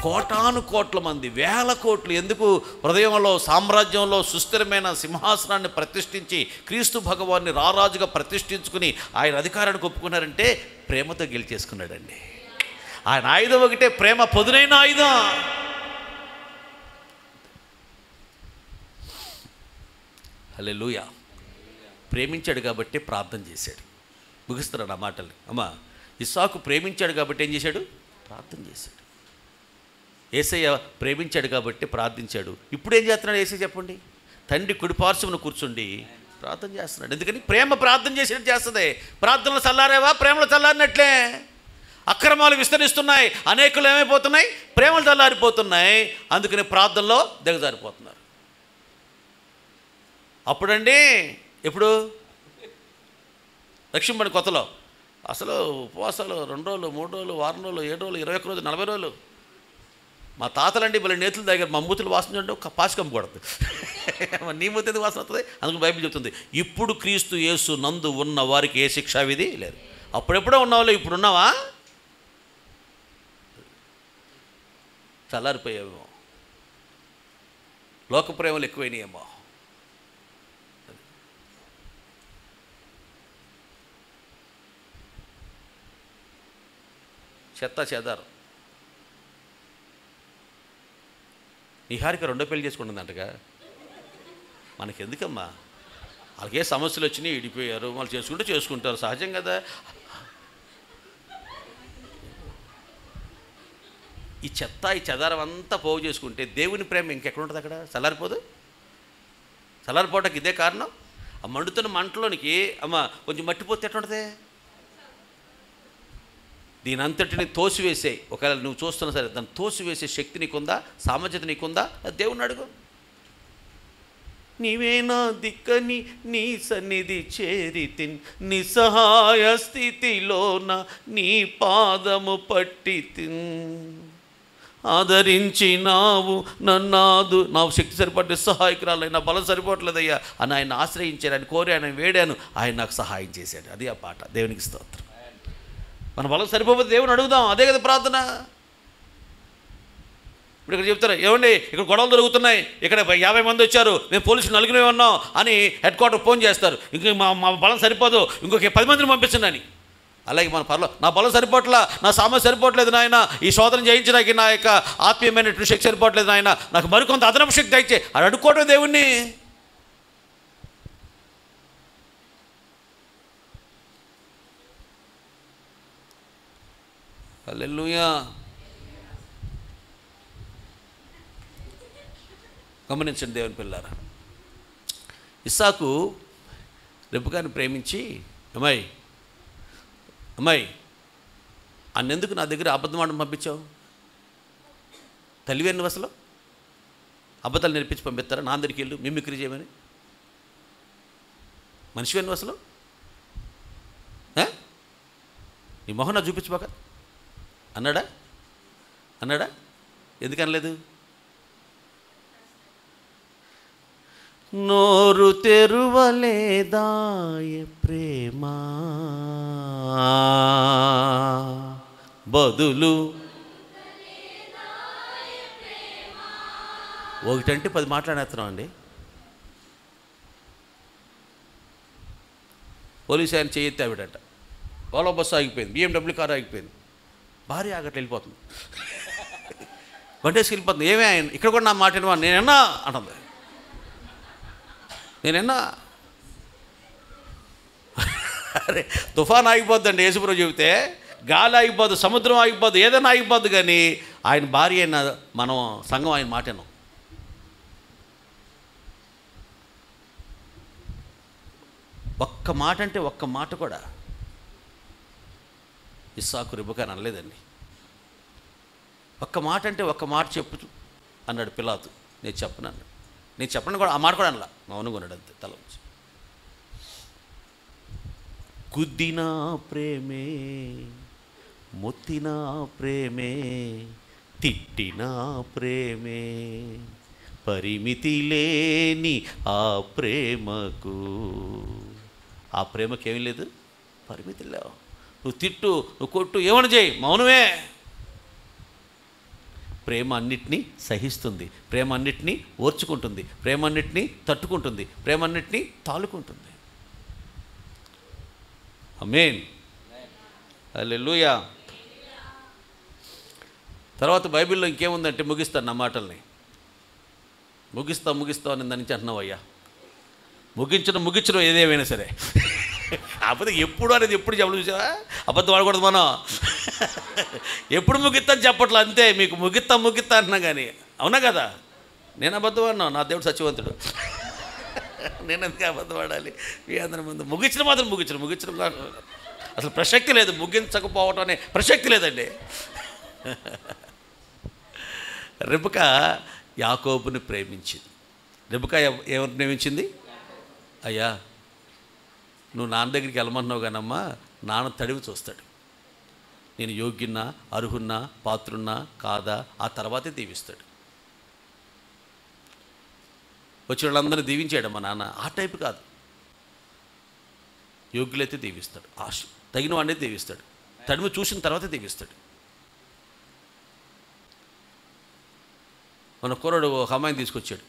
కోటాను కోట్ల మంది, వేల కోట్లు ఎందుకు హృదయంలో సామ్రాజ్యంలో సుస్థిరమైన సింహాసనాన్ని ప్రతిష్ఠించి క్రీస్తు భగవాన్ని రారాజుగా ప్రతిష్ఠించుకుని ఆయన అధికారానికి ఒప్పుకున్నారంటే ప్రేమతో గెలిచేసుకున్నాడండి. ఆయన ఆయుధం ఒకటే, ప్రేమ పదునైన ఆయుధం. హల్లెలూయా. ప్రేమించాడు కాబట్టి ప్రార్థన చేశాడు. ముగిస్తున్నాడు ఆ మాటల్ని. అమ్మా, ఇస్సాకు ప్రేమించాడు కాబట్టి ఏం చేశాడు? ప్రార్థన చేశాడు. యేసయ్య ప్రేమించాడు కాబట్టి ప్రార్థించాడు. ఇప్పుడు ఏం చేస్తున్నాడు యేసయ్య చెప్పండి? తండ్రి కుడిపార్శ్వమున కూర్చుండి ప్రార్థన చేస్తున్నాడు. ఎందుకని? ప్రేమ ప్రార్థన చేసినట్టు చేస్తుంది. ప్రార్థనలు చల్లారేవా? ప్రేమలు చల్లారినట్లే. అక్రమాలు విస్తరిస్తున్నాయి, అనేకులు ఏమైపోతున్నాయి? ప్రేమలు చల్లారిపోతున్నాయి. అందుకని ప్రార్థనలో దిగజారిపోతున్నారు. అప్పుడండి ఎప్పుడు రక్షింపడి కొత్తలో అసలు ఉపవాసాలు 2 రోజులు 3 రోజులు వారం రోజులు 7 రోజులు 21 రోజులు 40 రోజులు. మా తాతలండి వీళ్ళ నేతుల దగ్గర మా మూతులు వాసన చూడండి, ఒక పాసి కమ్మకూడదు. నీ మూత ఎందుకు వాసన వస్తుంది? అందుకు బైబిల్ చెప్తుంది, ఇప్పుడు క్రీస్తు యేసు నందు ఉన్న వారికి ఏ శిక్షా విధి లేదు. అప్పుడెప్పుడో ఉన్నావులే, ఇప్పుడు ఉన్నావా? చల్లారిపోయావేమో, లోక ప్రేమలు ఎక్కువైనాయేమో. చెత్త చెదారు. నిహారిక 2వ పెళ్లి చేసుకుంటుందంటగా. మనకెందుకమ్మా? వాళ్ళకే సమస్యలు వచ్చినాయి, ఇడిపోయారు, వాళ్ళు చేసుకుంటారు, సహజం కదా. ఈ చెత్త ఈ చెదారం అంతా పోగు చేసుకుంటే దేవుని ప్రేమ ఇంకెక్కడ ఉంటుంది? అక్కడ చల్లారిపోదు. చల్లారిపోవటానికి ఇదే కారణం. ఆ మండుతున్న మంటలోనికి అమ్మ కొంచెం మట్టిపోతే ఎట్లుంటుంది? దీని అంతటిని తోసివేసే, ఒకవేళ నువ్వు చూస్తున్నా సరే దాన్ని తోసివేసే శక్తి నీకుందా? సామర్థ్యత నీకుందా? దేవుణ్ణి అడుగు. నీవేనా దిక్కని నీ సన్నిధి చేరితిన్, నిస్సహాయ స్థితిలోన నీ పాదము పట్టితిన్, ఆదరించినావు నన్నాదు. నా శక్తి సరిపడే సహాయకురాలు, నా బలం సరిపోవట్లేదయ్యా అని ఆయన ఆశ్రయించాను, ఆయన కోరి ఆయన వేడాను, ఆయన నాకు సహాయం చేశాడు. అది ఆ పాట. దేవునికి స్తోత్రం. మన బలం సరిపోతే దేవుని అడుగుదాం. అదే కదా ప్రార్థన. ఇప్పుడు ఇక్కడ చెప్తారు, ఏమండి ఇక్కడ గొడవలు జరుగుతున్నాయి, ఇక్కడ 50 మంది వచ్చారు, మేము పోలీసులు 4 ఉన్నాం అని హెడ్ క్వార్టర్ ఫోన్ చేస్తారు. ఇంక మా బలం సరిపోదు, ఇంకొక 10 మందిని పంపించండి అని. అలాగే మన నా బలం సరిపోవట్లా, నా సామర్థ్యం సరిపోవట్లేదు నాయన, ఈ శోధన జయించడానికి నా యొక్క ఆత్మీయమైనటువంటి శక్తి సరిపోవట్లేదు నాయన, నాకు మరికొంత అదనపు శక్తి దయచే అని అడుక్కోవడం దేవుణ్ణి. హల్లెలూయా. గమనించండి దేవుని పిల్లారా, ఇస్సాకు రెబెకాని ప్రేమించి, అమ్మాయి అమ్మాయి అన్నెందుకు నా దగ్గర అబద్ధం ఆడడం పంపించావు? తల్లివే నువ్వు అసలు? అబద్ధాలు నేర్పించి పంపిస్తారా నా అందరికి వెళ్ళు మిమిక్రీ చేయమని? మనిషివే నువ్వు అసలు? నీ మొహం నా చూపించుకోక అన్నాడా? అన్నాడా? ఎందుకు అనలేదు? నోరు తెరువలేదాయ ప్రేమ బదులు ఒకటంటే 10 మాట్లాడేస్తున్నాం అండి. పోలీసు ఆయన చేయెత్తి ఆవిడట, ఓలా బస్సు ఆగిపోయింది, BMW కారు ఆగిపోయింది, భార్య ఆగట్టు వెళ్ళిపోతుంది, బండేసుకు వెళ్ళిపోతుంది. ఏమే ఆయన ఇక్కడ కూడా నా మాట వినవా? నేనన్నా అంటుంది. నేనన్నా అరే తుఫాన్ ఆగిపోద్దండి యేసుప్రభు చెబితే, గాలి ఆగిపోద్దు, సముద్రం ఆగిపోద్దు, ఏదైనా ఆగిపోద్దు, కానీ ఆయన భార్య అయిన మనం సంఘం ఆయన మాట వినం. ఒక్క మాట అంటే ఒక్క మాట కూడా ఇస్సాకు రెబెకాని అనలేదండి. ఒక్క మాట అంటే ఒక్క మాట చెప్పు అన్నాడు పిలాతు. నేను చెప్పను అన్నాడు. నేను చెప్పను కూడా, ఆ మాట కూడా అనలా, మౌనంగా ఉన్నాడు అంతే తల ఉంచి. గుద్దిన ప్రేమే, మొత్తిన ప్రేమే, తిట్టిన ప్రేమే, పరిమితి లేని ఆ ప్రేమకు. ఆ ప్రేమకేమీ లేదు, పరిమితి లేవు. నువ్వు తిట్టు, నువ్వు కొట్టు, ఏమని చేయి, మౌనమే. ప్రేమ అన్నిటినీ సహిస్తుంది, ప్రేమ అన్నిటినీ ఓర్చుకుంటుంది, ప్రేమ అన్నిటినీ తట్టుకుంటుంది, ప్రేమ అన్నిటినీ తాలుకుంటుంది. ఆమేన్, హల్లెలూయా. తర్వాత బైబిల్లో ఇంకేముందంటే, ముగిస్తాను నా మాటల్ని, ముగిస్తావు అని దాని నుంచి అంటున్నావు అయ్యా. ముగించడం ఏదేమైనా సరే, కాకపోతే ఎప్పుడు అనేది ఎప్పుడు చెప్పడం చూసావా? అబద్ధం ఆడకూడదు మనం. ఎప్పుడు ముగిస్తాను చెప్పట్లా, అంతే. మీకు ముగిస్తా అంటున్నా కానీ, అవునా కదా? నేను అబద్ధం ఆడినా, నా దేవుడు సత్యవంతుడు. నేను ఎందుకు అబద్ధం ఆడాలి మీ అందరి ముందు? ముగించడం మాత్రం ముగించడం అసలు ప్రసక్తి లేదు, ముగించకపోవటం అనే ప్రసక్తి లేదండి. రెబెకా యాకోబుని ప్రేమించింది. రెబెకా ఎవరిని ప్రేమించింది? అయ్యా నువ్వు నాన్న దగ్గరికి వెళ్ళమన్నావు కానమ్మా, నాన్న తడివి చూస్తాడు, నేను యోగ్యున్నా, అర్హున్నా, పాత్రున్నా కాదా, ఆ తర్వాతే దీవిస్తాడు. వచ్చి వాళ్ళందరినీ దీవించాడు మా నాన్న. ఆ టైపు కాదు, యోగ్యులైతే దీవిస్తాడు, తగిన వాడినే దీవిస్తాడు, తడివి చూసిన తర్వాతే దీవిస్తాడు. మన కుర్రాడు ఒక అమ్మాయిని తీసుకొచ్చాడు.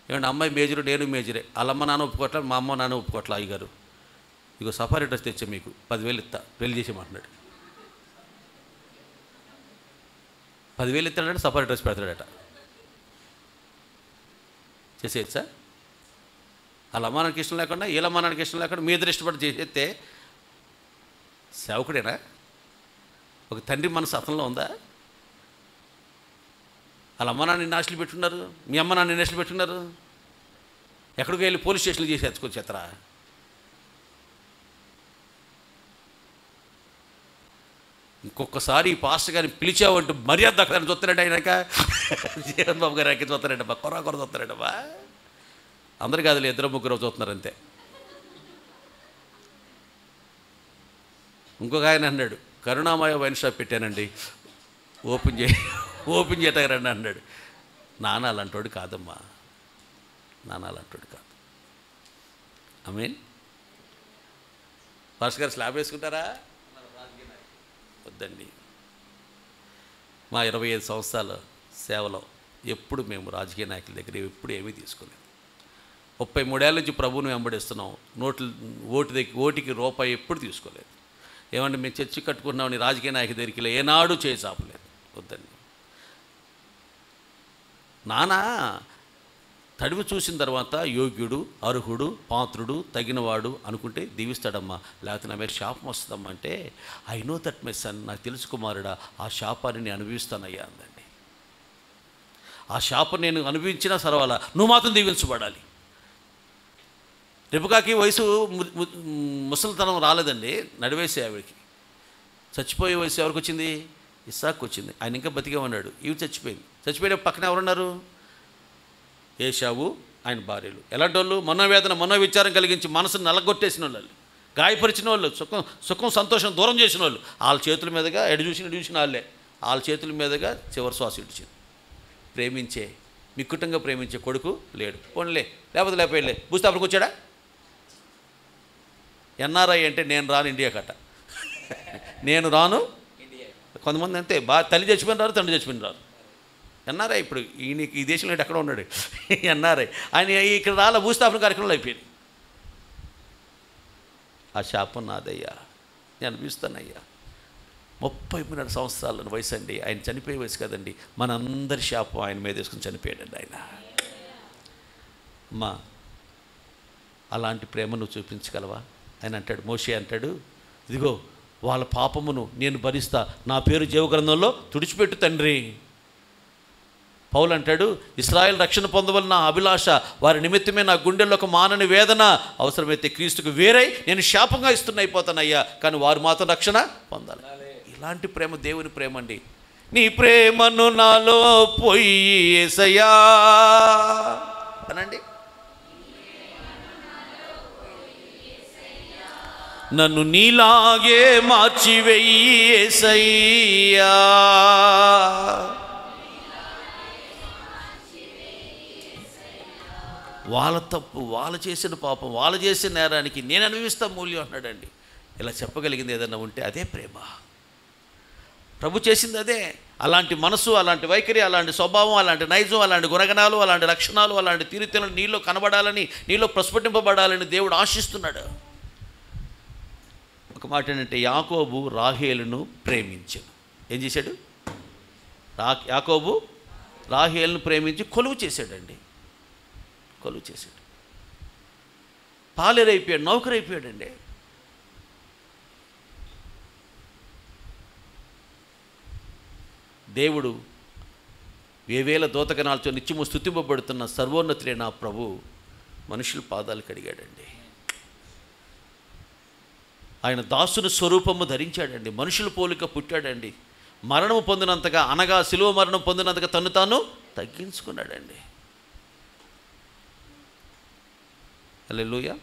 ఏమంటే అమ్మాయి మేజరు, నేను మేజరే, వాళ్ళమ్మ నాన్న ఒప్పుకోవట్లా, మా అమ్మ నాన్న ఒప్పుకోవట్లా. అయ్యగారు ఇగో సఫారీ డ్రెస్ తెచ్చా, మీకు 10,000 ఇస్తా, పెళ్లి చేసేమంటున్నాడు. 10,000 ఇస్తాడంటే సఫారీ డ్రెస్ పెడతాడట. చేసేయచ్చా? వాళ్ళ అమ్మానానికి ఇష్టం లేకుండా, వీళ్ళ అమ్మానానికి ఇష్టం లేకుండా మీ ఇద్దరు ఇష్టపడి చేసేస్తే సేవకుడేనా? ఒక తండ్రి మనసు అతనిలో ఉందా? వాళ్ళ అమ్మ నాన్న నిన్ను ఆశలు పెట్టున్నారు, మీ అమ్మ నాన్న నిన్ను ఆశలు పెట్టున్నారు. ఎక్కడికి వెళ్ళి పోలీస్ స్టేషన్లు చేసి ఎత్తుకొచ్చేత్తరా? ఇంకొకసారి ఈ పాస్టర్ గారిని పిలిచావంటూ మర్యాద దక్కదని చూస్తారంటే ఆయనక జీవన్ బాబు గారు ఎక్కి చూస్తారంటమ్మా, కొర చూస్తారంటమ్మా. అందరు కాదులే, 2-3 చూస్తున్నారు అంతే. ఇంకొక ఆయన అన్నాడు, కరుణామయ వైన్ షాప్ పెట్టానండి, ఓపెన్ చేయటండి అన్నాడు. నాన్న అలాంటోడు కాదమ్మా, నాన్న అలాంటోడు కాదు. ఆమేన్. పాస్టర్ గారు స్లాబ్ వేసుకుంటారా? వద్దండి. మా 25 సంవత్సరాల సేవలో ఎప్పుడు మేము రాజకీయ నాయకుల దగ్గర ఎప్పుడు ఏమీ తీసుకోలేదు. 33 ఏళ్ళ నుంచి ప్రభువుని వెంబడిస్తున్నాం. ఓటికి రూపాయి ఎప్పుడు తీసుకోలేదు. ఏమంటే మేము చర్చి కట్టుకున్నామని రాజకీయ నాయకుల దగ్గరికి ఏనాడు చేయి చాపలేదు. వద్దండి. నాన్న తడివి చూసిన తర్వాత యోగ్యుడు, అర్హుడు, పాత్రుడు, తగినవాడు అనుకుంటే దీవిస్తాడమ్మా, లేకపోతే నా మీద శాపం వస్తుందమ్మా అంటే, I know that my son, నాకు తెలుసు కుమారుడా, ఆ శాపాన్ని నేను అనుభవిస్తానయ్యా అందండి. ఆ శాపం నేను అనుభవించినా సరవాలా, నువ్వు మాత్రం దీవించబడాలి. రెబెకాకి వయసు ముసలితనం రాలేదండి, నడివేసే ఆవిడికి. చచ్చిపోయే వయసు ఎవరికి వచ్చింది? ఇస్సాకు వచ్చింది. ఆయన ఇంకా బతికే ఉన్నాడు, ఇవి చచ్చిపోయింది. చచ్చిపోయిన పక్కన ఎవరున్నారు? ఏశావు, ఆయన భార్యలు. ఎలాంటి వాళ్ళు? మనోవేదన మనోవిచారం కలిగించి మనసును నలగొట్టేసిన వాళ్ళు, గాయపరిచిన వాళ్ళు, సుఖం సంతోషం దూరం చేసిన వాళ్ళు. వాళ్ళ చేతుల మీదుగా ఎడు చూసిన వాళ్ళే వాళ్ళ చేతుల మీదుగా చివరి శ్వాస ఇడిచింది. ప్రేమించే, మిక్కుటంగా ప్రేమించే కొడుకు లేడు. పోన్లే, లేకపోతే లేకపోయలే, భూస్థాపనకు వచ్చాడా? ఎన్ఆర్ఐ అంటే నేను రాను ఇండియా కట్ట, నేను రాను. కొంతమంది అంతే, తల్లి చచ్చిపోయిన రారు, తండ్రి చచ్చిపోయిన రారు. ఎన్ఆర్ఐ ఇప్పుడు ఈ దేశంలో ఎక్కడ ఉన్నాడు ఎన్ఆర్ఐ. ఆయన ఇక్కడ రాళ్ళ భూస్థాపన కార్యక్రమంలో అయిపోయింది. ఆ శాపం నాదయ్యా, నేను అనిపిస్తానయ్యా. 33 సంవత్సరాల వయసు అండి, ఆయన చనిపోయే వయసు కదండి. మనందరి శాపం ఆయన మీద వేసుకుని చనిపోయాడండి ఆయన. అమ్మా, అలాంటి ప్రేమ నువ్వు చూపించగలవా? ఆయన అంటాడు, మోషే అంటాడు, ఇదిగో వాళ్ళ పాపమును నేను భరిస్తా, నా పేరు జీవగ్రంథంలో తుడిచిపెట్టు తండ్రి. పౌలు అంటాడు, ఇశ్రాయేలు రక్షణ పొందవలన అభిలాష, వారి నిమిత్తమే నా గుండెల్లో ఒక మానని వేదన, అవసరమైతే క్రీస్తుకు వేరై నేను శాపంగా అయిపోతానయ్యా, కానీ వారు మాత్రం రక్షణ పొందాలి. ఇలాంటి ప్రేమ దేవుని ప్రేమ అండి. నీ ప్రేమను నాలో పోయి యేసయ్యా అనండి, నన్ను నీలాగే మార్చివెయ్యి యేసయ్యా. వాళ్ళ తప్పు, వాళ్ళు చేసిన పాపం, వాళ్ళు చేసిన నేరానికి నేను అనుభవిస్తా మూల్యం అన్నాడండి. ఇలా చెప్పగలిగింది ఏదన్నా ఉంటే అదే ప్రేమ. ప్రభు చేసింది అదే. అలాంటి మనసు, అలాంటి వైఖరి, అలాంటి స్వభావం, అలాంటి నైజం, అలాంటి గుణగణాలు, అలాంటి లక్షణాలు, అలాంటి తీరుతెన్నులు నీలో కనబడాలని, నీలో ప్రస్ఫుటింపబడాలని దేవుడు ఆశిస్తున్నాడు. ఒక మాట ఏంటంటే, యాకోబు రాహేలును ప్రేమించాడు. ఏం చేశాడు? యాకోబు రాహేలును ప్రేమించి కొలువు చేశాడండి. కొలువు చేశాడు. పాలేరైపోయాడు, నౌకరైపోయాడండి. దేవుడు వేవేల దూతగణాలతో నిత్యము స్తుతింపబడుతున్న సర్వోన్నతులే నా ప్రభు మనుషుల పాదాలు కడిగాడండి. ఆయన దాసుని స్వరూపము ధరించాడండి, మనుషుల పోలిక పుట్టాడండి. మరణము పొందినంతగా, అనగా శిలువ మరణం పొందినంతగా తను తాను తగ్గించుకున్నాడండి. హల్లెలూయా.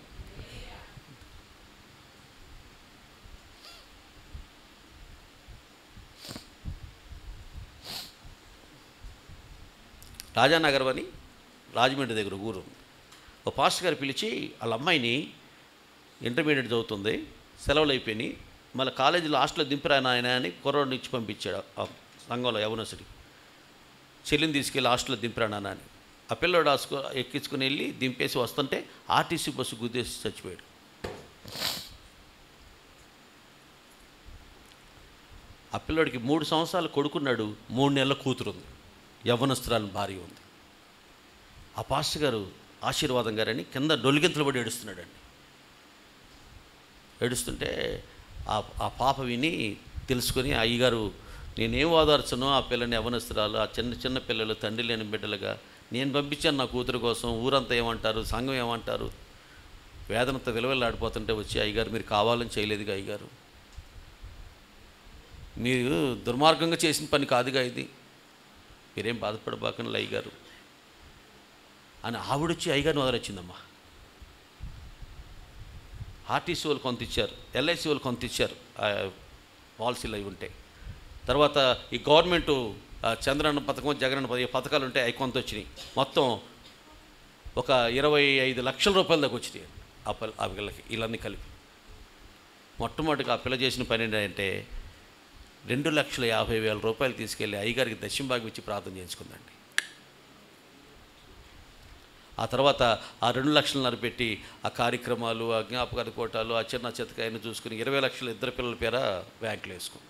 రాజానగరం అని రాజమండ్రి దగ్గర ఊరు. ఒక పాస్టర్ గారు పిలిచి వాళ్ళ అమ్మాయిని ఇంటర్మీడియట్ చదువుతుంది, సెలవులు అయిపోయినాయి, మళ్ళీ కాలేజీలో హాస్టల్లో దింపిరాయన ఆయన అని కుర్రోడిని ఇచ్చి పంపించాడు. ఆ సంఘంలో యవనసుడి చెల్లిని తీసుకెళ్ళి హాస్టల్లో దింపిరానా అని. ఆ పిల్లోడు ఎక్కించుకుని వెళ్ళి దింపేసి వస్తుంటే ఆర్టీసీ బస్సు గుద్దేసి చచ్చిపోయాడు. ఆ పిల్లోడికి 3 సంవత్సరాలు కొడుకున్నాడు, 3 నెలల కూతురుంది, యవ్వనస్తురాలు భార్య ఉంది. ఆ పాస్టర్ గారు ఆశీర్వాదం గారని కింద డొలిగింతలు పడి ఏడుస్తున్నాడండి. ఏడుస్తుంటే ఆ పాప విని తెలుసుకొని, అయ్యగారు నేనేం ఓదార్చను ఆ పిల్లని, యవ్వనస్తురాలు, ఆ చిన్న చిన్న పిల్లలు, తండ్రి లేని బిడ్డలుగా నేను పంపించాను నా కూతురు కోసం, ఊరంతా ఏమంటారు, సంఘం ఏమంటారు, వేదనతో విలువలాడిపోతుంటే వచ్చి, అయ్యగారు మీరు కావాలని చేయలేదుగా అయ్యగారు, మీరు దుర్మార్గంగా చేసిన పని కాదుగా ఇది, మీరేం బాధపడబాకండి అయ్యగారు అని ఆవిడొచ్చి అయ్యగారిని వదలొచ్చిందమ్మా. ఆర్టీసీ వాళ్ళు కొంత ఇచ్చారు, ఎల్ఐసి వాళ్ళు కొంత ఇచ్చారు, పాలసీలు అవి ఉంటాయి. తర్వాత ఈ గవర్నమెంటు చంద్రన్న పథకం, జగనన్న పథకాలు ఉంటాయి, అవి కొంత వచ్చినాయి. మొత్తం ఒక 25 లక్షల రూపాయల దాకా వచ్చినాయి ఆ పిల్లకి, వీళ్ళన్నీ కలిపి. మొట్టమొదటిగా ఆ పిల్ల చేసిన పని ఏంటంటే 2,50,000 రూపాయలు తీసుకెళ్ళి అయ్యగారికి దశంభాగం ఇచ్చి ప్రార్థన చేయించుకుందండి. ఆ తర్వాత ఆ 2 లక్షలన్నర పెట్టి ఆ కార్యక్రమాలు, ఆ జ్ఞాపకాల కోటాలు, ఆ చిన్న చెత్తకాయను చూసుకుని 20 లక్షలు ఇద్దరు పిల్లల పేర బ్యాంకులో వేసుకుంది.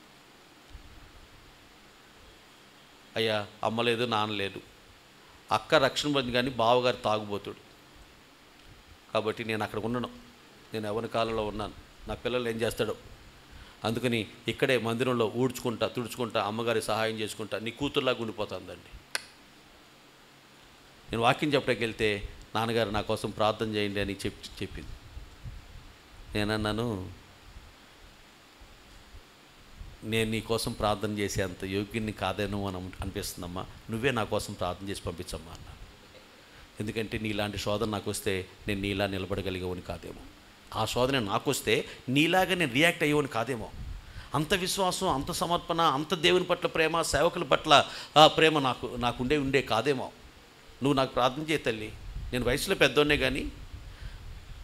అయ్యా అమ్మ లేదు, నాన్న లేదు, అక్క రక్షణ పొంది కానీ బావగారు తాగుబోతుడు, కాబట్టి నేను అక్కడ ఉండను, నేను ఎవరి కాలంలో ఉన్నాను, నా పిల్లలు ఏం చేస్తాడో, అందుకని ఇక్కడే మందిరంలో ఊడ్చుకుంటా తుడుచుకుంటా అమ్మగారి సహాయం చేసుకుంటా నీ కూతురులాగా ఉండిపోతుందండి. నేను వాక్యం చెప్పడానికి వెళ్తే నాన్నగారు నా కోసం ప్రార్థన చేయండి అని చెప్పింది. నేనన్నాను, నేను నీ కోసం ప్రార్థన చేసే అంత యోగ్యుని కాదేనో అని అనిపిస్తుందమ్మా, నువ్వే నా కోసం ప్రార్థన చేసి పంపించమ్మా అన్న. ఎందుకంటే నీలాంటి శోధన నాకు వస్తే నేను నీలా నిలబడగలిగేవని కాదేమో, ఆ శోధన నాకు వస్తే నీలాగా నేను రియాక్ట్ అయ్యేవని కాదేమో. అంత విశ్వాసం, అంత సమర్పణ, అంత దేవుని పట్ల ప్రేమ, సేవకుల పట్ల ప్రేమ నాకు ఉండే కాదేమో. నువ్వు నాకు ప్రార్థన చేయ తల్లి, నేను వయసులో పెద్దోన్నే కానీ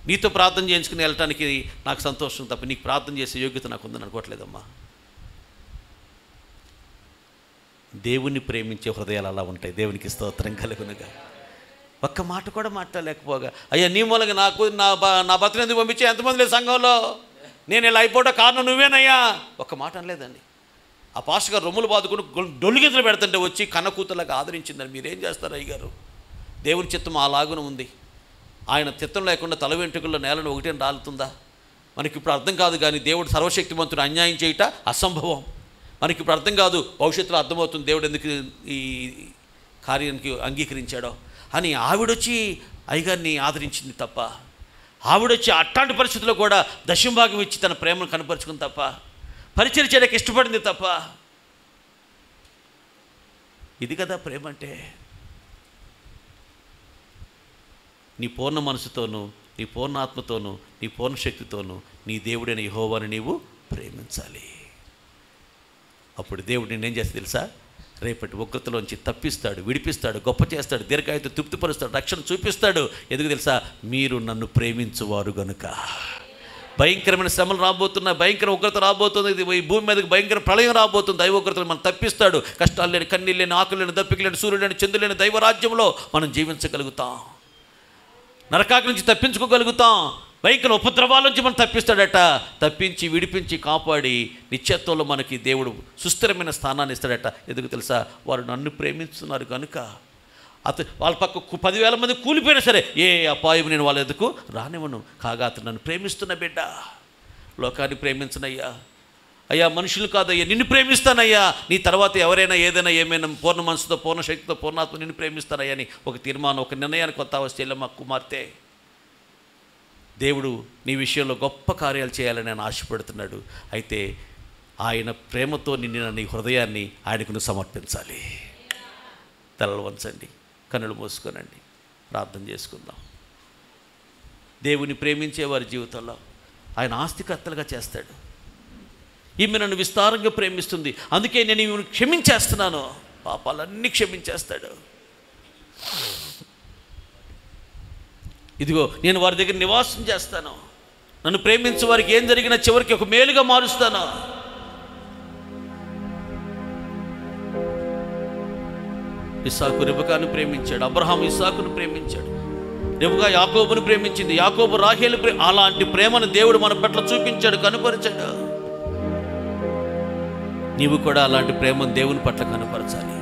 నీతో ప్రార్థన చేయించుకుని వెళ్ళటానికి నాకు సంతోషం తప్ప నీకు ప్రార్థన చేసే యోగ్యత నాకు ఉందని అనుకోవట్లేదమ్మా. దేవుణ్ణి ప్రేమించే హృదయాలు అలా ఉంటాయి. దేవునికి స్తోత్రం కలుగునుగా. ఒక్క మాట కూడా మాట్లాడలేకపోగా, అయ్యా నీ మూలంగా నాకు నా భర్తను ఎందుకు పంపించే, ఎంతమంది లేదు సంఘంలో, నేను ఇలా అయిపోవడం కారణం నువ్వేనయ్యా, ఒక్క మాట అనలేదండి. ఆ పాస్టర్ గారు రొమ్ములు బాదుకుని డొల్లుగింతలు పెడుతుంటే వచ్చి కన్న కూతుర్లాగా ఆదరించిందని. మీరేం చేస్తారు అయ్యగారు? దేవుని చిత్తం అలాగున ఉంది. ఆయన చిత్తం లేకుండా తల వెంట్రుకల్లో నేలను ఒకటేం రాలుతుందా? మనకి ఇప్పుడు అర్థం కాదు, కానీ దేవుడు సర్వశక్తిమంతుడు అన్యాయం చేయట అసంభవం. మనకి ఇప్పుడు అర్థం కాదు, భవిష్యత్తులో అర్థమవుతుంది దేవుడు ఎందుకు ఈ కార్యానికి అంగీకరించాడో అని. ఆవిడొచ్చి అయ్యగారిని ఆదరించింది తప్ప, ఆవిడొచ్చి అట్లాంటి పరిస్థితుల్లో కూడా దశంభాగం ఇచ్చి తన ప్రేమను కనపరుచుకుంది తప్ప, పరిచయం చేయడానికి ఇష్టపడింది తప్ప. ఇది కదా ప్రేమ అంటే. నీ పూర్ణ మనసుతోనూ, నీ పూర్ణ ఆత్మతోనూ, నీ పూర్ణ శక్తితోనూ నీ దేవుడైన యెహోవాను నీవు ప్రేమించాలి. అప్పుడు దేవుడు నిన్నేం చేస్తే తెలుసా? రేపటి ఉగ్రతలోంచి తప్పిస్తాడు, విడిపిస్తాడు, గొప్ప చేస్తాడు, దీర్ఘాయుతో తృప్తిపరుస్తాడు, రక్షణ చూపిస్తాడు. ఎందుకు తెలుసా? మీరు నన్ను ప్రేమించువారు గనుక. భయంకరమైన శ్రమలు రాబోతున్నాయి, భయంకర ఉగ్రత రాబోతుంది, ఈ భూమి మీదకి భయంకర ప్రళయం రాబోతుంది. దైవ ఉగ్రతలు మనం తప్పిస్తాడు. కష్టాలు లేని, కన్నీళ్ళు లేని, ఆకులు లేని, దప్పిక లేని, సూర్యుడు లేని, చంద్రుడు లేని దైవరాజ్యంలో మనం జీవించగలుగుతాం. నరకాగ్ని నుంచి తప్పించుకోగలుగుతాం. భయంకర ఉపద్రవాల నుంచి మనం తప్పిస్తాడట. తప్పించి, విడిపించి, కాపాడి నిత్యత్వంలో మనకి దేవుడు సుస్థిరమైన స్థానాన్ని ఇస్తాడట. ఎందుకు తెలుసా? వారు నన్ను ప్రేమిస్తున్నారు కనుక. వాళ్ళ పక్క 10,000 మంది కూలిపోయినా సరే ఏ అపాయం నేను వాళ్ళ ఎదుకు రానివ్వను. కాగా అతను నన్ను ప్రేమిస్తున్న బిడ్డ. లోకాన్ని ప్రేమించనయ్యా, అయ్యా మనుషులు కాదయ్యా, నిన్ను ప్రేమిస్తానయ్యా. నీ తర్వాత ఎవరైనా ఏదైనా ఏమైనా పూర్ణ మనసుతో, పూర్ణ శక్తితో, పూర్ణాత్మ నిన్ను ప్రేమిస్తానయ్యా అని ఒక తీర్మానం, ఒక నిర్ణయానికి కొత్త వచ్చేళ్ళ మా కుమార్తె. దేవుడు నీ విషయంలో గొప్ప కార్యాలు చేయాలని ఆయన ఆశపడుతున్నాడు. అయితే ఆయన ప్రేమతో నిండిన నీ హృదయాన్ని ఆయనకు నువ్వు సమర్పించాలి. తలలు వంచండి, కన్నులు మూసుకోనండి, ప్రార్థన చేసుకుందాం. దేవుని ప్రేమించే వారి జీవితంలో ఆయన ఆస్తికర్తలుగా చేస్తాడు. ఈమె నన్ను విస్తారంగా ప్రేమిస్తుంది, అందుకే నేను ఈమెను క్షమించేస్తున్నాను, పాపాలన్నీ క్షమించేస్తాడు. ఇదిగో నేను వారి దగ్గర నివాసం చేస్తాను, నన్ను ప్రేమించే వారికి ఏం జరిగినా చివరికి ఒక మేలుగా మారుస్తాను. ఇస్సాకు రెబెకాను ప్రేమించాడు, అబ్రహాం ఇస్సాకును ప్రేమించాడు, రెబెకా యాకోబును ప్రేమించింది, యాకోబు రాహేలు అలాంటి ప్రేమను దేవుడు మన పట్ల చూపించాడు, కనుపరిచాడు. నీవు కూడా అలాంటి ప్రేమను దేవుని పట్ల కనపరచాలి.